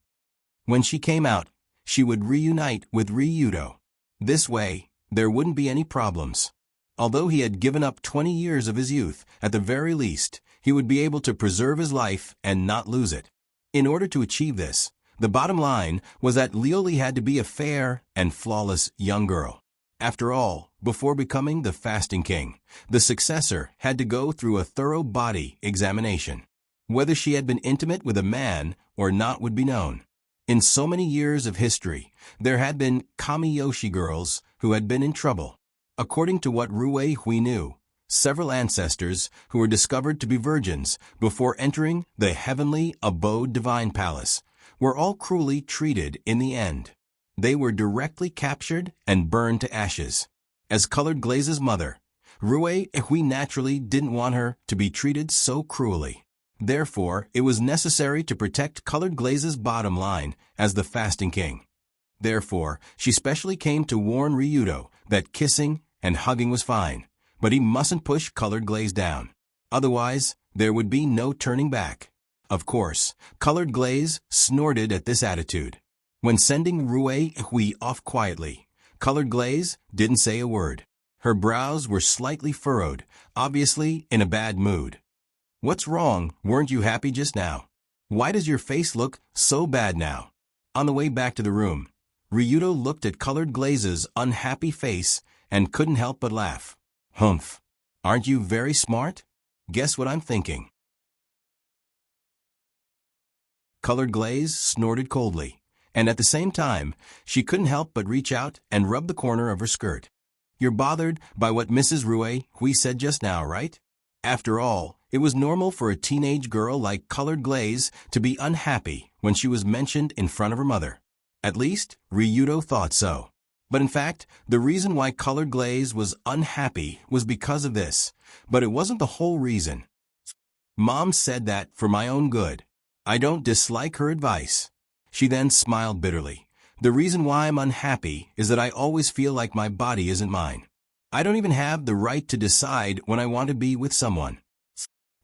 When she came out, she would reunite with Ryudo. This way, there wouldn't be any problems. Although he had given up 20 years of his youth, at the very least, he would be able to preserve his life and not lose it. In order to achieve this, the bottom line was that Lioli had to be a fair and flawless young girl. After all, before becoming the Fasting King, the successor had to go through a thorough body examination. Whether she had been intimate with a man or not would be known. In so many years of history, there had been Kamiyoshi girls who had been in trouble. According to what Rue Hui knew, several ancestors who were discovered to be virgins before entering the heavenly abode divine palace were all cruelly treated in the end. They were directly captured and burned to ashes. As Colored Glaze's mother, Rue Hui naturally didn't want her to be treated so cruelly. Therefore, it was necessary to protect Colored Glaze's bottom line as the Fasting King. Therefore, she specially came to warn Ryudo that kissing and hugging was fine, but he mustn't push Colored Glaze down. Otherwise, there would be no turning back. Of course, Colored Glaze snorted at this attitude. When sending Rue Hui off quietly, Colored Glaze didn't say a word. Her brows were slightly furrowed, obviously in a bad mood. "What's wrong? Weren't you happy just now? Why does your face look so bad now?" On the way back to the room, Ryudo looked at Colored Glaze's unhappy face and couldn't help but laugh. "Humph. Aren't you very smart? Guess what I'm thinking." Colored Glaze snorted coldly, and at the same time, she couldn't help but reach out and rub the corner of her skirt. "You're bothered by what Mrs. Rue Hui said just now, right?" After all, it was normal for a teenage girl like Colored Glaze to be unhappy when she was mentioned in front of her mother. At least, Ryudo thought so. But in fact, the reason why Colored Glaze was unhappy was because of this, but it wasn't the whole reason. "Mom said that for my own good. I don't dislike her advice." She then smiled bitterly. "The reason why I'm unhappy is that I always feel like my body isn't mine. I don't even have the right to decide when I want to be with someone."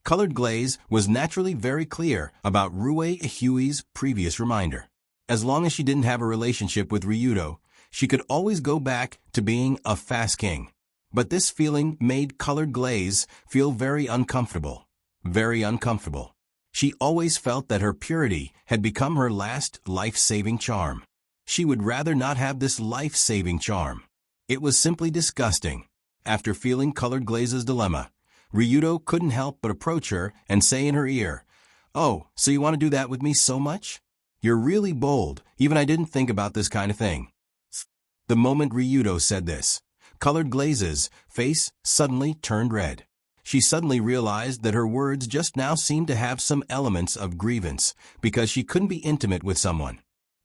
Colored Glaze was naturally very clear about Rue Huey's previous reminder. As long as she didn't have a relationship with Ryudo, she could always go back to being a Fast King. But this feeling made Colored Glaze feel very uncomfortable. Very uncomfortable. She always felt that her purity had become her last life-saving charm. She would rather not have this life-saving charm. It was simply disgusting. After feeling Colored Glaze's dilemma, Ryudo couldn't help but approach her and say in her ear, "Oh, so you want to do that with me so much? You're really bold, even I didn't think about this kind of thing." The moment Ryudo said this, Colored Glaze's face suddenly turned red. She suddenly realized that her words just now seemed to have some elements of grievance because she couldn't be intimate with someone.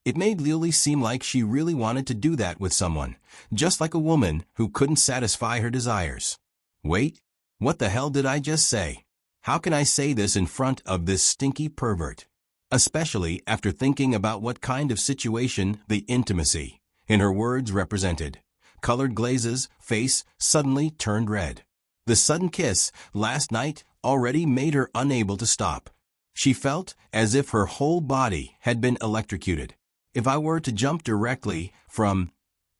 It made Lioli seem like she really wanted to do that with someone, just like a woman who couldn't satisfy her desires. Wait, what the hell did I just say? How can I say this in front of this stinky pervert? Especially after thinking about what kind of situation the intimacy in her words represented. Colored Glaze's face suddenly turned red. The sudden kiss last night already made her unable to stop. She felt as if her whole body had been electrocuted. If I were to jump directly from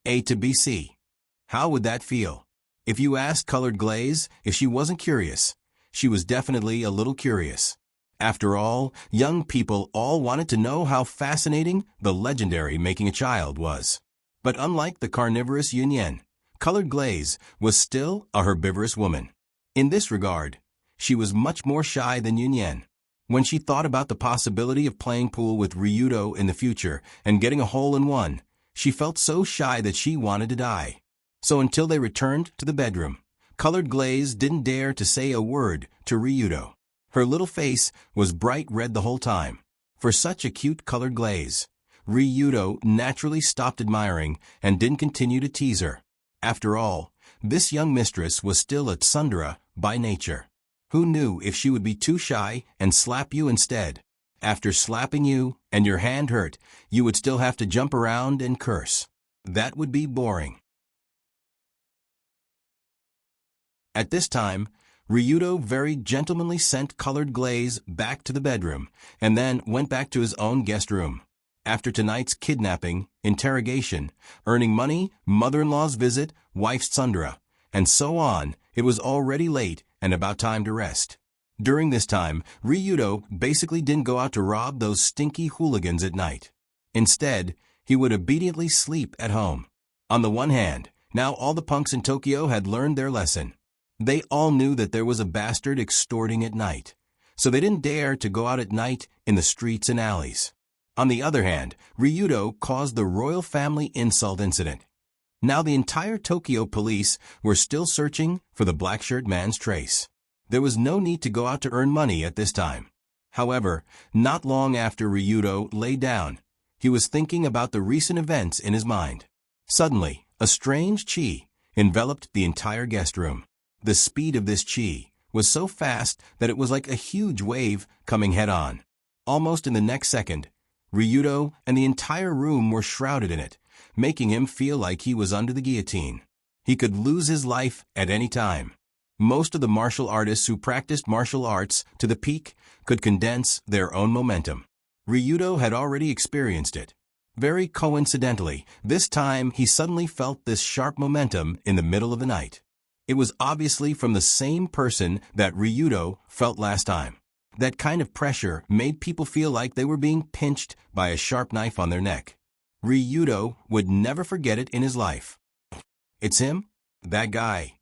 A to BC, how would that feel? If you asked Colored Glaze if she wasn't curious, she was definitely a little curious. After all, young people all wanted to know how fascinating the legendary making a child was. But unlike the carnivorous Yunyan, Colored Glaze was still a herbivorous woman. In this regard, she was much more shy than Yunyan. When she thought about the possibility of playing pool with Ryudo in the future and getting a hole-in-one, she felt so shy that she wanted to die. So until they returned to the bedroom, Colored Glaze didn't dare to say a word to Ryudo. Her little face was bright red the whole time. For such a cute Colored Glaze, Ryudo naturally stopped admiring and didn't continue to tease her. After all, this young mistress was still a tsundere by nature. Who knew if she would be too shy and slap you instead? After slapping you and your hand hurt, you would still have to jump around and curse. That would be boring. At this time, Ryudo very gentlemanly sent Colored Glaze back to the bedroom and then went back to his own guest room. After tonight's kidnapping, interrogation, earning money, mother-in-law's visit, wife's tsundere, and so on, it was already late and about time to rest. During this time, Ryudo basically didn't go out to rob those stinky hooligans at night. Instead, he would obediently sleep at home. On the one hand, now all the punks in Tokyo had learned their lesson. They all knew that there was a bastard extorting at night, so they didn't dare to go out at night in the streets and alleys. On the other hand, Ryudo caused the royal family insult incident. Now the entire Tokyo police were still searching for the black-shirt man's trace. There was no need to go out to earn money at this time. However, not long after Ryudo lay down, he was thinking about the recent events in his mind. Suddenly, a strange chi enveloped the entire guest room. The speed of this chi was so fast that it was like a huge wave coming head-on. Almost in the next second, Ryudo and the entire room were shrouded in it, making him feel like he was under the guillotine. He could lose his life at any time. Most of the martial artists who practiced martial arts to the peak could condense their own momentum. Ryudo had already experienced it. Very coincidentally, this time he suddenly felt this sharp momentum in the middle of the night. It was obviously from the same person that Ryudo felt last time. That kind of pressure made people feel like they were being pinched by a sharp knife on their neck. Ryudo would never forget it in his life. It's him? That guy.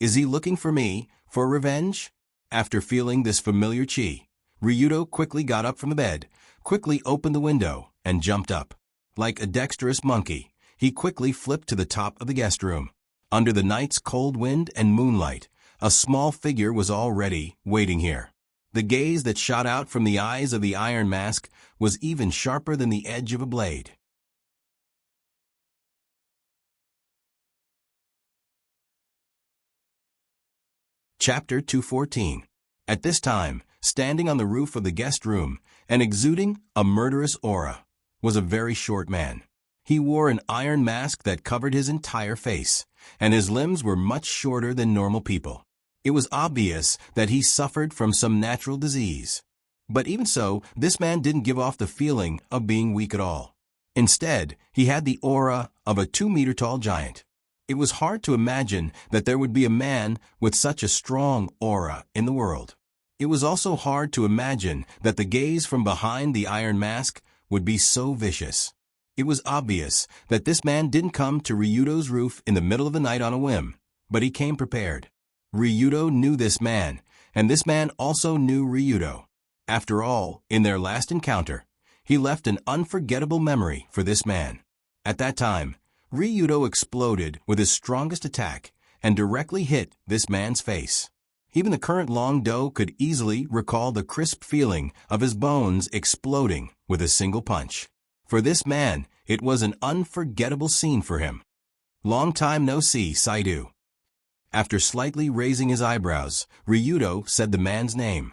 Is he looking for me, for revenge? After feeling this familiar chi, Ryudo quickly got up from the bed, quickly opened the window, and jumped up. Like a dexterous monkey, he quickly flipped to the top of the guest room. Under the night's cold wind and moonlight, a small figure was already waiting here. The gaze that shot out from the eyes of the iron mask was even sharper than the edge of a blade. Chapter 214. At this time, standing on the roof of the guest room and exuding a murderous aura, was a very short man. He wore an iron mask that covered his entire face, and his limbs were much shorter than normal people. It was obvious that he suffered from some natural disease. But even so, this man didn't give off the feeling of being weak at all. Instead, he had the aura of a 2-meter-tall giant. It was hard to imagine that there would be a man with such a strong aura in the world. It was also hard to imagine that the gaze from behind the iron mask would be so vicious. It was obvious that this man didn't come to Ryudo's roof in the middle of the night on a whim, but he came prepared. Ryudo knew this man, and this man also knew Ryudo. After all, in their last encounter, he left an unforgettable memory for this man. At that time, Ryudo exploded with his strongest attack and directly hit this man's face. Even the current Long Do could easily recall the crisp feeling of his bones exploding with a single punch. For this man, it was an unforgettable scene for him. Long time no see, Saito. After slightly raising his eyebrows, Ryudo said the man's name.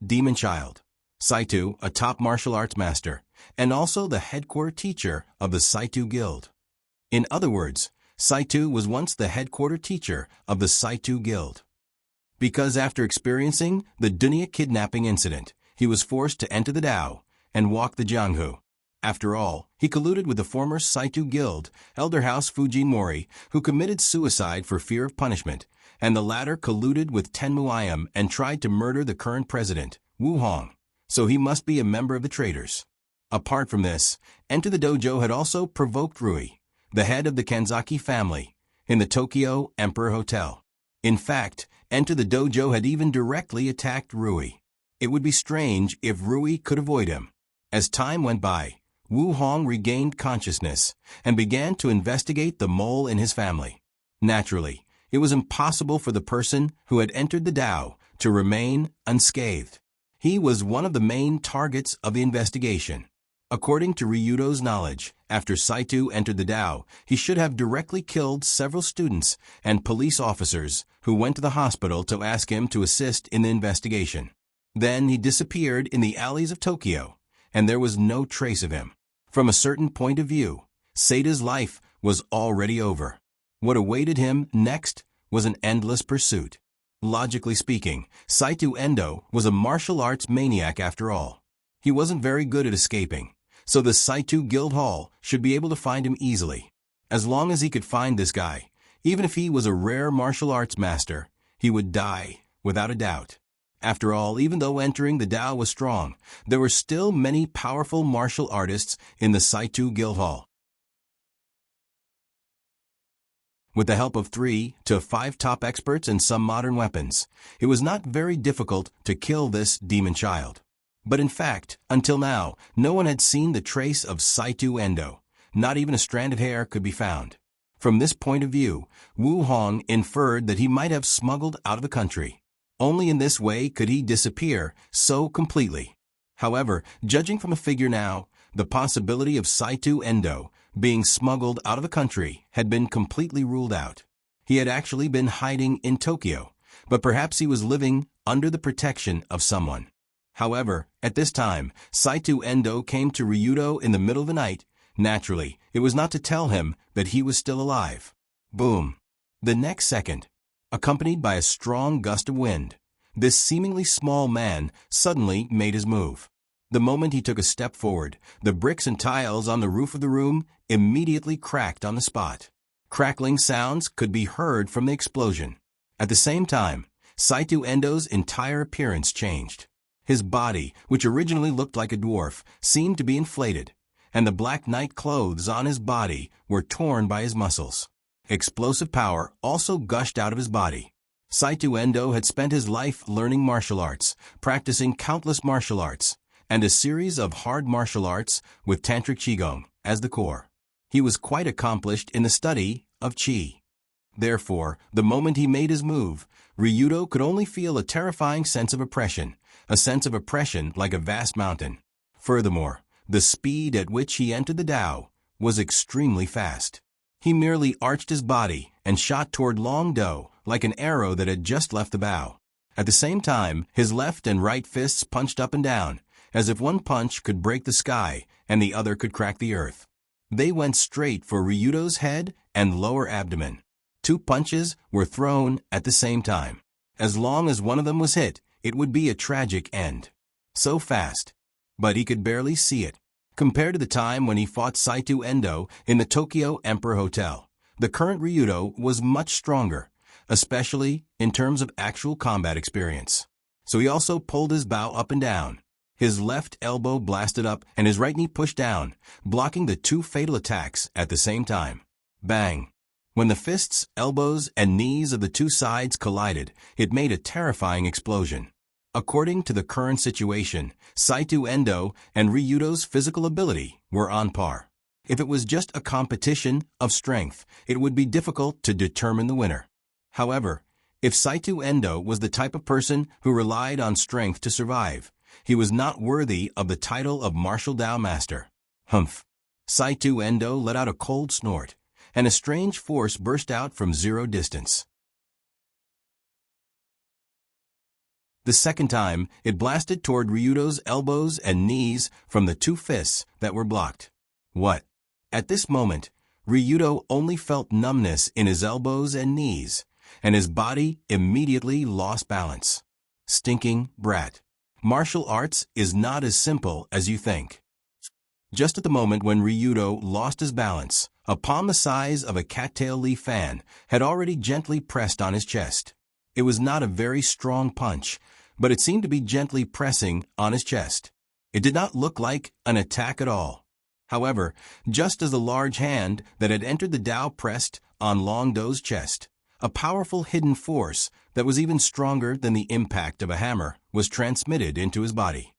Demon Child. Saito, a top martial arts master, and also the headquarter teacher of the Saito Guild. In other words, Saito was once the headquarter teacher of the Saito Guild. Because after experiencing the Dunya kidnapping incident, he was forced to enter the Tao and walk the Jianghu. After all, he colluded with the former Saito Guild, Elder House Fujin Mori, who committed suicide for fear of punishment, and the latter colluded with Tenmu Ayam and tried to murder the current president, Wu Hong, so he must be a member of the traitors. Apart from this, Enter the Dojo had also provoked Rui, the head of the Kanzaki family, in the Tokyo Emperor Hotel. In fact, Enter the Dojo had even directly attacked Rui. It would be strange if Rui could avoid him. As time went by, Wu Hong regained consciousness and began to investigate the mole in his family. Naturally, It was impossible for the person who had entered the Tao to remain unscathed. He was one of the main targets of the investigation. According to Ryudo's knowledge, after Saito entered the Tao, he should have directly killed several students and police officers who went to the hospital to ask him to assist in the investigation. Then he disappeared in the alleys of Tokyo, and there was no trace of him. From a certain point of view, Sato's life was already over. What awaited him next was an endless pursuit. Logically speaking, Saito Endo was a martial arts maniac after all. He wasn't very good at escaping, so the Saito Guild Hall should be able to find him easily. As long as he could find this guy, even if he was a rare martial arts master, he would die without a doubt. After all, even though entering the Tao was strong, there were still many powerful martial artists in the Saito Guild Hall. With the help of 3 to 5 top experts in some modern weapons, it was not very difficult to kill this demon child. But in fact, until now, no one had seen the trace of Saito Endo. Not even a strand of hair could be found. From this point of view, Wu Hong inferred that he might have smuggled out of the country. Only in this way could he disappear so completely. However, judging from a figure now, the possibility of Saito Endo being smuggled out of the country had been completely ruled out. He had actually been hiding in Tokyo, but perhaps he was living under the protection of someone. However, at this time, Saito Endo came to Ryudo in the middle of the night. Naturally, it was not to tell him that he was still alive. Boom! The next second, accompanied by a strong gust of wind, this seemingly small man suddenly made his move. The moment he took a step forward, the bricks and tiles on the roof of the room immediately cracked on the spot. Crackling sounds could be heard from the explosion. At the same time, Saito Endo's entire appearance changed. His body, which originally looked like a dwarf, seemed to be inflated, and the black night clothes on his body were torn by his muscles. Explosive power also gushed out of his body. Saito Endo had spent his life learning martial arts, practicing countless martial arts, and a series of hard martial arts with Tantric Qigong as the core. He was quite accomplished in the study of Qi. Therefore, the moment he made his move, Ryudo could only feel a terrifying sense of oppression, a sense of oppression like a vast mountain. Furthermore, the speed at which he entered the Tao was extremely fast. He merely arched his body and shot toward Long Do like an arrow that had just left the bow. At the same time, his left and right fists punched up and down, as if one punch could break the sky and the other could crack the earth. They went straight for Ryudo's head and lower abdomen. 2 punches were thrown at the same time. As long as one of them was hit, it would be a tragic end. So fast, but he could barely see it. Compared to the time when he fought Saito Endo in the Tokyo Emperor Hotel, the current Ryudo was much stronger, especially in terms of actual combat experience. So he also pulled his bow up and down. His left elbow blasted up and his right knee pushed down, blocking the 2 fatal attacks at the same time. Bang! When the fists, elbows, and knees of the 2 sides collided, it made a terrifying explosion. According to the current situation, Saito Endo and Ryudo's physical ability were on par. If it was just a competition of strength, it would be difficult to determine the winner. However, if Saito Endo was the type of person who relied on strength to survive, he was not worthy of the title of Martial Tao Master. Humph! Saito Endo let out a cold snort, and a strange force burst out from 0 distance. The second time, it blasted toward Ryudo's elbows and knees from the 2 fists that were blocked. What? At this moment, Ryudo only felt numbness in his elbows and knees, and his body immediately lost balance. Stinking brat. Martial arts is not as simple as you think. Just at the moment when Ryudo lost his balance, a palm the size of a cattail leaf fan had already gently pressed on his chest. It was not a very strong punch, but it seemed to be gently pressing on his chest. It did not look like an attack at all. However, just as the large hand that had entered the Tao pressed on Long Do's chest, a powerful hidden force that was even stronger than the impact of a hammer was transmitted into his body.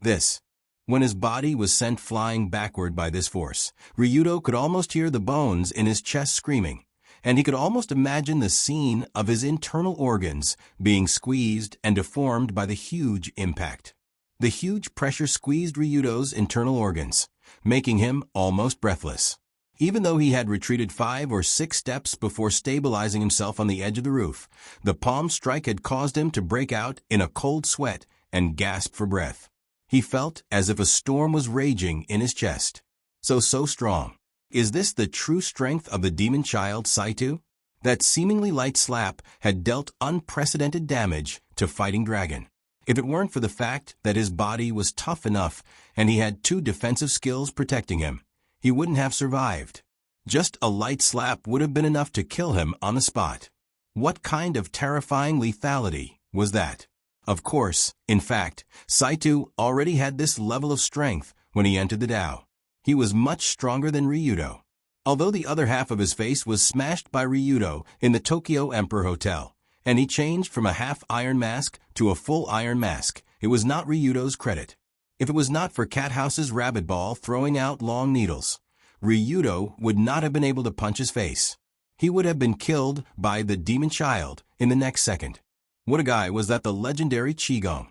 This. When his body was sent flying backward by this force, Ryudo could almost hear the bones in his chest screaming, and he could almost imagine the scene of his internal organs being squeezed and deformed by the huge impact. The huge pressure squeezed Ryudo's internal organs, making him almost breathless. Even though he had retreated 5 or 6 steps before stabilizing himself on the edge of the roof, the palm strike had caused him to break out in a cold sweat and gasp for breath. He felt as if a storm was raging in his chest. So strong. Is this the true strength of the demon child Saito? That seemingly light slap had dealt unprecedented damage to Fighting Dragon. If it weren't for the fact that his body was tough enough and he had 2 defensive skills protecting him, he wouldn't have survived. Just a light slap would have been enough to kill him on the spot. What kind of terrifying lethality was that? Of course, in fact, Saito already had this level of strength when he entered the Tao. He was much stronger than Ryudo. Although the other half of his face was smashed by Ryudo in the Tokyo Emperor Hotel, and he changed from a half-iron mask to a full iron mask, it was not Ryudo's credit. If it was not for Cathouse's rabbit ball throwing out long needles, Ryudo would not have been able to punch his face. He would have been killed by the demon child in the next second. What a guy was that the legendary Qigong.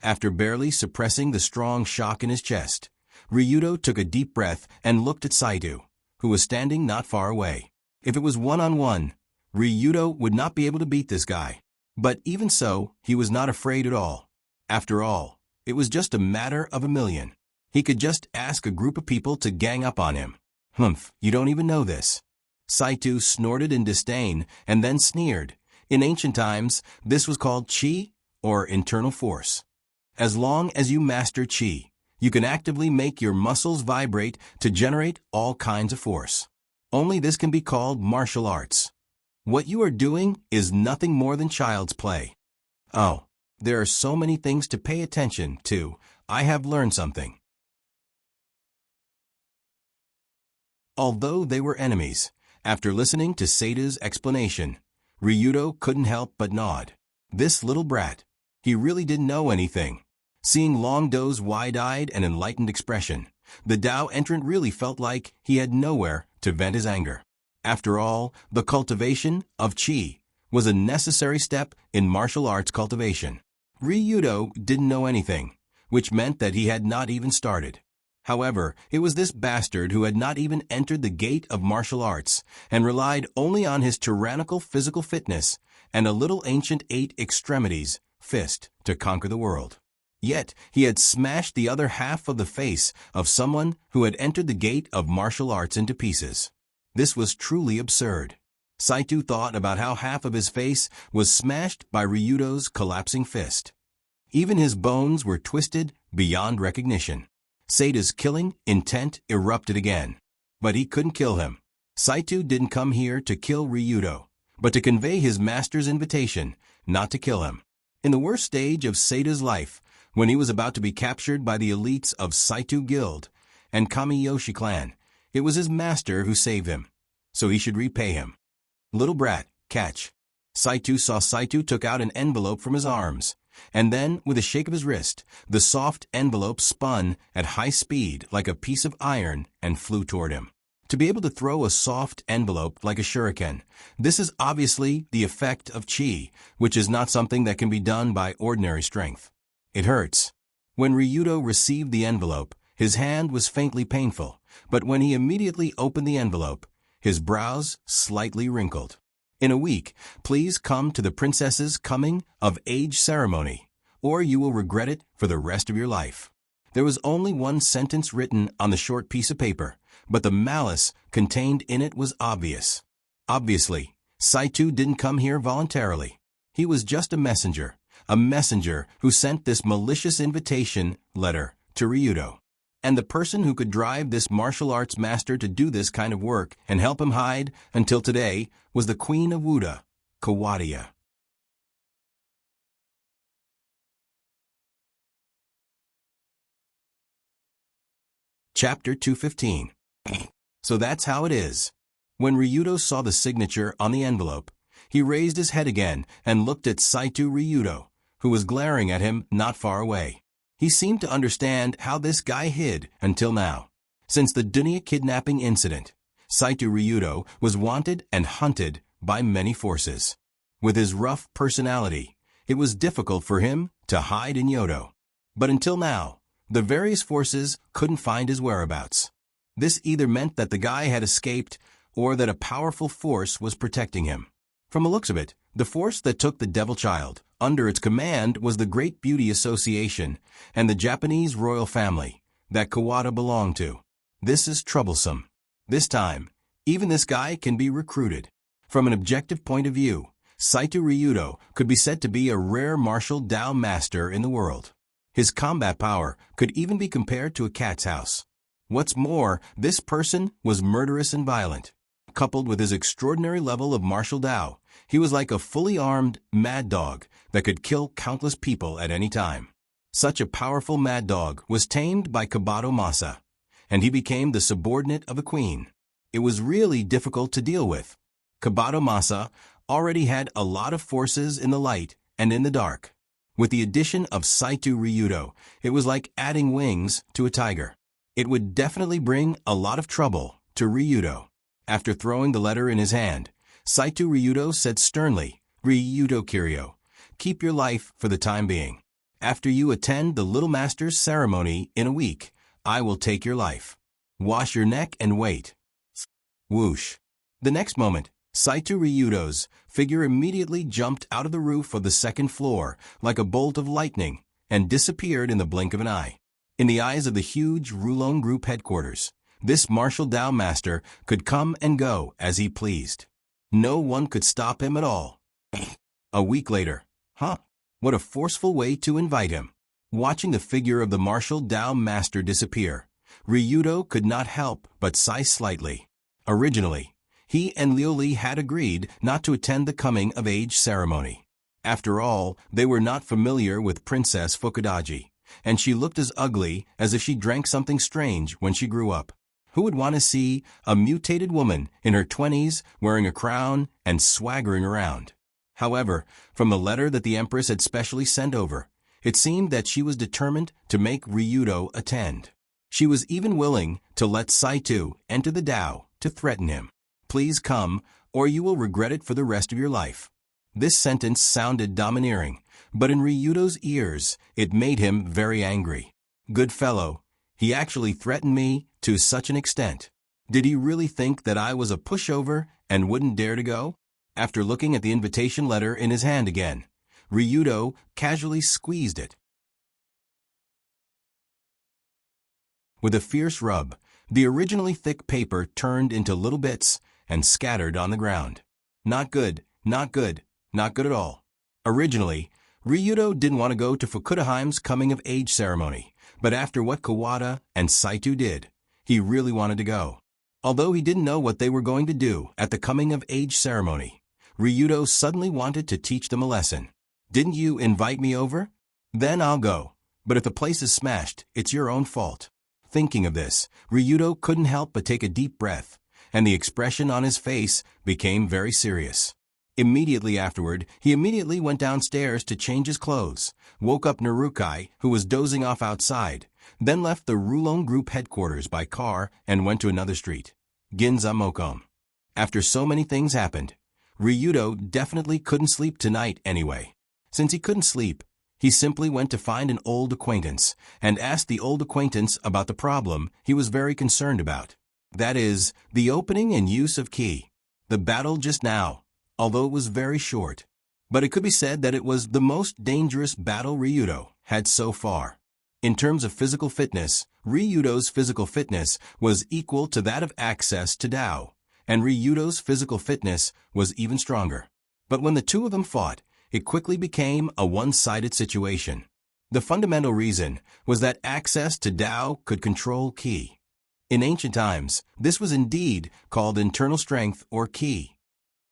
After barely suppressing the strong shock in his chest, Ryudo took a deep breath and looked at Saito, who was standing not far away. If it was one-on-one, Ryudo would not be able to beat this guy. But even so, he was not afraid at all. After all, it was just a matter of a million. He could just ask a group of people to gang up on him. Humph, you don't even know this. Saito snorted in disdain and then sneered. In ancient times, this was called Qi, or internal force. As long as you master Qi, you can actively make your muscles vibrate to generate all kinds of force. Only this can be called martial arts. What you are doing is nothing more than child's play. Oh, there are so many things to pay attention to. I have learned something. Although they were enemies, after listening to Seida's explanation, Ryudo couldn't help but nod. This little brat. He really didn't know anything. Seeing Long Do's wide-eyed and enlightened expression, the Tao entrant really felt like he had nowhere to vent his anger. After all, the cultivation of Qi was a necessary step in martial arts cultivation. Ryudo didn't know anything, which meant that he had not even started. However, it was this bastard who had not even entered the gate of martial arts and relied only on his tyrannical physical fitness and a little ancient 8 extremities fist to conquer the world. Yet, he had smashed the other half of the face of someone who had entered the gate of martial arts into pieces. This was truly absurd. Saito thought about how half of his face was smashed by Ryudo's collapsing fist. Even his bones were twisted beyond recognition. Seida's killing intent erupted again. But he couldn't kill him. Saito didn't come here to kill Ryudo, but to convey his master's invitation not to kill him. In the worst stage of Seida's life, when he was about to be captured by the elites of Saito Guild and Kamiyoshi clan, it was his master who saved him, so he should repay him. Little brat, catch. Saito saw Saito took out an envelope from his arms, and then, with a shake of his wrist, the soft envelope spun at high speed like a piece of iron and flew toward him. To be able to throw a soft envelope like a shuriken, this is obviously the effect of Qi, which is not something that can be done by ordinary strength. It hurts. When Ryudo received the envelope, his hand was faintly painful, but when he immediately opened the envelope, his brows slightly wrinkled. In a week, please come to the princess's coming-of-age ceremony, or you will regret it for the rest of your life. There was only one sentence written on the short piece of paper, but the malice contained in it was obvious. Obviously, Saito didn't come here voluntarily. He was just a messenger who sent this malicious invitation letter to Ryudo. And the person who could drive this martial arts master to do this kind of work and help him hide until today was the Queen of Wuda, Kawadia. Chapter 215. So that's how it is. When Ryudo saw the signature on the envelope, he raised his head again and looked at Saito Ryudo, who was glaring at him not far away. He seemed to understand how this guy hid until now. Since the Dunya kidnapping incident, Saito Ryudo was wanted and hunted by many forces. With his rough personality, it was difficult for him to hide in Yodo. But until now, the various forces couldn't find his whereabouts. This either meant that the guy had escaped or that a powerful force was protecting him. From the looks of it, the force that took the Devil Child under its command was the Great Beauty Association and the Japanese royal family that Kawada belonged to. This is troublesome. This time, even this guy can be recruited. From an objective point of view, Saito Ryudo could be said to be a rare martial Dao master in the world. His combat power could even be compared to a cat's house. What's more, this person was murderous and violent. Coupled with his extraordinary level of martial Dao, he was like a fully armed mad dog that could kill countless people at any time. Such a powerful mad dog was tamed by Kabato Masa, and he became the subordinate of a queen. It was really difficult to deal with. Kabato Masa already had a lot of forces in the light and in the dark. With the addition of Saito Ryudo, it was like adding wings to a tiger. It would definitely bring a lot of trouble to Ryudo. After throwing the letter in his hand, Saito Ryudo said sternly, "Ryudo Kiryu, keep your life for the time being. After you attend the Little Master's ceremony in a week, I will take your life. Wash your neck and wait." Whoosh. The next moment, Saito Ryudo's figure immediately jumped out of the roof of the second floor like a bolt of lightning and disappeared in the blink of an eye. In the eyes of the huge Rulon Group headquarters, this martial Dao master could come and go as he pleased. No one could stop him at all. A week later, what a forceful way to invite him. Watching the figure of the martial Dao master disappear, Ryudo could not help but sigh slightly. Originally, he and Liu Li had agreed not to attend the coming-of-age ceremony. After all, they were not familiar with Princess Fukudaji, and she looked as ugly as if she drank something strange when she grew up. Who would want to see a mutated woman in her 20s wearing a crown and swaggering around? However, from the letter that the Empress had specially sent over, it seemed that she was determined to make Ryudo attend. She was even willing to let Saito enter the Dao to threaten him. "Please come, or you will regret it for the rest of your life." This sentence sounded domineering, but in Ryudo's ears, it made him very angry. Good fellow, he actually threatened me to such an extent. Did he really think that I was a pushover and wouldn't dare to go? After looking at the invitation letter in his hand again, Ryudo casually squeezed it. With a fierce rub, the originally thick paper turned into little bits and scattered on the ground. Not good, not good, not good at all. Originally, Ryudo didn't want to go to Fukudaheim's coming-of-age ceremony, but after what Kawada and Saito did, he really wanted to go. Although he didn't know what they were going to do at the coming-of-age ceremony, Ryudo suddenly wanted to teach them a lesson. "Didn't you invite me over? Then I'll go. But if the place is smashed, it's your own fault." Thinking of this, Ryudo couldn't help but take a deep breath, and the expression on his face became very serious. Immediately afterward, he immediately went downstairs to change his clothes, woke up Narukai, who was dozing off outside, then left the Rulon Group headquarters by car and went to another street, Ginza Mokom. After so many things happened, Ryudo definitely couldn't sleep tonight anyway. Since he couldn't sleep, he simply went to find an old acquaintance and asked the old acquaintance about the problem he was very concerned about. That is, the opening and use of ki. The battle just now, although it was very short. But it could be said that it was the most dangerous battle Ryudo had so far. In terms of physical fitness, Ryudo's physical fitness was equal to that of access to Dao, and Ryudo's physical fitness was even stronger. But when the two of them fought, it quickly became a one-sided situation. The fundamental reason was that access to Dao could control ki. In ancient times, this was indeed called internal strength or ki.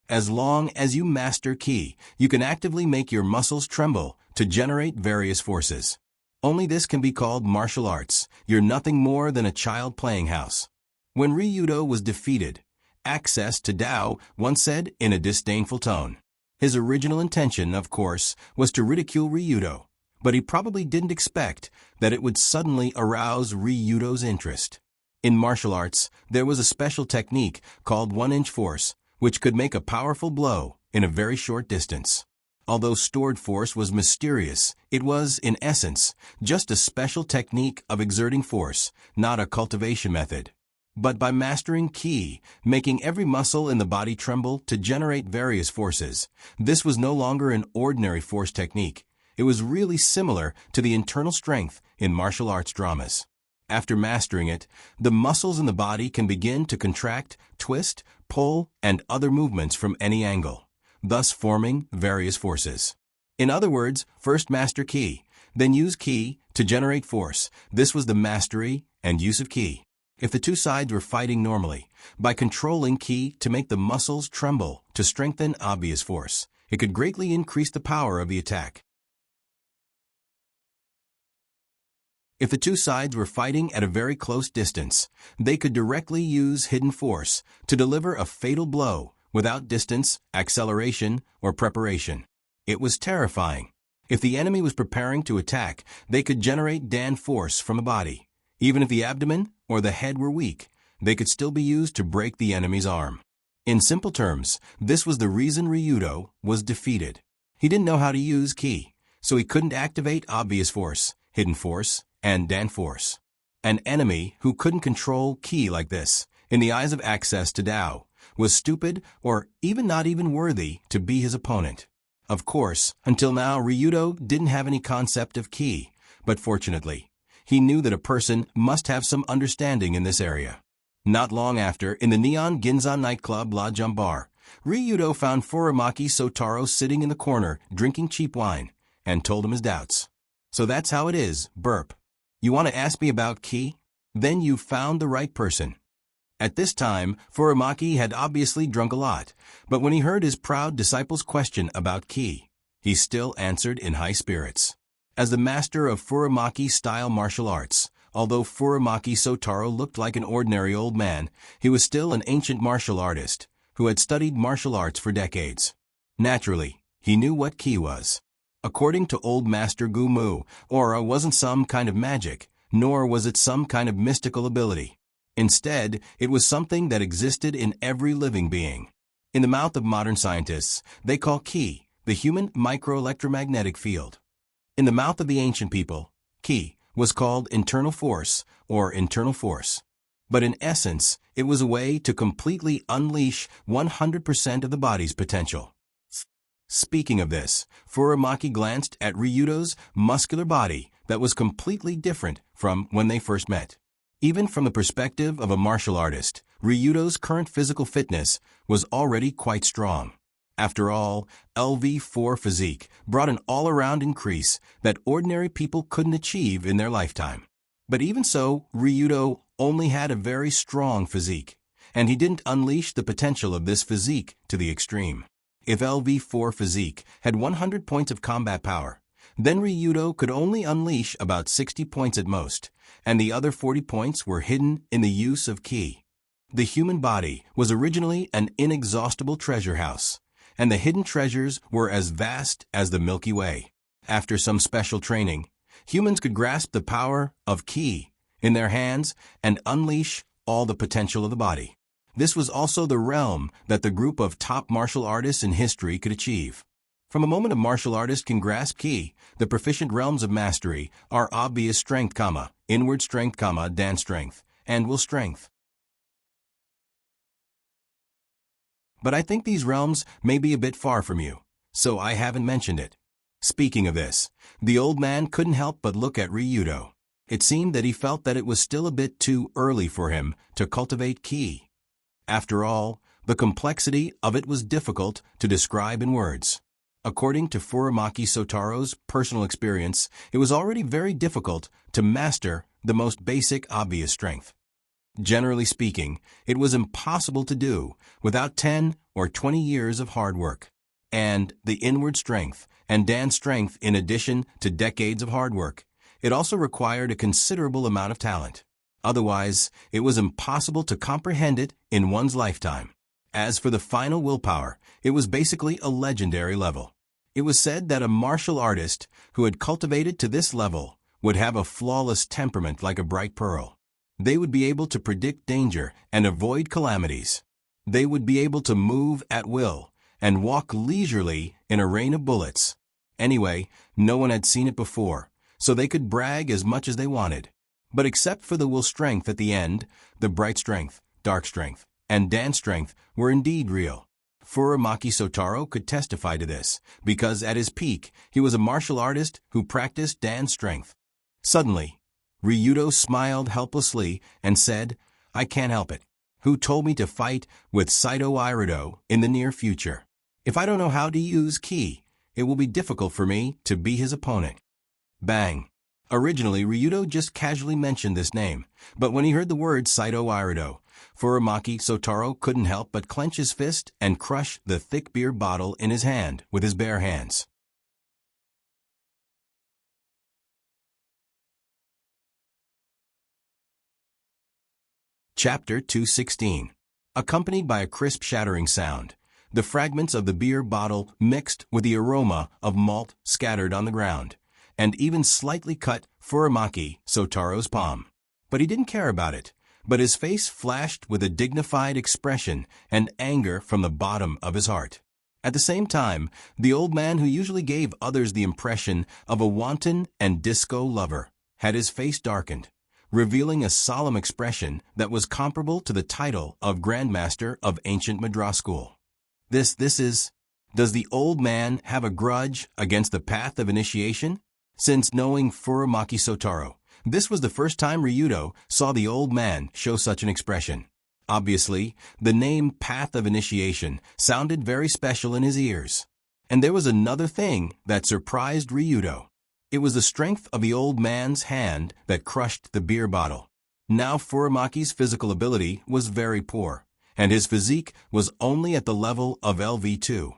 As long as you master ki, you can actively make your muscles tremble to generate various forces. Only this can be called martial arts. You're nothing more than a child playing house. When Ryudo was defeated, access to Dao once said in a disdainful tone. His original intention, of course, was to ridicule Ryudo, but he probably didn't expect that it would suddenly arouse Ryudo's interest. In martial arts, there was a special technique called one-inch force, which could make a powerful blow in a very short distance. Although stored force was mysterious, it was, in essence, just a special technique of exerting force, not a cultivation method. But by mastering ki, making every muscle in the body tremble to generate various forces, this was no longer an ordinary force technique. It was really similar to the internal strength in martial arts dramas. After mastering it, the muscles in the body can begin to contract, twist, pull, and other movements from any angle, thus forming various forces. In other words, first master ki, then use ki to generate force. This was the mastery and use of ki. If the two sides were fighting normally, by controlling ki to make the muscles tremble to strengthen obvious force, it could greatly increase the power of the attack. If the two sides were fighting at a very close distance, they could directly use hidden force to deliver a fatal blow without distance, acceleration, or preparation. It was terrifying. If the enemy was preparing to attack, they could generate Dan force from the body. Even if the abdomen or the head were weak, they could still be used to break the enemy's arm. In simple terms, this was the reason Ryudo was defeated. He didn't know how to use ki, so he couldn't activate obvious force, hidden force, and Dan force. An enemy who couldn't control ki like this, in the eyes of access to Tao, was stupid or even not even worthy to be his opponent. Of course, until now Ryudo didn't have any concept of ki, but fortunately, he knew that a person must have some understanding in this area. Not long after, in the Neon Ginza nightclub La Jump Bar, Ryudo found Furamaki Sotaro sitting in the corner drinking cheap wine and told him his doubts. So that's how it is, burp. You want to ask me about ki? Then you've found the right person. At this time, Furamaki had obviously drunk a lot, but when he heard his proud disciple's question about ki, he still answered in high spirits. As the master of Furamaki-style martial arts, although Furamaki Sotaro looked like an ordinary old man, he was still an ancient martial artist who had studied martial arts for decades. Naturally, he knew what ki was. According to old master Gumu, aura wasn't some kind of magic, nor was it some kind of mystical ability. Instead, it was something that existed in every living being. In the mouth of modern scientists, they call ki the human microelectromagnetic field. In the mouth of the ancient people, ki was called internal force or internal force. But in essence, it was a way to completely unleash 100% of the body's potential. Speaking of this, Furamaki glanced at Ryudo's muscular body that was completely different from when they first met. Even from the perspective of a martial artist, Ryudo's current physical fitness was already quite strong. After all, LV4 physique brought an all-around increase that ordinary people couldn't achieve in their lifetime. But even so, Ryudo only had a very strong physique, and he didn't unleash the potential of this physique to the extreme. If LV4 physique had 100 points of combat power, then Ryudo could only unleash about 60 points at most, and the other 40 points were hidden in the use of ki. The human body was originally an inexhaustible treasure house, and the hidden treasures were as vast as the Milky Way. After some special training, humans could grasp the power of ki in their hands and unleash all the potential of the body. This was also the realm that the group of top martial artists in history could achieve. From a moment a martial artist can grasp ki, the proficient realms of mastery are obvious strength, inward strength, Dan strength, and will strength. But I think these realms may be a bit far from you, so I haven't mentioned it. Speaking of this, the old man couldn't help but look at Ryudo. It seemed that he felt that it was still a bit too early for him to cultivate ki. After all, the complexity of it was difficult to describe in words. According to Furamaki Sotaro's personal experience, it was already very difficult to master the most basic obvious strength. Generally speaking, it was impossible to do without 10 or 20 years of hard work. And the inward strength and Dan strength, in addition to decades of hard work, it also required a considerable amount of talent. Otherwise, it was impossible to comprehend it in one's lifetime. As for the final willpower, it was basically a legendary level. It was said that a martial artist who had cultivated to this level would have a flawless temperament like a bright pearl. They would be able to predict danger and avoid calamities. They would be able to move at will and walk leisurely in a rain of bullets. Anyway, no one had seen it before, so they could brag as much as they wanted. But except for the will strength at the end, the bright strength, dark strength, and dance strength were indeed real. Furamaki Sotaro could testify to this, because at his peak, he was a martial artist who practiced dance strength. Suddenly, Ryudo smiled helplessly and said, "I can't help it. Who told me to fight with Saito Irido in the near future? If I don't know how to use ki, it will be difficult for me to be his opponent." Bang! Originally, Ryudo just casually mentioned this name, but when he heard the word Saito Irido, Furamaki Sotaro couldn't help but clench his fist and crush the thick beer bottle in his hand with his bare hands. Chapter 216. Accompanied by a crisp shattering sound, the fragments of the beer bottle mixed with the aroma of malt scattered on the ground, and even slightly cut Furamaki Sotaro's palm. But he didn't care about it, but his face flashed with a dignified expression and anger from the bottom of his heart. At the same time, the old man who usually gave others the impression of a wanton and disco lover had his face darkened, revealing a solemn expression that was comparable to the title of Grandmaster of Ancient Madras School. Does the old man have a grudge against the path of initiation? Since knowing Furamaki Sotaro, this was the first time Ryudo saw the old man show such an expression. Obviously, the name Path of Initiation sounded very special in his ears. And there was another thing that surprised Ryudo. It was the strength of the old man's hand that crushed the beer bottle. Now Furamaki's physical ability was very poor, and his physique was only at the level of LV2.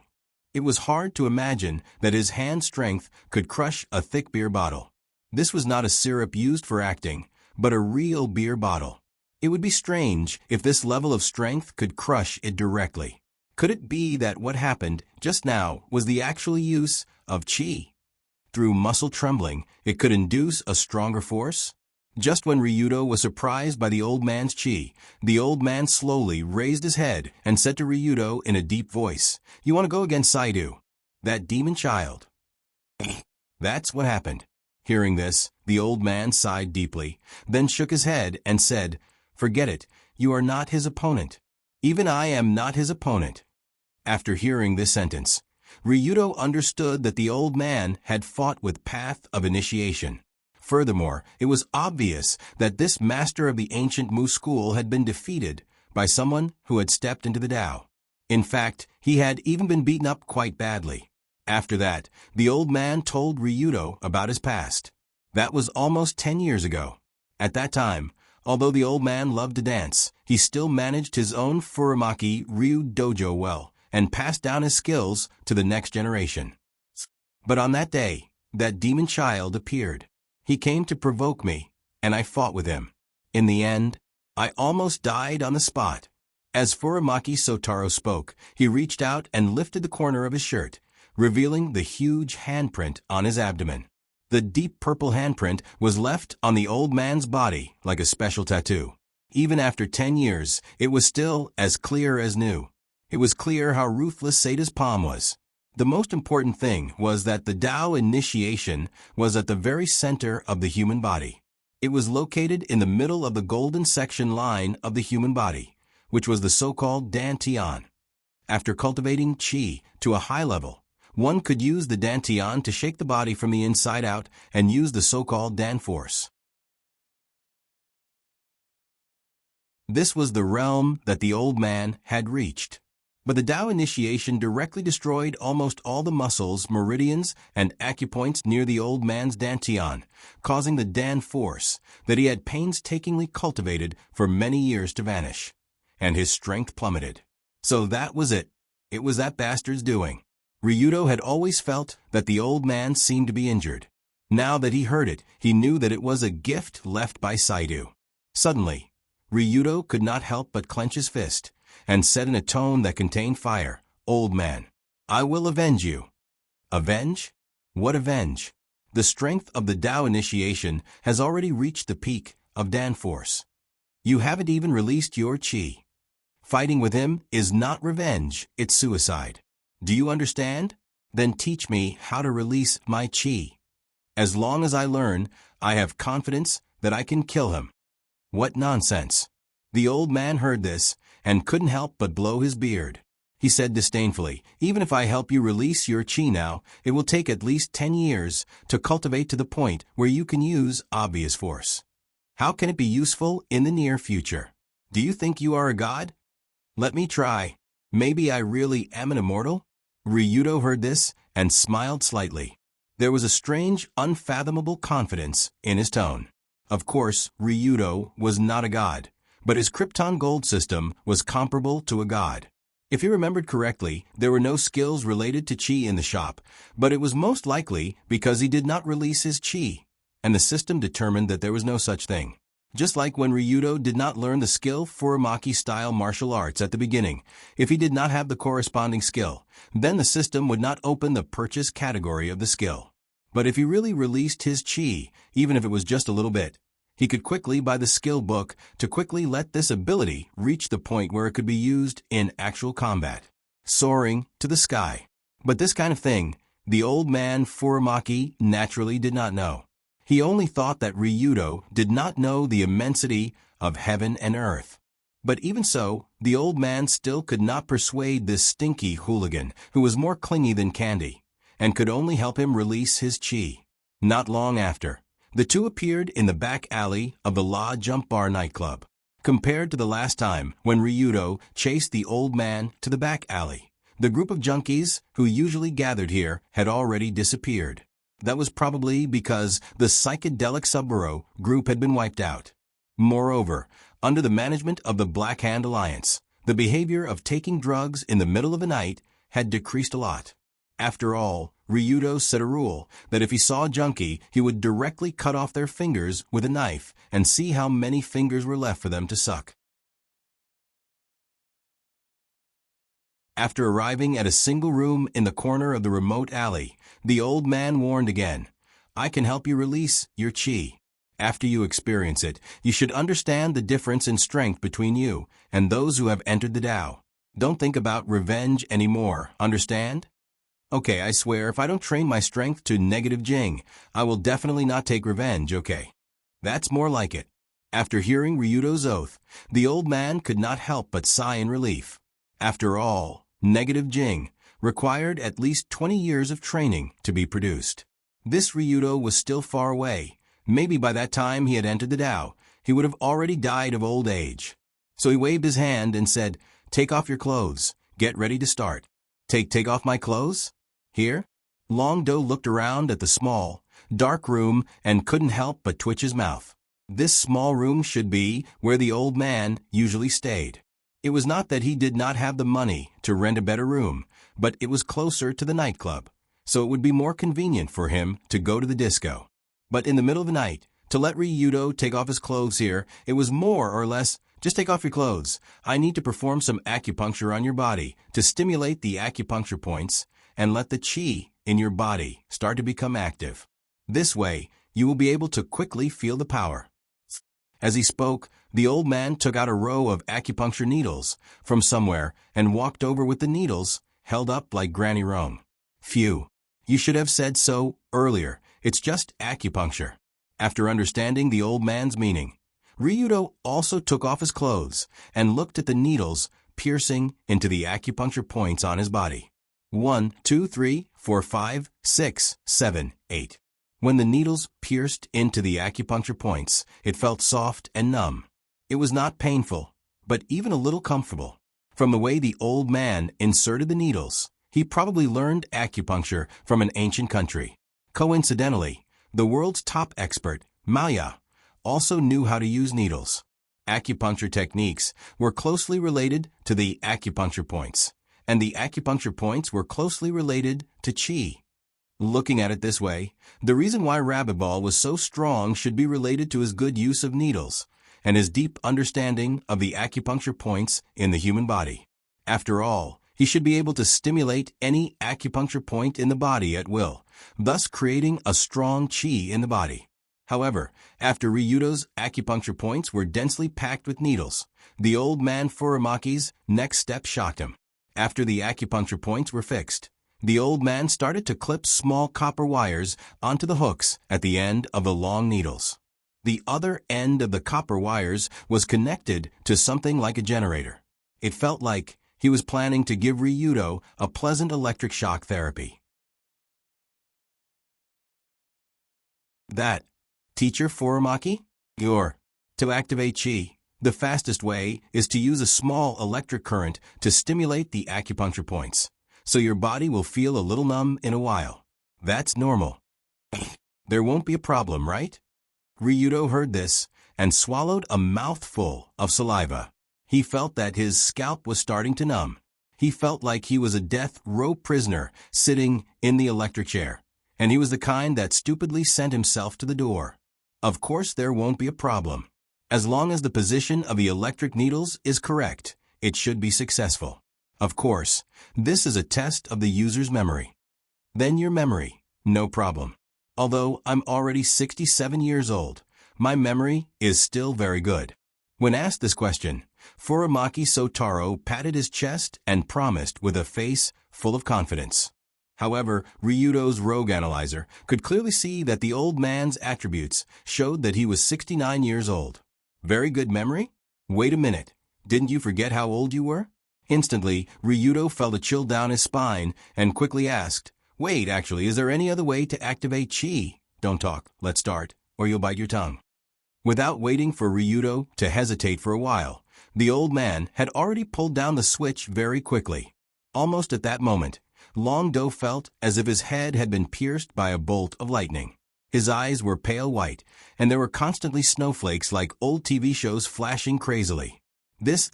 It was hard to imagine that his hand strength could crush a thick beer bottle. This was not a syrup used for acting, but a real beer bottle. It would be strange if this level of strength could crush it directly. Could it be that what happened just now was the actual use of chi? Through muscle trembling, it could induce a stronger force? Just when Ryudo was surprised by the old man's chi, the old man slowly raised his head and said to Ryudo in a deep voice, "You want to go against Saidu, that demon child?" That's what happened. Hearing this, the old man sighed deeply, then shook his head and said, "Forget it, you are not his opponent. Even I am not his opponent." After hearing this sentence, Ryudo understood that the old man had fought with Path of Initiation. Furthermore, it was obvious that this master of the ancient Mu school had been defeated by someone who had stepped into the Tao. In fact, he had even been beaten up quite badly. After that, the old man told Ryudo about his past. That was almost 10 years ago. At that time, although the old man loved to dance, he still managed his own Furamaki Ryu dojo well and passed down his skills to the next generation. But on that day, that demon child appeared. He came to provoke me, and I fought with him. In the end, I almost died on the spot. As Furamaki Sotaro spoke, he reached out and lifted the corner of his shirt, revealing the huge handprint on his abdomen. The deep purple handprint was left on the old man's body like a special tattoo. Even after 10 years, it was still as clear as new. It was clear how ruthless Seida's palm was. The most important thing was that the Tao initiation was at the very center of the human body. It was located in the middle of the golden section line of the human body, which was the so-called Dantian. After cultivating qi to a high level, one could use the Dantian to shake the body from the inside out and use the so-called Dan force. This was the realm that the old man had reached. But the Tao initiation directly destroyed almost all the muscles, meridians, and acupoints near the old man's Dantian, causing the Dan force that he had painstakingly cultivated for many years to vanish. And his strength plummeted. So that was it. It was that bastard's doing. Ryudo had always felt that the old man seemed to be injured. Now that he heard it, he knew that it was a gift left by Saidu. Suddenly, Ryudo could not help but clench his fist and said in a tone that contained fire, "Old man, I will avenge you." Avenge? What avenge? The strength of the Tao initiation has already reached the peak of Dan force. You haven't even released your chi. Fighting with him is not revenge, it's suicide. Do you understand? Then teach me how to release my chi. As long as I learn, I have confidence that I can kill him. What nonsense. The old man heard this and couldn't help but blow his beard. He said disdainfully, even if I help you release your chi now, it will take at least 10 years to cultivate to the point where you can use obvious force. How can it be useful in the near future? Do you think you are a god? Let me try. Maybe I really am an immortal? Ryudo heard this and smiled slightly. There was a strange, unfathomable confidence in his tone. Of course, Ryudo was not a god, but his Krypton gold system was comparable to a god. If he remembered correctly, there were no skills related to chi in the shop, but it was most likely because he did not release his chi, and the system determined that there was no such thing. Just like when Ryudo did not learn the skill Furamaki-style martial arts at the beginning, if he did not have the corresponding skill, then the system would not open the purchase category of the skill. But if he really released his chi, even if it was just a little bit, he could quickly buy the skill book to quickly let this ability reach the point where it could be used in actual combat, soaring to the sky. But this kind of thing, the old man Furamaki naturally did not know. He only thought that Ryudo did not know the immensity of heaven and earth. But even so, the old man still could not persuade this stinky hooligan who was more clingy than candy, and could only help him release his chi. Not long after, the two appeared in the back alley of the La Jump Bar nightclub. Compared to the last time when Ryudo chased the old man to the back alley, the group of junkies who usually gathered here had already disappeared. That was probably because the psychedelic Subaru group had been wiped out. Moreover, under the management of the Black Hand Alliance, the behavior of taking drugs in the middle of the night had decreased a lot. After all, Ryudo set a rule that if he saw a junkie, he would directly cut off their fingers with a knife and see how many fingers were left for them to suck. After arriving at a single room in the corner of the remote alley, the old man warned again, I can help you release your chi. After you experience it, you should understand the difference in strength between you and those who have entered the Tao. Don't think about revenge anymore, understand? Okay, I swear if I don't train my strength to negative Jing, I will definitely not take revenge, okay? That's more like it. After hearing Ryudo's oath, the old man could not help but sigh in relief. After all, negative Jing required at least 20 years of training to be produced. This Ryudo was still far away. Maybe by that time he had entered the Tao, he would have already died of old age. So he waved his hand and said, Take off your clothes. Get ready to start. Take off my clothes? Here? Long Do looked around at the small, dark room and couldn't help but twitch his mouth. This small room should be where the old man usually stayed. It was not that he did not have the money to rent a better room, but it was closer to the nightclub, so it would be more convenient for him to go to the disco. But in the middle of the night, to let Ryudo take off his clothes here, it was more or less, just take off your clothes. I need to perform some acupuncture on your body to stimulate the acupuncture points and let the chi in your body start to become active. This way, you will be able to quickly feel the power. As he spoke, the old man took out a row of acupuncture needles from somewhere and walked over with the needles held up like Granny Rome. Phew. You should have said so earlier. It's just acupuncture. After understanding the old man's meaning, Ryudo also took off his clothes and looked at the needles piercing into the acupuncture points on his body. 1, 2, 3, 4, 5, 6, 7, 8. When the needles pierced into the acupuncture points, it felt soft and numb. It was not painful, but even a little comfortable. From the way the old man inserted the needles, he probably learned acupuncture from an ancient country. Coincidentally, the world's top expert, Maya, also knew how to use needles. Acupuncture techniques were closely related to the acupuncture points, and the acupuncture points were closely related to qi. Looking at it this way, the reason why Rabbit Ball was so strong should be related to his good use of needles and his deep understanding of the acupuncture points in the human body. After all, he should be able to stimulate any acupuncture point in the body at will, thus creating a strong qi in the body. However, after Ryudo's acupuncture points were densely packed with needles, the old man Furumaki's next step shocked him. After the acupuncture points were fixed, the old man started to clip small copper wires onto the hooks at the end of the long needles. The other end of the copper wires was connected to something like a generator. It felt like he was planning to give Ryudo a pleasant electric shock therapy. That, Teacher Furumaki? To activate chi, the fastest way is to use a small electric current to stimulate the acupuncture points, so your body will feel a little numb in a while. That's normal. There won't be a problem, right? Ryudo heard this and swallowed a mouthful of saliva. He felt that his scalp was starting to numb. He felt like he was a death row prisoner sitting in the electric chair, and he was the kind that stupidly sent himself to the door. Of course there won't be a problem. As long as the position of the electric needles is correct, it should be successful. Of course, this is a test of the user's memory. Then your memory, no problem. Although I'm already 67 years old, my memory is still very good. When asked this question, Furumaki Sotaro patted his chest and promised with a face full of confidence. However, Ryudo's rogue analyzer could clearly see that the old man's attributes showed that he was 69 years old. Very good memory? Wait a minute, didn't you forget how old you were? Instantly, Ryudo felt a chill down his spine and quickly asked, Wait, actually, is there any other way to activate chi? Don't talk, let's start, or you'll bite your tongue. Without waiting for Ryudo to hesitate for a while, the old man had already pulled down the switch very quickly. Almost at that moment, Long Do felt as if his head had been pierced by a bolt of lightning. His eyes were pale white, and there were constantly snowflakes like old TV shows flashing crazily. This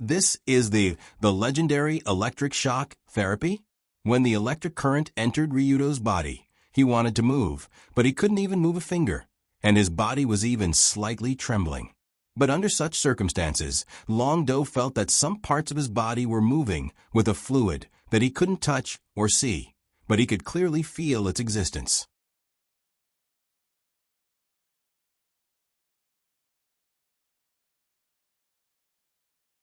is the legendary electric shock therapy? When the electric current entered Ryudo's body, he wanted to move, but he couldn't even move a finger, and his body was even slightly trembling. But under such circumstances, Long Do felt that some parts of his body were moving with a fluid that he couldn't touch or see, but he could clearly feel its existence.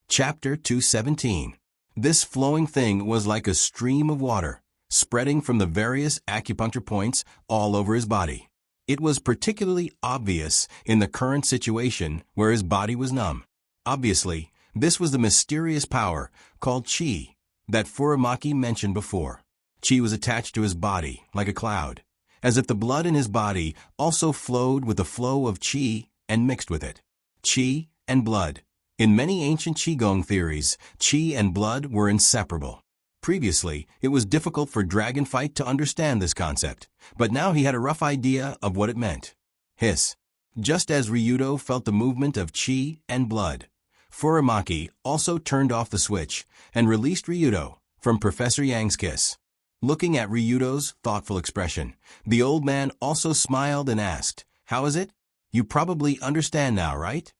Chapter 217. This flowing thing was like a stream of water, spreading from the various acupuncture points all over his body. It was particularly obvious in the current situation where his body was numb. Obviously, this was the mysterious power called chi that Furumaki mentioned before. Chi was attached to his body like a cloud, as if the blood in his body also flowed with the flow of chi and mixed with it. Chi and blood. In many ancient Qigong theories, chi and blood were inseparable. Previously, it was difficult for Dragonfight to understand this concept, but now he had a rough idea of what it meant. Hiss. Just as Ryudo felt the movement of chi and blood, Furumaki also turned off the switch and released Ryudo from Professor Yang's kiss. Looking at Ryudo's thoughtful expression, the old man also smiled and asked, How is it? You probably understand now, right?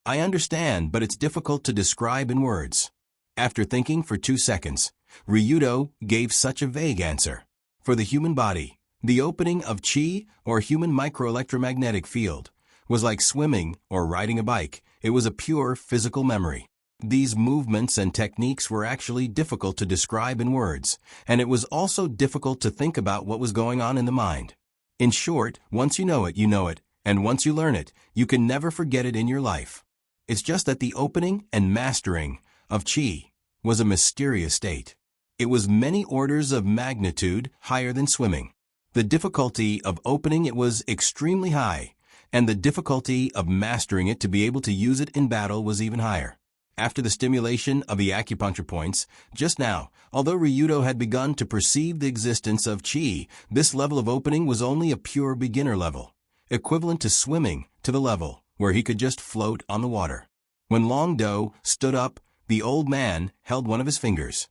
I understand, but it's difficult to describe in words. After thinking for 2 seconds, Ryudo gave such a vague answer. For the human body, the opening of chi or human microelectromagnetic field was like swimming or riding a bike. It was a pure physical memory. These movements and techniques were actually difficult to describe in words, and it was also difficult to think about what was going on in the mind. In short, once you know it, and once you learn it, you can never forget it in your life. It's just that the opening and mastering of chi was a mysterious state. It was many orders of magnitude higher than swimming. The difficulty of opening it was extremely high, and the difficulty of mastering it to be able to use it in battle was even higher. After the stimulation of the acupuncture points, just now, although Ryudo had begun to perceive the existence of chi, this level of opening was only a pure beginner level, equivalent to swimming to the level where he could just float on the water. When Long Do stood up, the old man held one of his fingers.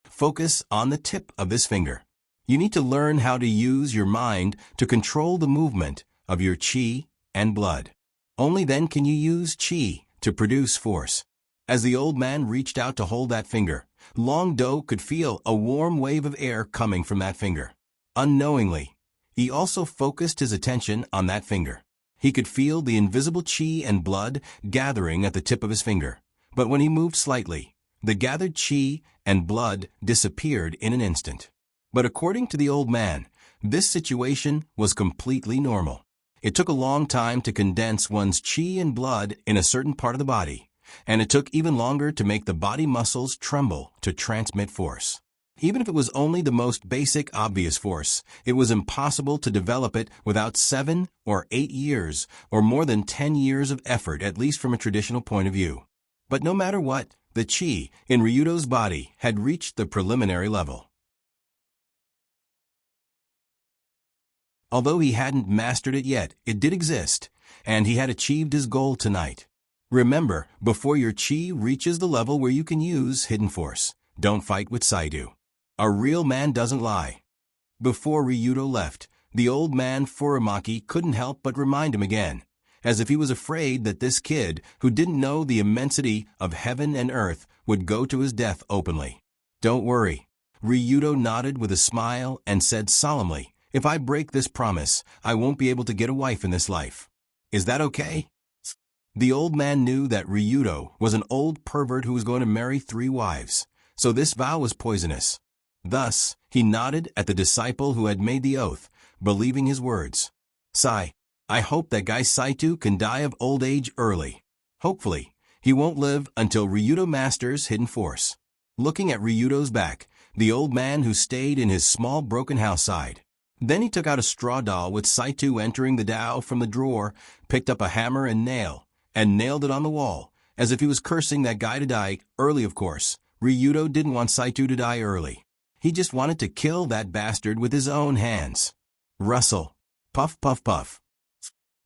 Focus on the tip of this finger. You need to learn how to use your mind to control the movement of your chi and blood. Only then can you use chi to produce force. As the old man reached out to hold that finger, Long Do could feel a warm wave of air coming from that finger. Unknowingly, he also focused his attention on that finger. He could feel the invisible chi and blood gathering at the tip of his finger. But when he moved slightly, the gathered chi and blood disappeared in an instant. But according to the old man, this situation was completely normal. It took a long time to condense one's chi and blood in a certain part of the body, and it took even longer to make the body muscles tremble to transmit force. Even if it was only the most basic, obvious force, it was impossible to develop it without 7 or 8 years, or more than 10 years of effort, at least from a traditional point of view. But no matter what, the chi in Ryudo's body had reached the preliminary level. Although he hadn't mastered it yet, it did exist, and he had achieved his goal tonight. Remember, before your chi reaches the level where you can use hidden force, don't fight with Saidu. A real man doesn't lie. Before Ryudo left, the old man Furamaki couldn't help but remind him again, as if he was afraid that this kid, who didn't know the immensity of heaven and earth, would go to his death openly. Don't worry. Ryudo nodded with a smile and said solemnly, "If I break this promise, I won't be able to get a wife in this life. Is that okay?" The old man knew that Ryudo was an old pervert who was going to marry 3 wives, so this vow was poisonous. Thus, he nodded at the disciple who had made the oath, believing his words. "Sai, I hope that guy Saito can die of old age early. Hopefully, he won't live until Ryudo masters hidden force." Looking at Ryudo's back, the old man who stayed in his small broken house sighed. Then he took out a straw doll with Saito entering the Tao from the drawer, picked up a hammer and nail, and nailed it on the wall, as if he was cursing that guy to die early. Of course, Ryudo didn't want Saito to die early. He just wanted to kill that bastard with his own hands. Rustle. Puff, puff, puff.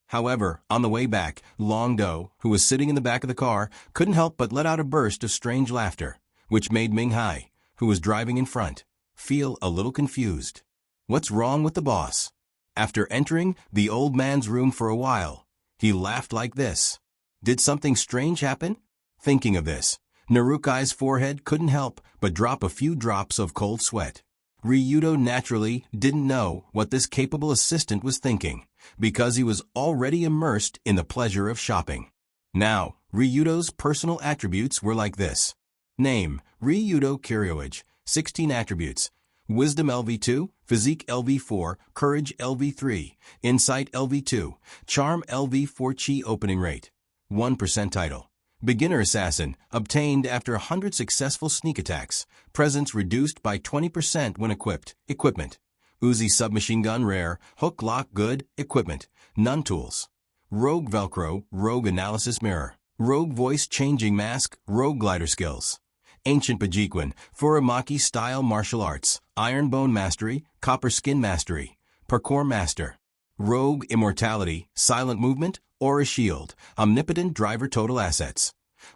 However, on the way back, Longdo, who was sitting in the back of the car, couldn't help but let out a burst of strange laughter, which made Minghai, who was driving in front, feel a little confused. What's wrong with the boss? After entering the old man's room for a while, he laughed like this. Did something strange happen? Thinking of this, Narukai's forehead couldn't help but drop a few drops of cold sweat. Ryudo naturally didn't know what this capable assistant was thinking, because he was already immersed in the pleasure of shopping. Now, Ryudo's personal attributes were like this. Name, Ryudo Kiryoage, 16 attributes. Wisdom LV2, Physique LV4, Courage LV3, Insight LV2, Charm LV4, Chi opening rate, 1% title. Beginner Assassin, obtained after 100 successful sneak attacks. Presence reduced by 20% when equipped. Equipment. Uzi submachine gun rare, hook lock good, equipment. None tools. Rogue Velcro, Rogue analysis mirror. Rogue voice changing mask, Rogue glider skills. Ancient Bajiquin, Furamaki style martial arts. Iron bone mastery, copper skin mastery. Parkour master. Rogue immortality, silent movement, Aura shield, omnipotent driver total assets.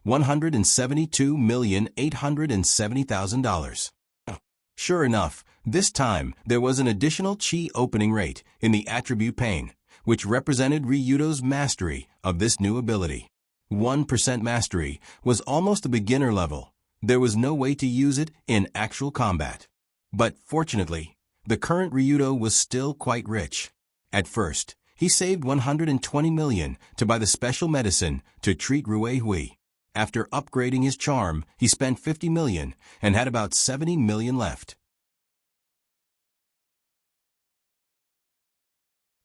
$172,870,000. Sure enough, this time there was an additional chi opening rate in the attribute pane, which represented Ryudo's mastery of this new ability. 1% mastery was almost a beginner level. There was no way to use it in actual combat. But fortunately, the current Ryudo was still quite rich. At first, he saved 120 million to buy the special medicine to treat Rue Hui. After upgrading his charm, he spent 50 million and had about 70 million left.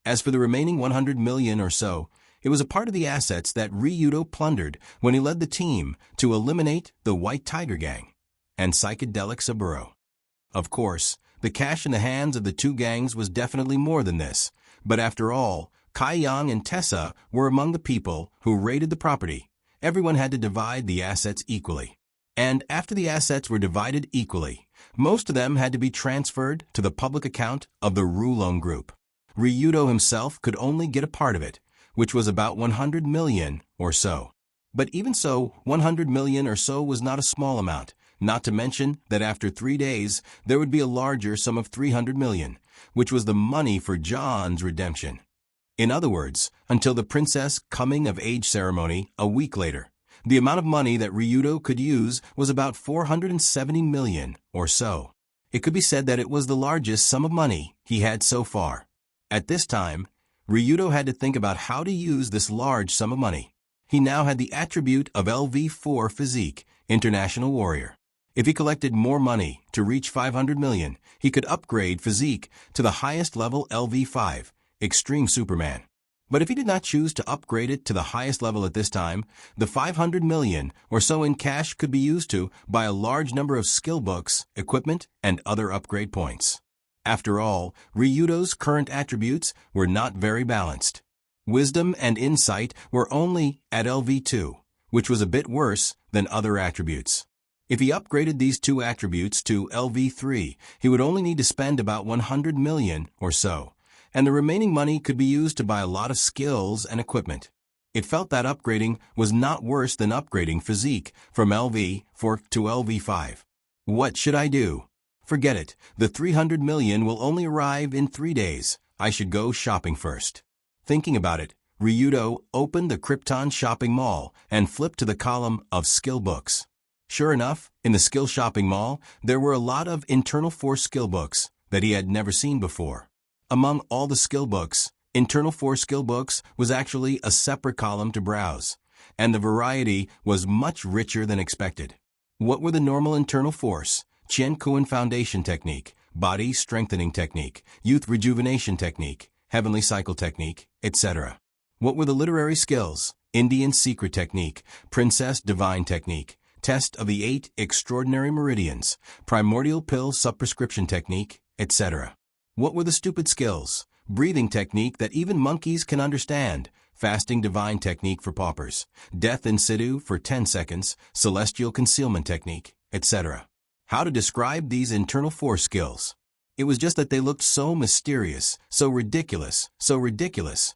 As for the remaining 100 million or so, it was a part of the assets that Ryudo plundered when he led the team to eliminate the White Tiger Gang and Psychedelic Saburo. Of course, the cash in the hands of the 2 gangs was definitely more than this, but after all, Kai Yang and Tessa were among the people who raided the property. Everyone had to divide the assets equally. And after the assets were divided equally, most of them had to be transferred to the public account of the Rulong Group. Ryudo himself could only get a part of it, which was about 100 million or so. But even so, 100 million or so was not a small amount, not to mention that after 3 days, there would be a larger sum of 300 million, which was the money for John's redemption. In other words, until the princess coming-of-age ceremony a week later, the amount of money that Ryudo could use was about 470 million or so. It could be said that it was the largest sum of money he had so far. At this time, Ryudo had to think about how to use this large sum of money. He now had the attribute of LV4 physique, international warrior. If he collected more money to reach 500 million, he could upgrade physique to the highest level LV5, extreme Superman. But if he did not choose to upgrade it to the highest level at this time, the 500 million or so in cash could be used to buy a large number of skill books, equipment, and other upgrade points. After all, Ryudo's current attributes were not very balanced. Wisdom and insight were only at LV2, which was a bit worse than other attributes. If he upgraded these two attributes to LV3, he would only need to spend about 100 million or so, and the remaining money could be used to buy a lot of skills and equipment. It felt that upgrading was not worse than upgrading physique from LV4 to LV5. What should I do? Forget it. The 300 million will only arrive in 3 days. I should go shopping first. Thinking about it, Ryudo opened the Krypton shopping mall and flipped to the column of skill books. Sure enough, in the skill shopping mall, there were a lot of internal force skill books that he had never seen before. Among all the skill books, internal force skill books was actually a separate column to browse, and the variety was much richer than expected. What were the normal internal force, Chien Kuen Foundation Technique, Body Strengthening Technique, Youth Rejuvenation Technique, Heavenly Cycle Technique, etc.? What were the literary skills, Indian Secret Technique, Princess Divine Technique, Test of the 8 Extraordinary Meridians, Primordial Pill Subprescription Technique, etc.? What were the stupid skills, Breathing Technique that even monkeys can understand, Fasting Divine Technique for paupers, Death in situ for 10 seconds, Celestial Concealment Technique, etc.? How to describe these internal force skills? It was just that they looked so mysterious, so ridiculous, so ridiculous.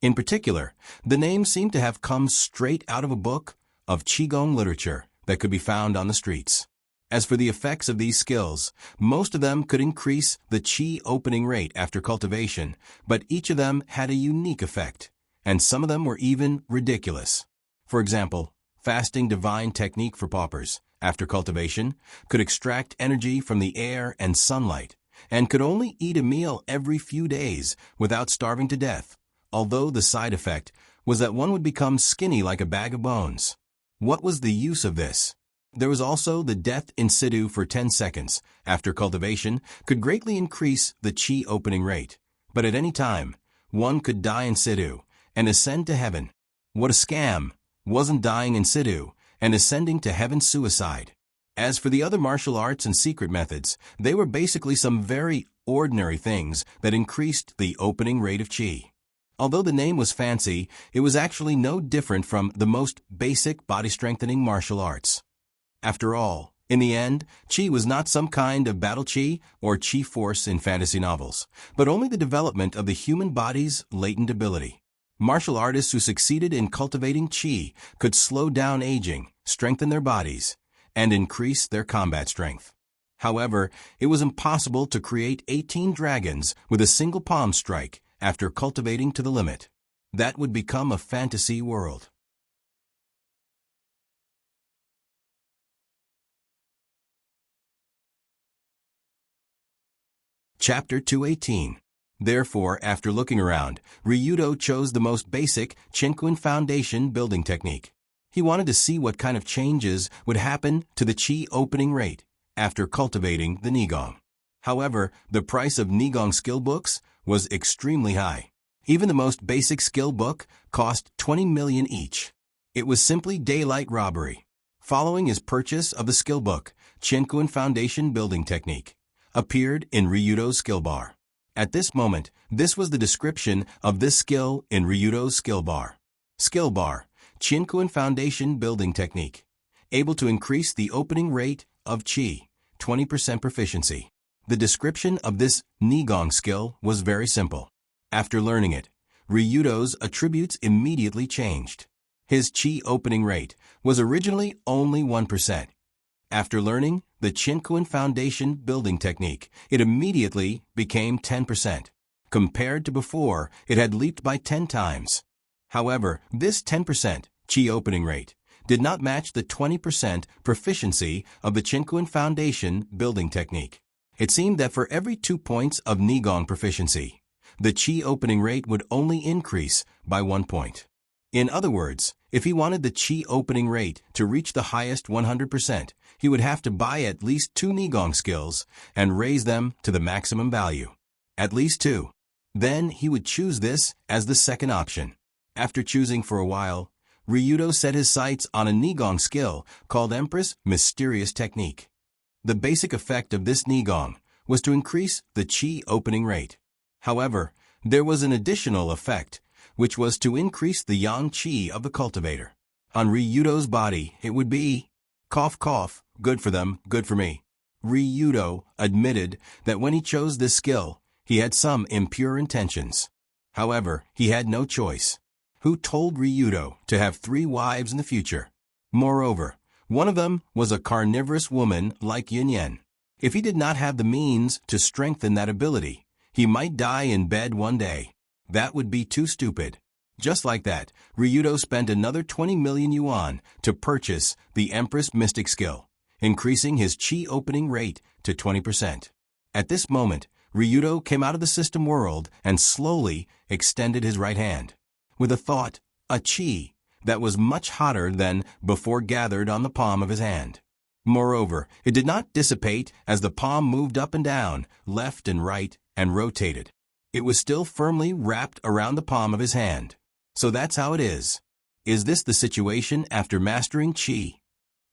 In particular, the names seemed to have come straight out of a book of Qigong literature that could be found on the streets. As for the effects of these skills, most of them could increase the Qi opening rate after cultivation, but each of them had a unique effect, and some of them were even ridiculous. For example, Fasting Divine Technique for paupers, after cultivation, could extract energy from the air and sunlight, and could only eat a meal every few days without starving to death, although the side effect was that one would become skinny like a bag of bones. What was the use of this? There was also the death in situ for 10 seconds after cultivation could greatly increase the Qi opening rate, but at any time, one could die in situ and ascend to heaven. What a scam! Wasn't dying in situ and ascending to heaven suicide? As for the other martial arts and secret methods, they were basically some very ordinary things that increased the opening rate of Qi. Although the name was fancy, it was actually no different from the most basic body-strengthening martial arts. After all, in the end, Qi was not some kind of battle Qi or Qi force in fantasy novels, but only the development of the human body's latent ability. Martial artists who succeeded in cultivating Qi could slow down aging, strengthen their bodies, and increase their combat strength. However, it was impossible to create 18 dragons with a single palm strike after cultivating to the limit. That would become a fantasy world. Chapter 218. Therefore, after looking around, Ryudo chose the most basic Chien Kuen Foundation building technique. He wanted to see what kind of changes would happen to the Qi opening rate after cultivating the Nigong. However, the price of Nigong skill books was extremely high. Even the most basic skill book cost 20 million each. It was simply daylight robbery. Following his purchase of the skill book, Chien Kuen Foundation Building Technique appeared in Ryudo's skill bar. At this moment, this was the description of this skill in Ryudo's skill bar. Skill bar, Chien Kuen Foundation Building Technique. Able to increase the opening rate of Qi, 20% proficiency. The description of this Nigong skill was very simple. After learning it, Ryudo's attributes immediately changed. His Qi opening rate was originally only 1%. After learning the Chien Kuen Foundation Building Technique, it immediately became 10%. Compared to before, it had leaped by 10 times. However, this 10% Qi opening rate did not match the 20% proficiency of the Chien Kuen Foundation Building Technique. It seemed that for every 2 points of Nigong proficiency, the chi opening rate would only increase by 1 point. In other words, if he wanted the chi opening rate to reach the highest 100%, he would have to buy at least 2 Nigong skills and raise them to the maximum value. At least 2. Then he would choose this as the second option. After choosing for a while, Ryudo set his sights on a Nigong skill called Empress Mysterious Technique. The basic effect of this Nigong was to increase the chi opening rate. However, there was an additional effect, which was to increase the yang chi of the cultivator. On Ryudo's body, it would be, cough cough, good for them, good for me. Ryudo admitted that when he chose this skill, he had some impure intentions. However, he had no choice. Who told Ryudo to have 3 wives in the future? Moreover, one of them was a carnivorous woman like Yunyen. If he did not have the means to strengthen that ability, he might die in bed one day. That would be too stupid. Just like that, Ryudo spent another 20 million yuan to purchase the Empress Mystic skill, increasing his chi opening rate to 20%. At this moment, Ryudo came out of the system world and slowly extended his right hand. With a thought, a chi, that was much hotter than before gathered on the palm of his hand. Moreover, it did not dissipate as the palm moved up and down, left and right, and rotated. It was still firmly wrapped around the palm of his hand. So that's how it is. Is this the situation after mastering chi?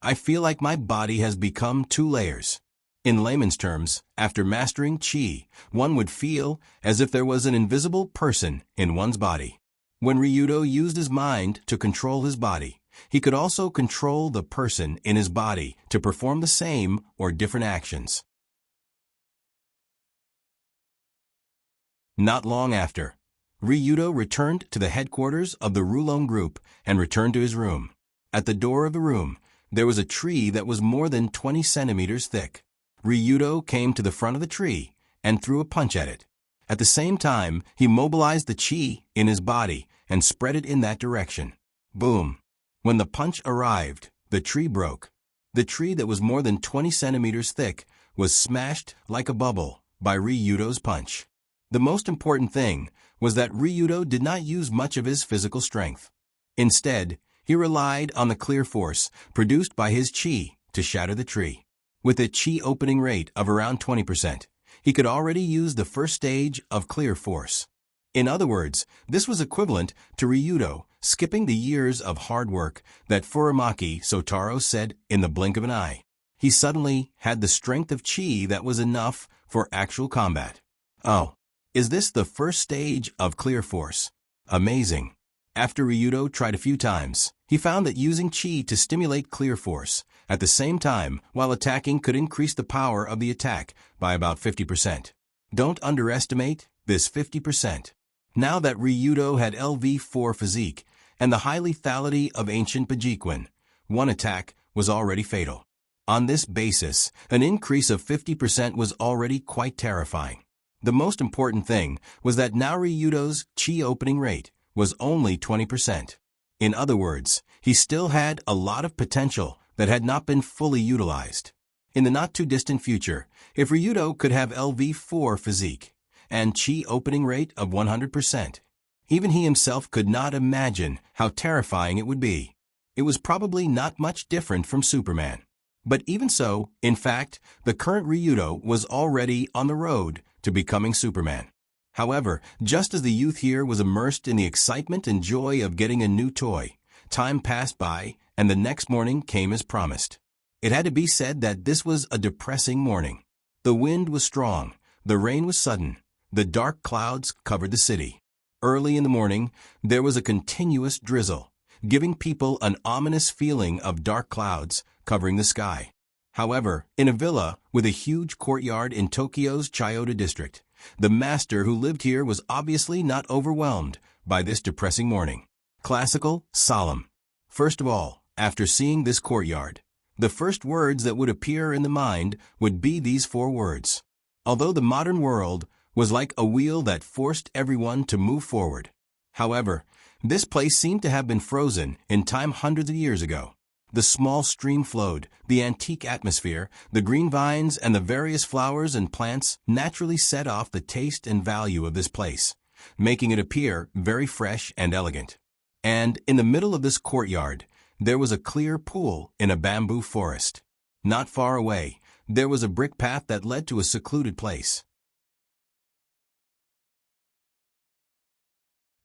I feel like my body has become 2 layers. In layman's terms, after mastering chi, one would feel as if there was an invisible person in one's body. When Ryudo used his mind to control his body, he could also control the person in his body to perform the same or different actions. Not long after, Ryudo returned to the headquarters of the Rulong Group and returned to his room. At the door of the room, there was a tree that was more than 20 centimeters thick. Ryudo came to the front of the tree and threw a punch at it. At the same time, he mobilized the chi in his body and spread it in that direction. Boom! When the punch arrived, the tree broke. The tree that was more than 20 centimeters thick was smashed like a bubble by Ryudo's punch. The most important thing was that Ryudo did not use much of his physical strength. Instead, he relied on the clear force produced by his chi to shatter the tree. With a chi opening rate of around 20%, he could already use the first stage of clear force. In other words, this was equivalent to Ryudo skipping the years of hard work that Furamaki Sotaro said in the blink of an eye. He suddenly had the strength of chi that was enough for actual combat. Oh, is this the first stage of clear force? Amazing. After Ryudo tried a few times, he found that using chi to stimulate clear force at the same time while attacking could increase the power of the attack by about 50%. Don't underestimate this 50%. Now that Ryudo had LV4 physique and the high lethality of ancient Bajiquin, one attack was already fatal. On this basis, an increase of 50% was already quite terrifying. The most important thing was that now Ryudo's chi opening rate was only 20%. In other words, he still had a lot of potential that had not been fully utilized. In the not-too-distant future, if Ryudo could have LV4 physique and chi opening rate of 100%, even he himself could not imagine how terrifying it would be. It was probably not much different from Superman. But even so, in fact, the current Ryudo was already on the road to becoming Superman. However, just as the youth here was immersed in the excitement and joy of getting a new toy, time passed by and the next morning came as promised. It had to be said that this was a depressing morning. The wind was strong, the rain was sudden, the dark clouds covered the city. Early in the morning, there was a continuous drizzle, giving people an ominous feeling of dark clouds covering the sky. However, in a villa with a huge courtyard in Tokyo's Chiyoda district, the master who lived here was obviously not overwhelmed by this depressing morning. Classical, solemn. First of all, after seeing this courtyard, the first words that would appear in the mind would be these 4 words. Although the modern world was like a wheel that forced everyone to move forward. However, this place seemed to have been frozen in time hundreds of years ago. The small stream flowed, the antique atmosphere, the green vines, and the various flowers and plants naturally set off the taste and value of this place, making it appear very fresh and elegant. And in the middle of this courtyard, there was a clear pool in a bamboo forest. Not far away, there was a brick path that led to a secluded place.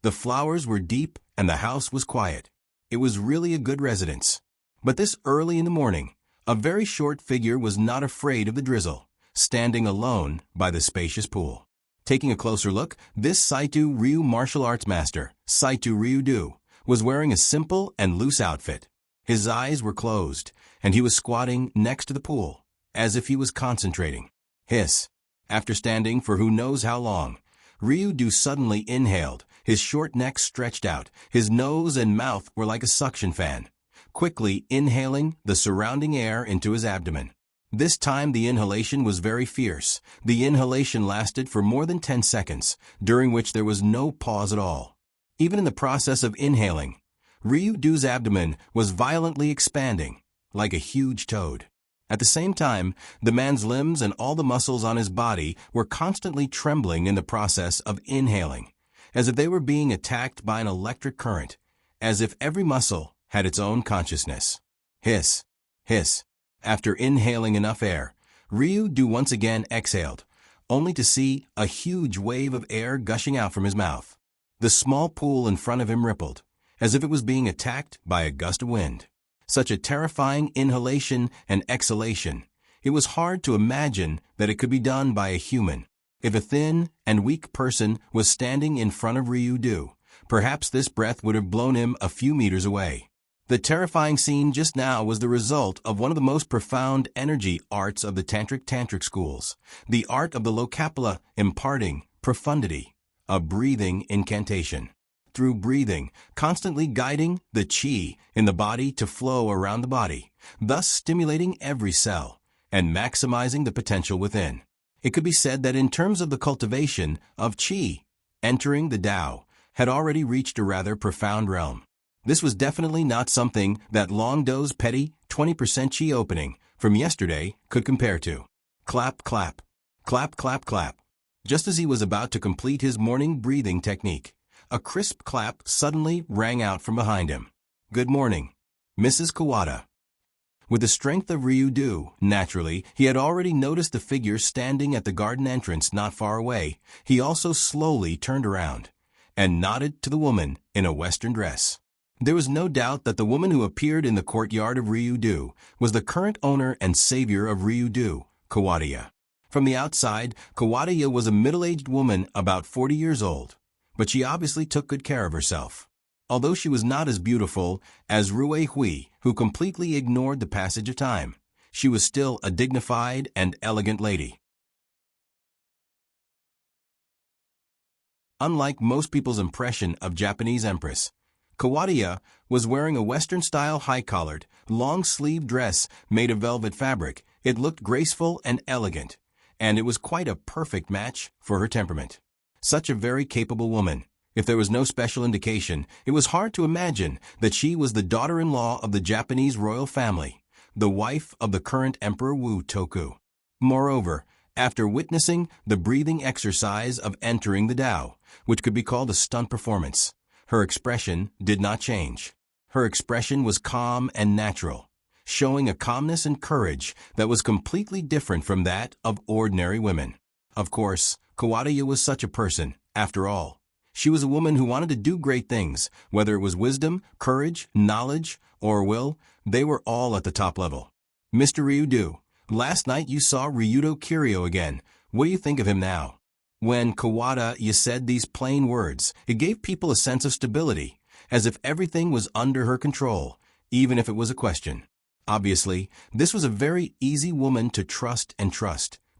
The flowers were deep and the house was quiet. It was really a good residence. But this early in the morning, a very short figure was not afraid of the drizzle, standing alone by the spacious pool. Taking a closer look, this Saitu Ryu martial arts master, Saitu Ryu-do, was wearing a simple and loose outfit. His eyes were closed, and he was squatting next to the pool, as if he was concentrating. Hiss. After standing for who knows how long, Ryu-do suddenly inhaled, his short neck stretched out, his nose and mouth were like a suction fan, quickly inhaling the surrounding air into his abdomen. This time the inhalation was very fierce. The inhalation lasted for more than 10 seconds, during which there was no pause at all. Even in the process of inhaling, Ryu-do's abdomen was violently expanding, like a huge toad. At the same time, the man's limbs and all the muscles on his body were constantly trembling in the process of inhaling, as if they were being attacked by an electric current, as if every muscle had its own consciousness. Hiss, hiss. After inhaling enough air, Ryu-do once again exhaled, only to see a huge wave of air gushing out from his mouth. The small pool in front of him rippled, as if it was being attacked by a gust of wind. Such a terrifying inhalation and exhalation, it was hard to imagine that it could be done by a human. If a thin and weak person was standing in front of Ryu-do, perhaps this breath would have blown him a few meters away. The terrifying scene just now was the result of one of the most profound energy arts of the tantric schools, the art of the Lokapala imparting profundity, a breathing incantation. Through breathing, constantly guiding the chi in the body to flow around the body, thus stimulating every cell and maximizing the potential within. It could be said that in terms of the cultivation of chi, entering the Tao had already reached a rather profound realm. This was definitely not something that Long Do's petty 20% chi opening from yesterday could compare to. Clap, clap, clap, clap, clap. Just as he was about to complete his morning breathing technique, a crisp clap suddenly rang out from behind him. Good morning, Mrs. Kawada. With the strength of Ryu-do, naturally, he had already noticed the figure standing at the garden entrance not far away. He also slowly turned around and nodded to the woman in a Western dress. There was no doubt that the woman who appeared in the courtyard of Ryu-do was the current owner and savior of Ryu-do, Kawada. From the outside, Kawada was a middle-aged woman about 40 years old, but she obviously took good care of herself. Although she was not as beautiful as Rue Hui, who completely ignored the passage of time, she was still a dignified and elegant lady. Unlike most people's impression of Japanese empress, Kawada was wearing a Western-style high-collared, long-sleeved dress made of velvet fabric. It looked graceful and elegant, and it was quite a perfect match for her temperament. Such a very capable woman. If there was no special indication, it was hard to imagine that she was the daughter-in-law of the Japanese royal family, the wife of the current Emperor Wu-toku. Moreover, after witnessing the breathing exercise of entering the Tao, which could be called a stunt performance, her expression did not change. Her expression was calm and natural, showing a calmness and courage that was completely different from that of ordinary women. Of course, Kawada was such a person, after all. She was a woman who wanted to do great things, whether it was wisdom, courage, knowledge, or will, they were all at the top level. Mr. Ryu-do, last night you saw Ryudo Kiryu again. What do you think of him now? When Kawada said these plain words, it gave people a sense of stability, as if everything was under her control, even if it was a question. Obviously, this was a very easy woman to trust,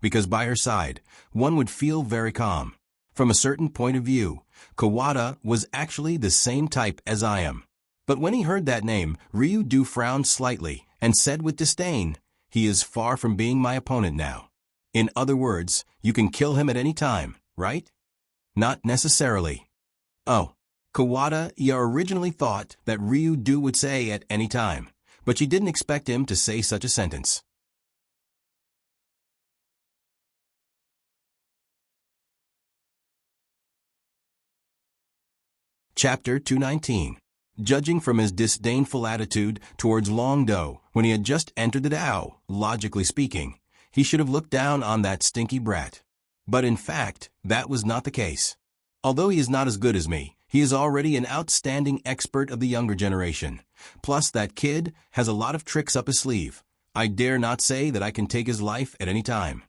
because by her side, one would feel very calm. From a certain point of view, Kawada was actually the same type as I am. But when he heard that name, Ryu-do frowned slightly and said with disdain, "He is far from being my opponent now." In other words, you can kill him at any time, right? Not necessarily. Oh, Kawada originally thought that Ryu-do would say at any time, but she didn't expect him to say such a sentence. Chapter 219. Judging from his disdainful attitude towards Long Do when he had just entered the Tao, logically speaking, he should have looked down on that stinky brat. But in fact, that was not the case. Although he is not as good as me, he is already an outstanding expert of the younger generation. Plus, that kid has a lot of tricks up his sleeve. I dare not say that I can take his life at any time.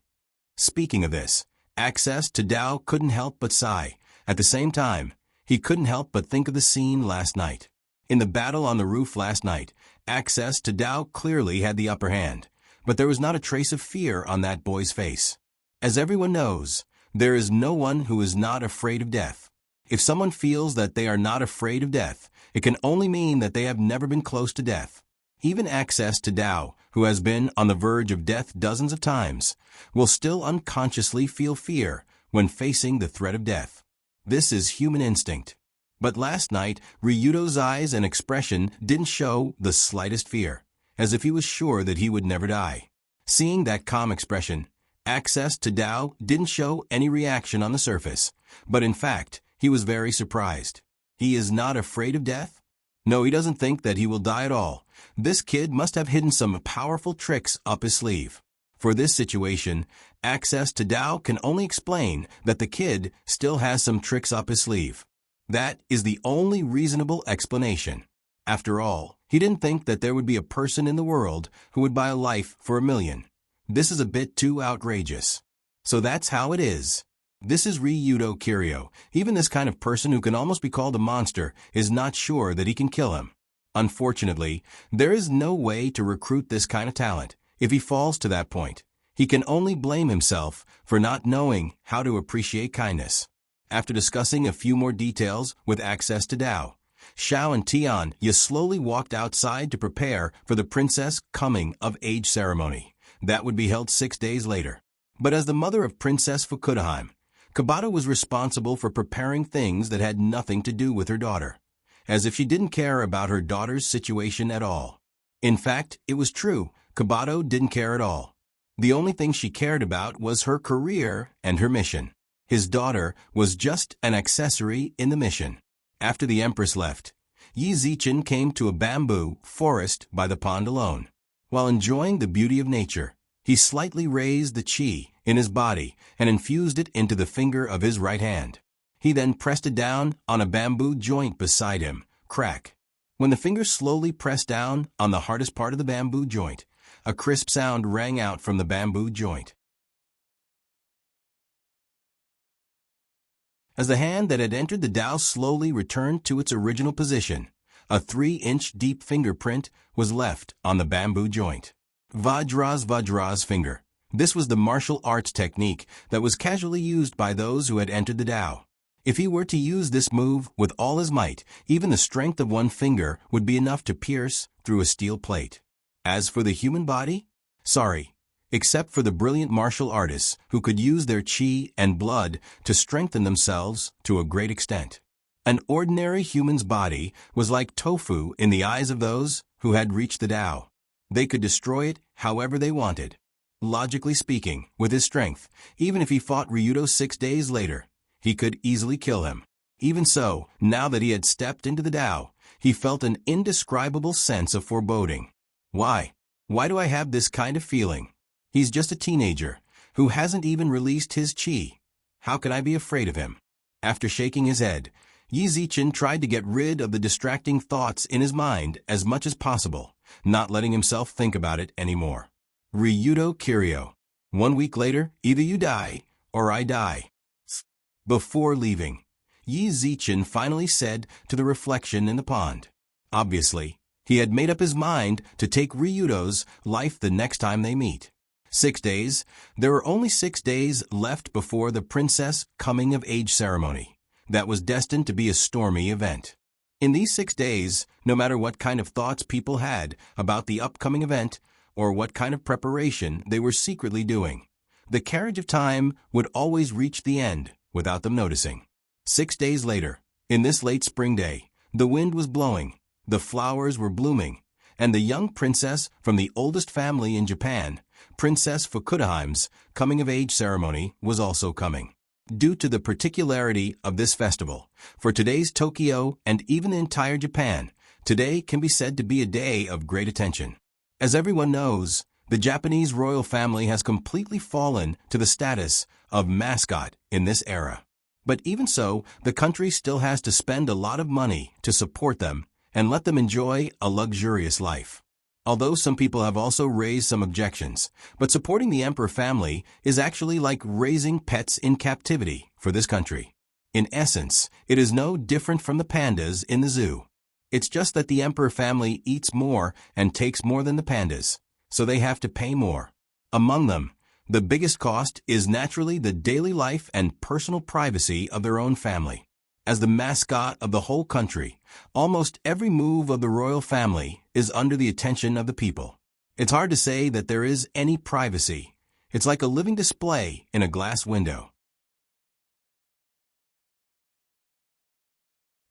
Speaking of this, Access to Tao couldn't help but sigh. At the same time, he couldn't help but think of the scene last night. In the battle on the roof last night, Access to Tao clearly had the upper hand, but there was not a trace of fear on that boy's face. As everyone knows, there is no one who is not afraid of death. If someone feels that they are not afraid of death, it can only mean that they have never been close to death. Even Access to Tao, who has been on the verge of death dozens of times, will still unconsciously feel fear when facing the threat of death. This is human instinct. But last night, Ryudo's eyes and expression didn't show the slightest fear, as if he was sure that he would never die. Seeing that calm expression, Access to Tao didn't show any reaction on the surface, but in fact, he was very surprised. He is not afraid of death? No, he doesn't think that he will die at all. This kid must have hidden some powerful tricks up his sleeve. For this situation, Access to Tao can only explain that the kid still has some tricks up his sleeve. That is the only reasonable explanation. After all, he didn't think that there would be a person in the world who would buy a life for $1 million. This is a bit too outrageous. So that's how it is. This is Ryudo Kiryu. Even this kind of person who can almost be called a monster is not sure that he can kill him. Unfortunately, there is no way to recruit this kind of talent. If he falls to that point, he can only blame himself for not knowing how to appreciate kindness. After discussing a few more details with Access to Tao, Xiao and Tian slowly walked outside to prepare for the princess coming-of-age ceremony. That would be held 6 days later. But as the mother of Princess Fukudaheim, Kabato was responsible for preparing things that had nothing to do with her daughter, as if she didn't care about her daughter's situation at all. In fact, it was true, Kabato didn't care at all. The only thing she cared about was her career and her mission. His daughter was just an accessory in the mission. After the Empress left, Yi Zichen came to a bamboo forest by the pond alone. While enjoying the beauty of nature, he slightly raised the qi in his body and infused it into the finger of his right hand. He then pressed it down on a bamboo joint beside him. Crack. When the finger slowly pressed down on the hardest part of the bamboo joint, a crisp sound rang out from the bamboo joint. As the hand that had entered the Tao slowly returned to its original position, a 3-inch deep fingerprint was left on the bamboo joint. Vajra's finger. This was the martial arts technique that was casually used by those who had entered the Tao. If he were to use this move with all his might, even the strength of one finger would be enough to pierce through a steel plate. As for the human body? Sorry, except for the brilliant martial artists who could use their qi and blood to strengthen themselves to a great extent. An ordinary human's body was like tofu in the eyes of those who had reached the Tao. They could destroy it however they wanted. Logically speaking, with his strength, even if he fought Ryudo 6 days later, he could easily kill him. Even so, now that he had stepped into the Tao, he felt an indescribable sense of foreboding. Why? Why do I have this kind of feeling? He's just a teenager, who hasn't even released his qi. How can I be afraid of him? After shaking his head, Yi Zichen tried to get rid of the distracting thoughts in his mind as much as possible, not letting himself think about it anymore. Ryudo Kiryu. 1 week later, either you die, or I die. Before leaving, Yi Zichen finally said to the reflection in the pond. Obviously, he had made up his mind to take Ryudo's life the next time they meet. 6 days. There were only 6 days left before the princess coming-of-age ceremony. That was destined to be a stormy event. In these 6 days, no matter what kind of thoughts people had about the upcoming event or what kind of preparation they were secretly doing, the carriage of time would always reach the end without them noticing. 6 days later, in this late spring day, the wind was blowing, the flowers were blooming, and the young princess from the oldest family in Japan, Princess Fukudahime's coming-of-age ceremony was also coming. Due to the particularity of this festival, for today's Tokyo and even the entire Japan, today can be said to be a day of great attention. As everyone knows, the Japanese royal family has completely fallen to the status of mascot in this era. But even so, the country still has to spend a lot of money to support them and let them enjoy a luxurious life. Although some people have also raised some objections, but supporting the emperor family is actually like raising pets in captivity for this country. In essence, it is no different from the pandas in the zoo. It's just that the emperor family eats more and takes more than the pandas, so they have to pay more. Among them, the biggest cost is naturally the daily life and personal privacy of their own family. As the mascot of the whole country, almost every move of the royal family is under the attention of the people. It's hard to say that there is any privacy. It's like a living display in a glass window.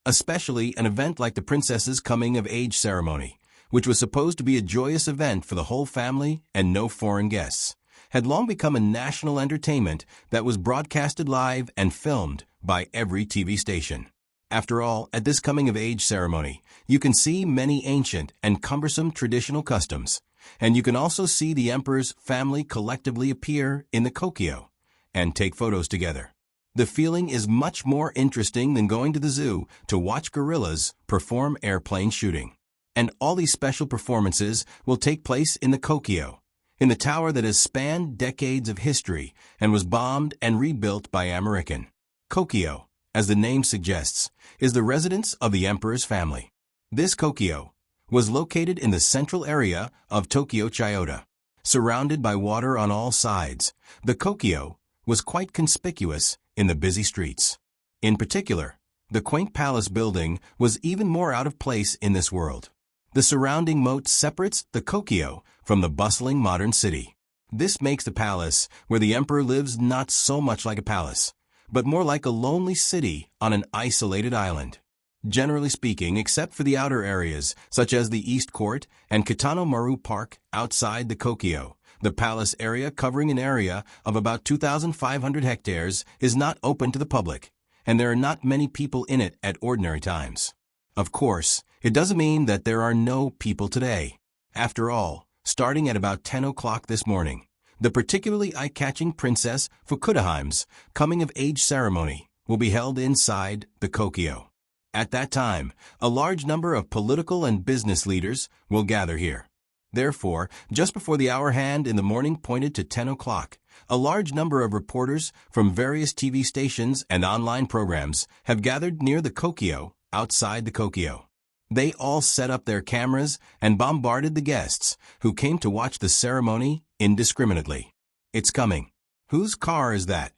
Especially an event like the princess's coming-of-age ceremony, which was supposed to be a joyous event for the whole family and no foreign guests, had long become a national entertainment that was broadcasted live and filmed by every TV station. After all, at this coming-of-age ceremony, you can see many ancient and cumbersome traditional customs, and you can also see the emperor's family collectively appear in the kokyo and take photos together. The feeling is much more interesting than going to the zoo to watch gorillas perform airplane shooting. And all these special performances will take place in the kokyo, in the tower that has spanned decades of history and was bombed and rebuilt by American. Kokyo, as the name suggests, is the residence of the emperor's family. This kokyo was located in the central area of Tokyo Chiyoda. Surrounded by water on all sides, the kokyo was quite conspicuous in the busy streets. In particular, the quaint palace building was even more out of place in this world. The surrounding moat separates the kokyo from the bustling modern city. This makes the palace where the emperor lives not so much like a palace, but more like a lonely city on an isolated island. Generally speaking, except for the outer areas, such as the East Court and Kitano Maru Park outside the kokyo, the palace area, covering an area of about 2,500 hectares, is not open to the public, and there are not many people in it at ordinary times. Of course, it doesn't mean that there are no people today. After all, starting at about 10 o'clock this morning, the particularly eye-catching Princess Fukudahime's coming-of-age ceremony will be held inside the kokyo. At that time, a large number of political and business leaders will gather here. Therefore, just before the hour hand in the morning pointed to 10 o'clock, a large number of reporters from various TV stations and online programs have gathered near the kokyo outside the kokyo. They all set up their cameras and bombarded the guests who came to watch the ceremony indiscriminately. It's coming. Whose car is that?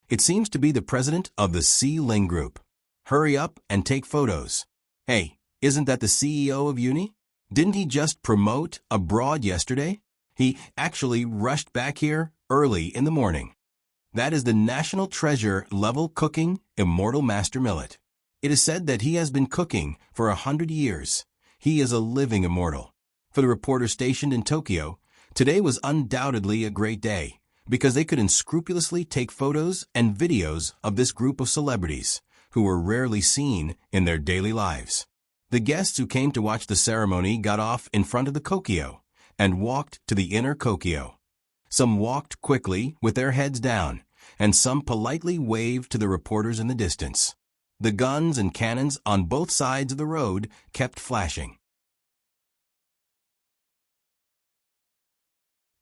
It seems to be the president of the C-Ling Group. Hurry up and take photos. Hey, isn't that the CEO of Uni? Didn't he just promote abroad yesterday? He actually rushed back here early in the morning. That is the national treasure level cooking immortal Master Millet. It is said that he has been cooking for 100 years. He is a living immortal. For the reporter stationed in Tokyo, today was undoubtedly a great day because they could unscrupulously take photos and videos of this group of celebrities who were rarely seen in their daily lives. The guests who came to watch the ceremony got off in front of the kokyo and walked to the inner kokyo. Some walked quickly with their heads down, and some politely waved to the reporters in the distance. The guns and cannons on both sides of the road kept flashing.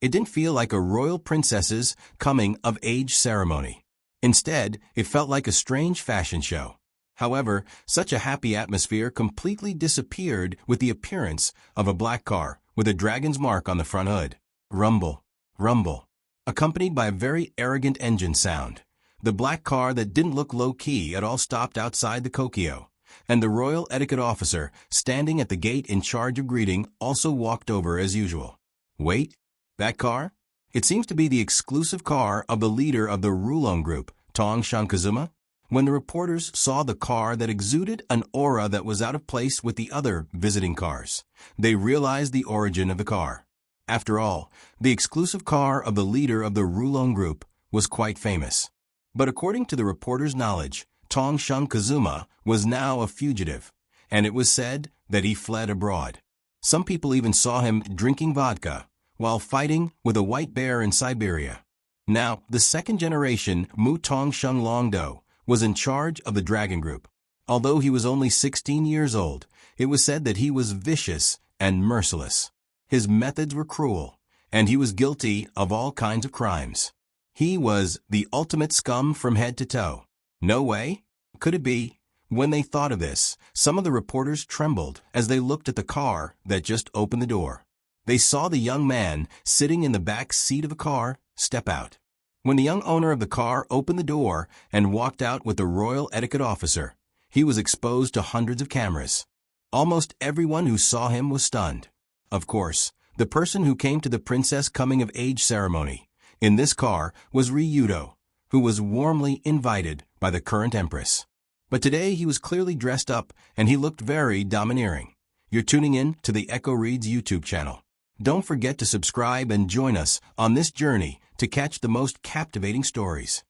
It didn't feel like a royal princess's coming-of-age ceremony. Instead, it felt like a strange fashion show. However, such a happy atmosphere completely disappeared with the appearance of a black car with a dragon's mark on the front hood. Rumble, rumble, accompanied by a very arrogant engine sound. The black car that didn't look low-key at all stopped outside the kokyo, and the royal etiquette officer standing at the gate in charge of greeting also walked over as usual. Wait, that car? It seems to be the exclusive car of the leader of the Rulon Group, Tong Shankazuma. when the reporters saw the car that exuded an aura that was out of place with the other visiting cars. They realized the origin of the car. After all, the exclusive car of the leader of the Rulon group was quite famous. But according to the reporters' knowledge, Tong Sheng Kazuma was now a fugitive, and it was said that he fled abroad. Some people even saw him drinking vodka while fighting with a white bear in Siberia. Now, the second generation Mu Tong Sheng Longdo was in charge of the Dragon Group. Although he was only 16 years old, it was said that he was vicious and merciless. His methods were cruel, and he was guilty of all kinds of crimes. He was the ultimate scum from head to toe. No way? Could it be? When they thought of this, some of the reporters trembled as they looked at the car that just opened the door. They saw the young man sitting in the back seat of the car step out. When the young owner of the car opened the door and walked out with the royal etiquette officer, he was exposed to hundreds of cameras. Almost everyone who saw him was stunned. Of course, the person who came to the princess coming-of-age ceremony in this car was Ryudo, who was warmly invited by the current empress. But today he was clearly dressed up and he looked very domineering. You're tuning in to the Echo Reads YouTube channel. Don't forget to subscribe and join us on this journey to catch the most captivating stories.